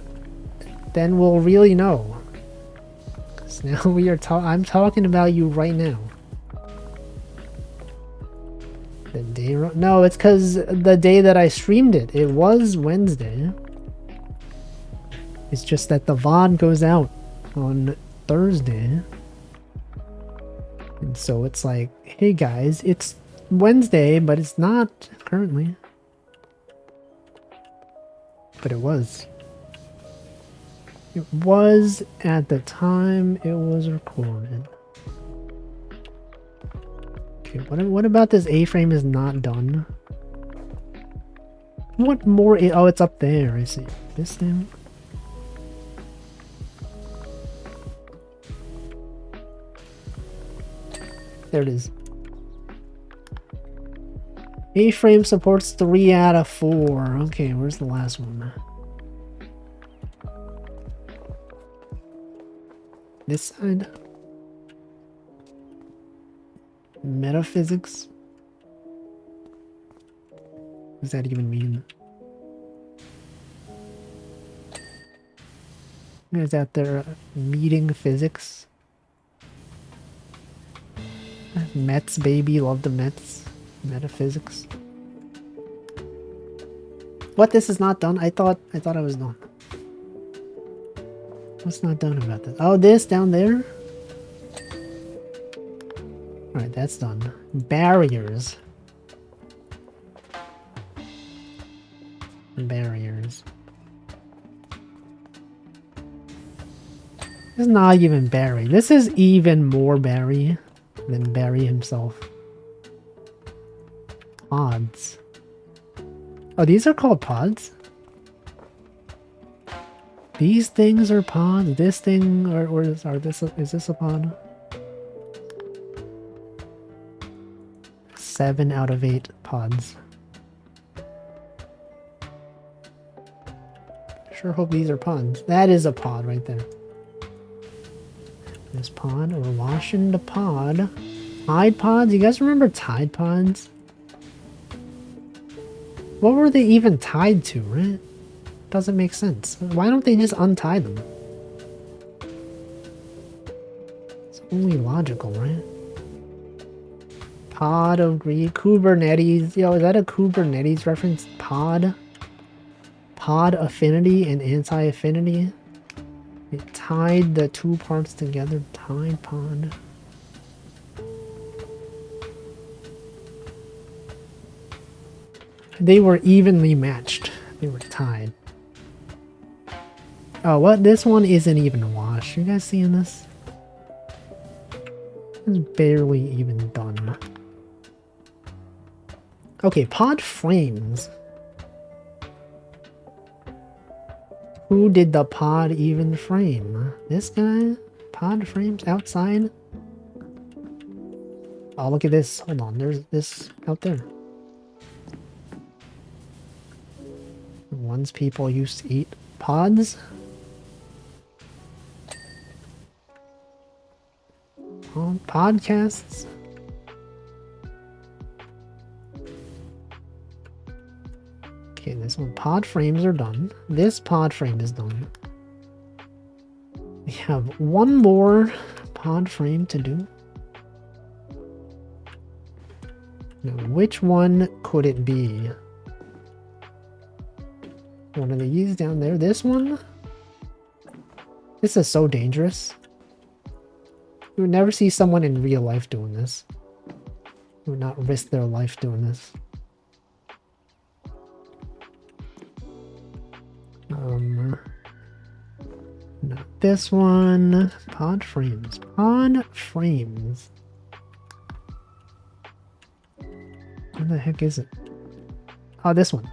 we'll really know. Because now I'm talking about you right now. The day, no, it's because the day that I streamed it, it was Wednesday. It's just that the VOD goes out on Thursday. And so it's like, hey guys, it's Wednesday, but it's not currently. But it was. It was at the time it was recorded. Okay, what about this A-frame is not done? What more? Oh, it's up there. I see. This thing. There it is. A-frame supports 3 out of 4. Okay, where's the last one? This side? Metaphysics? What does that even mean? Is that their meeting physics? Mets, baby, love the Mets. Metaphysics. What? This is not done? I thought I was done. What's not done about this? Oh, this down there? Alright, that's done. Barriers. Barriers. This is not even Barry. This is even more Barry than Barry himself. Pods. Oh, these are called pods? These things are pods? This thing, is this a pod? 7 out of 8 pods. Sure hope these are pods. That is a pod right there. This pod, we're washing the pod. Tide pods? You guys remember Tide pods? What were they even tied to, right? Doesn't make sense. Why don't they just untie them? It's only logical, right? Pod agree. Kubernetes. Yo, is that a Kubernetes reference? Pod? Pod affinity and anti-affinity? It tied the two parts together. Tide pod. They were evenly matched. They were tied. Oh, what? This one isn't even washed. You guys seeing this? It's barely even done. Okay, pod frames. Who did the pod even frame? This guy? Pod frames outside? Oh, look at this. Hold on. There's this out there. Once people used to eat pods. Oh, podcasts. Okay, this one. Pod frames are done. This pod frame is done. We have one more pod frame to do. Now, which one could it be? One of these down there. This one? This is so dangerous. You would never see someone in real life doing this. You would not risk their life doing this. Not this one. Pod frames. Pod frames. Where the heck is it? Oh, this one.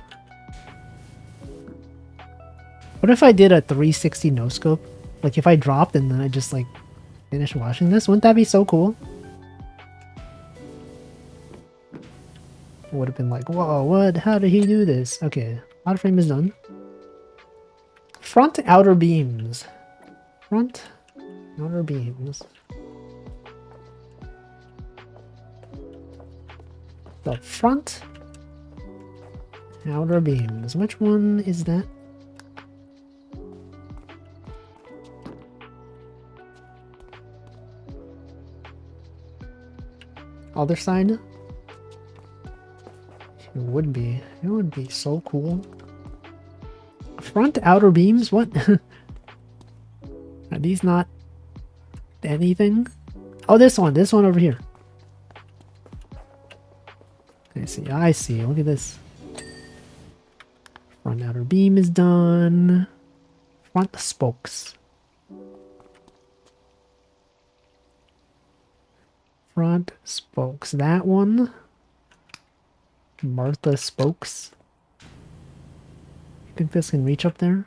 What if I did a 360 no scope? Like if I dropped and then I just like finished washing this? Wouldn't that be so cool? Would have been like, whoa, what? How did he do this? Okay, outer frame is done. Front outer beams. Front outer beams. The front outer beams. Which one is that? Other side? It would be. It would be so cool. Front outer beams? What? Are these not anything? Oh, this one over here. I see. Look at this. Front outer beam is done. Front spokes. Front spokes. That one. Martha spokes. You think this can reach up there?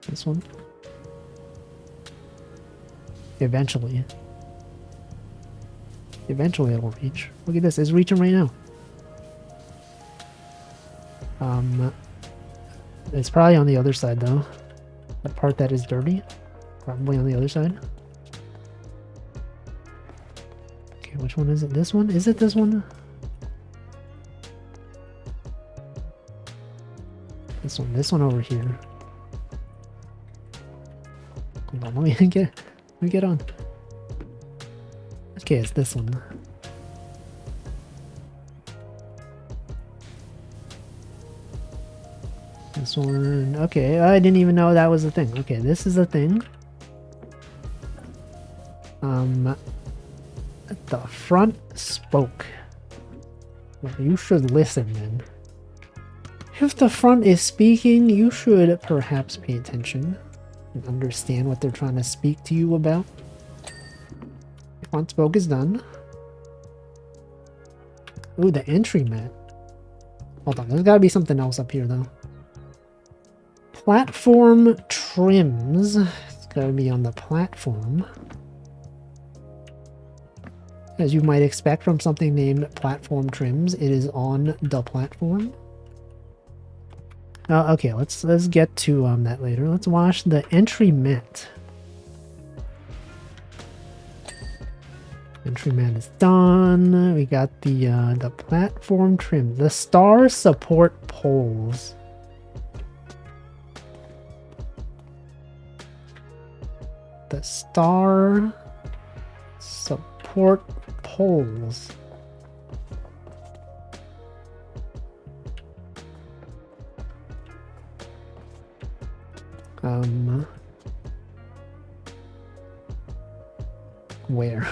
This one. Eventually. Eventually it will reach. Look at this. It's reaching right now. It's probably on the other side though. The part that is dirty. Probably on the other side. Okay, which one is it? This one? Is it this one? This one. This one over here. Hold on, let me get on. Okay, it's this one. This one. Okay, I didn't even know that was a thing. Okay, this is a thing. The front spoke. Well, you should listen then. If the front is speaking, you should perhaps pay attention and understand what they're trying to speak to you about. Front spoke is done. Ooh, the entry mat. Hold on, there's gotta be something else up here though. Platform trims. It's gotta be on the platform. As you might expect from something named platform trims, it is on the platform. Okay, let's get to that later. Let's wash the entry mat. Entry mat is done. We got the platform trim, the star support poles. The star support poles. Where?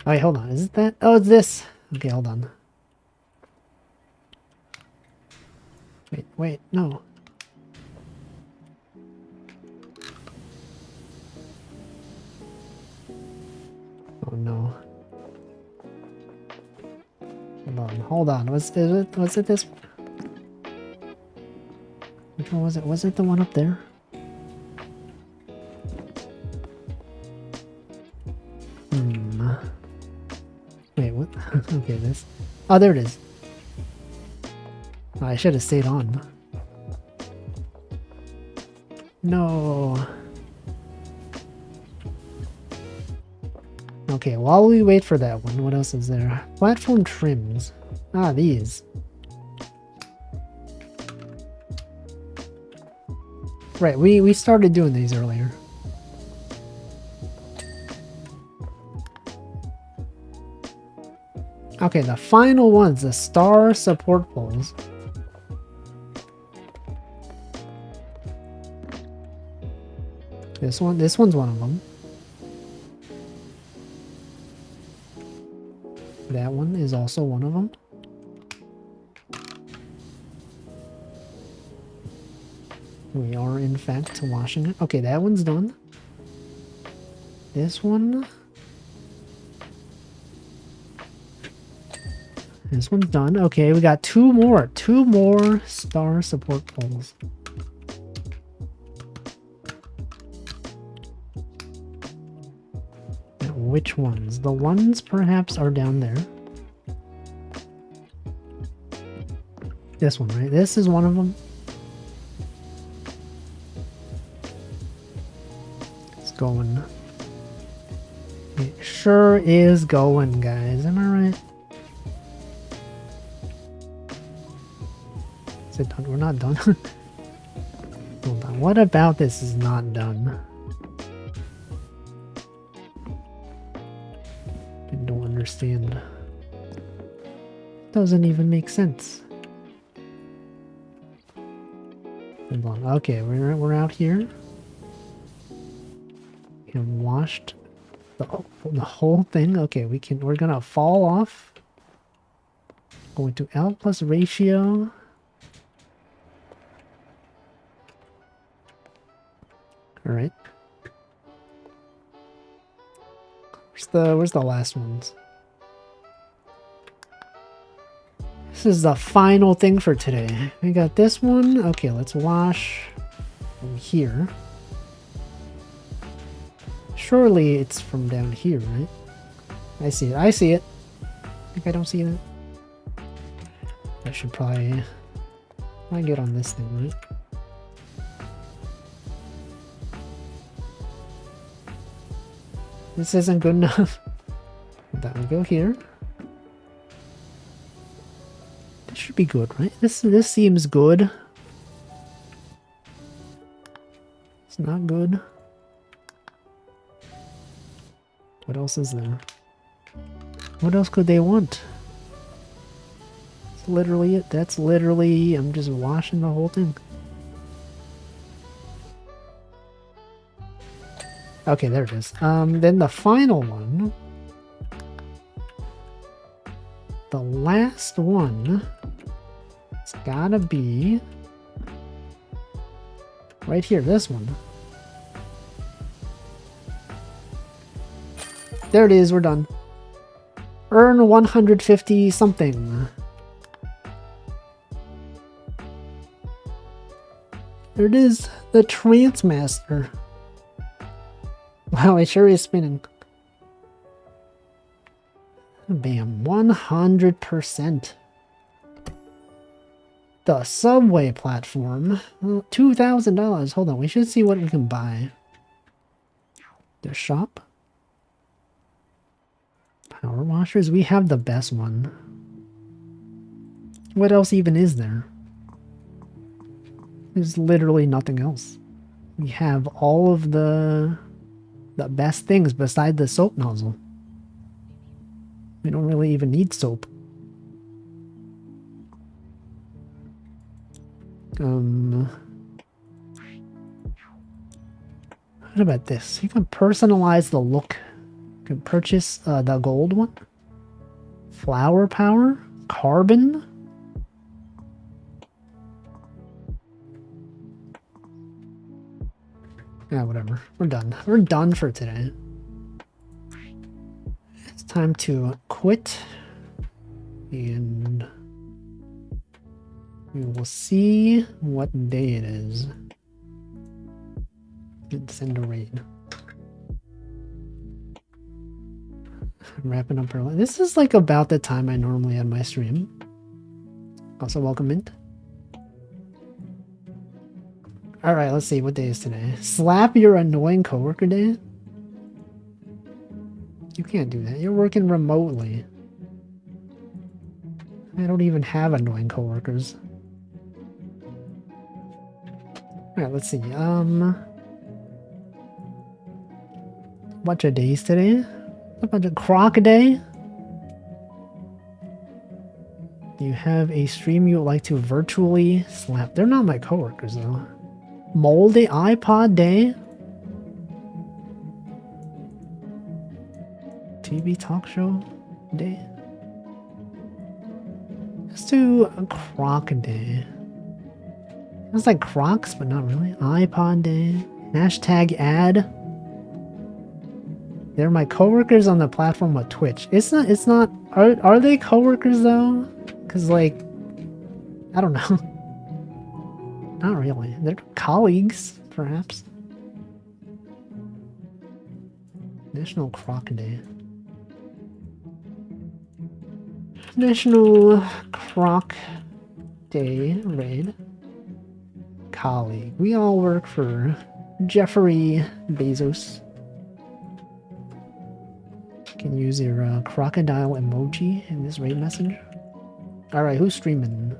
Oh, wait, hold on. Is it that? Oh, it's this. Okay, hold on. Wait, no. Oh no. Hold on. Was it this? Which one was it? Was it the one up there? Wait, what? Okay, this. Oh, there it is. Oh, I should have stayed on. No. Okay, while we wait for that one, what else is there? Platform trims. Ah, these. Right, we started doing these earlier. Okay, the final ones, the star support poles. This one's one of them. That one is also one of them. We are in fact washing it. Okay, that one's done. This one. This one's done. Okay, we got two more star support poles. Now, which ones? The ones perhaps are down there. This one, right? This is one of them. It's going. It sure is going, guys. Am I right? Is it done? We're not done. Hold on. What about this is not done? I don't understand. Doesn't even make sense. Hold on. Okay, we're out here. We have washed the whole thing. Okay, we're gonna fall off. Going to L plus ratio. All right. Where's the last ones? This is the final thing for today. We got this one. Okay, let's wash from here. Surely it's from down here, right? I see it. I see it. I think I don't see that. I should probably get on this thing, right? This isn't good enough. That will go here. This should be good, right? This seems good. It's not good. What else is there? What else could they want? That's literally it. That's literally, I'm just washing the whole thing. Okay, there it is. Then the final one. The last one. It's gotta be right here, this one. There it is, we're done. Earn 150 something. There it is, the Trance Master. Wow, it sure is spinning. Bam, 100%. The subway platform, $2,000. Hold on, we should see what we can buy. The shop. Power washers, we have the best one. What else even is there? There's literally nothing else. We have all of the best things beside the soap nozzle. We don't really even need soap. What about this? You can personalize the look. You can purchase the gold one. Flower power? Carbon? Yeah, whatever. We're done. We're done for today. It's time to quit. And we will see what day it is. Send a raid. I'm wrapping up early. This is like about the time I normally end my stream. Also, welcome in. Alright, let's see. What day is today? Slap your annoying coworker day? You can't do that. You're working remotely. I don't even have annoying coworkers. Alright, let's see. Bunch of days today. A bunch of croc day. Do you have a stream you would like to virtually slap? They're not my coworkers though. Moldy iPod day. TV talk show day. Let's do a croc day. It's like Crocs, but not really. iPod day. Hashtag ad. They're my coworkers on the platform of Twitch. It's not, are they coworkers though? Cause like, I don't know. Not really. They're colleagues, perhaps. National Croc Day. National Croc Day raid. Colleague. We all work for Jeffrey Bezos. Can use your crocodile emoji in this raid message. Alright, who's streaming?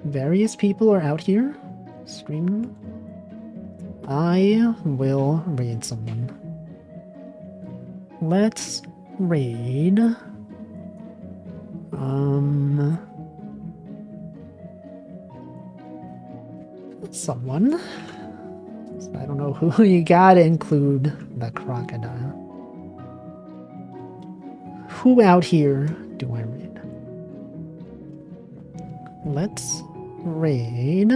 Various people are out here streaming. I will raid someone. Let's raid. someone. So I don't know who. You gotta include the crocodile. Who out here do I raid? Let's raid.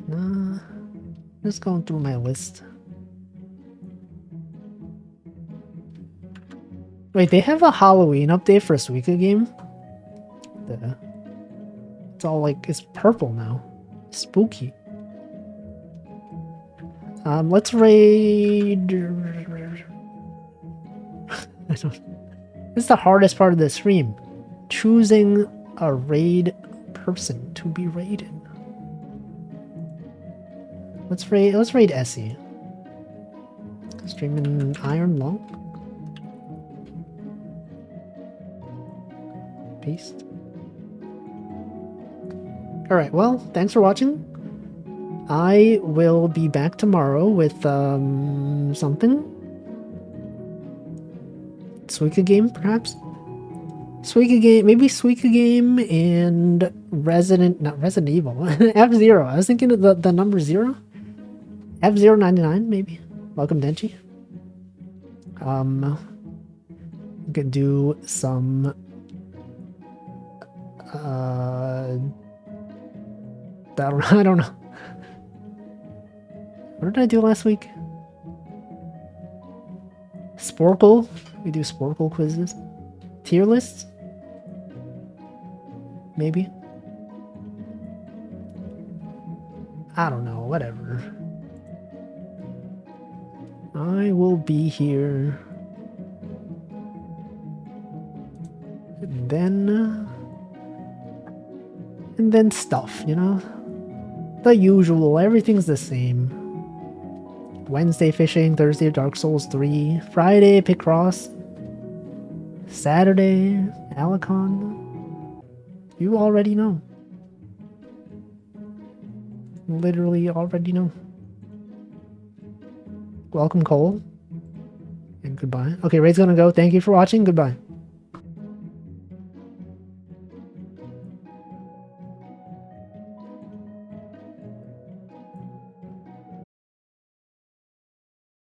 Nah, just going through my list. Wait, they have a Halloween update for a Suika game? It's all like, it's purple now. Spooky. Let's raid... I don't... This is the hardest part of the stream. Choosing a raid person to be raided. Let's raid Essie. Streaming Iron Long. Paste. Alright, well, thanks for watching. I will be back tomorrow with something. Suika game, perhaps? Suika game, maybe Suika game and not Resident Evil, F-Zero. I was thinking of the number 0. F099, maybe. Welcome, Denchi. We could do some I don't know. What did I do last week? Sporkle? We do Sporkle quizzes. Tier lists? Maybe. I don't know, whatever. I will be here. And then stuff, you know? The usual, everything's the same. Wednesday fishing, Thursday Dark Souls 3, Friday Picross, Saturday Alicon. You already know. Literally already know. Welcome, Cole. And goodbye. Okay, Ray's gonna go. Thank you for watching. Goodbye.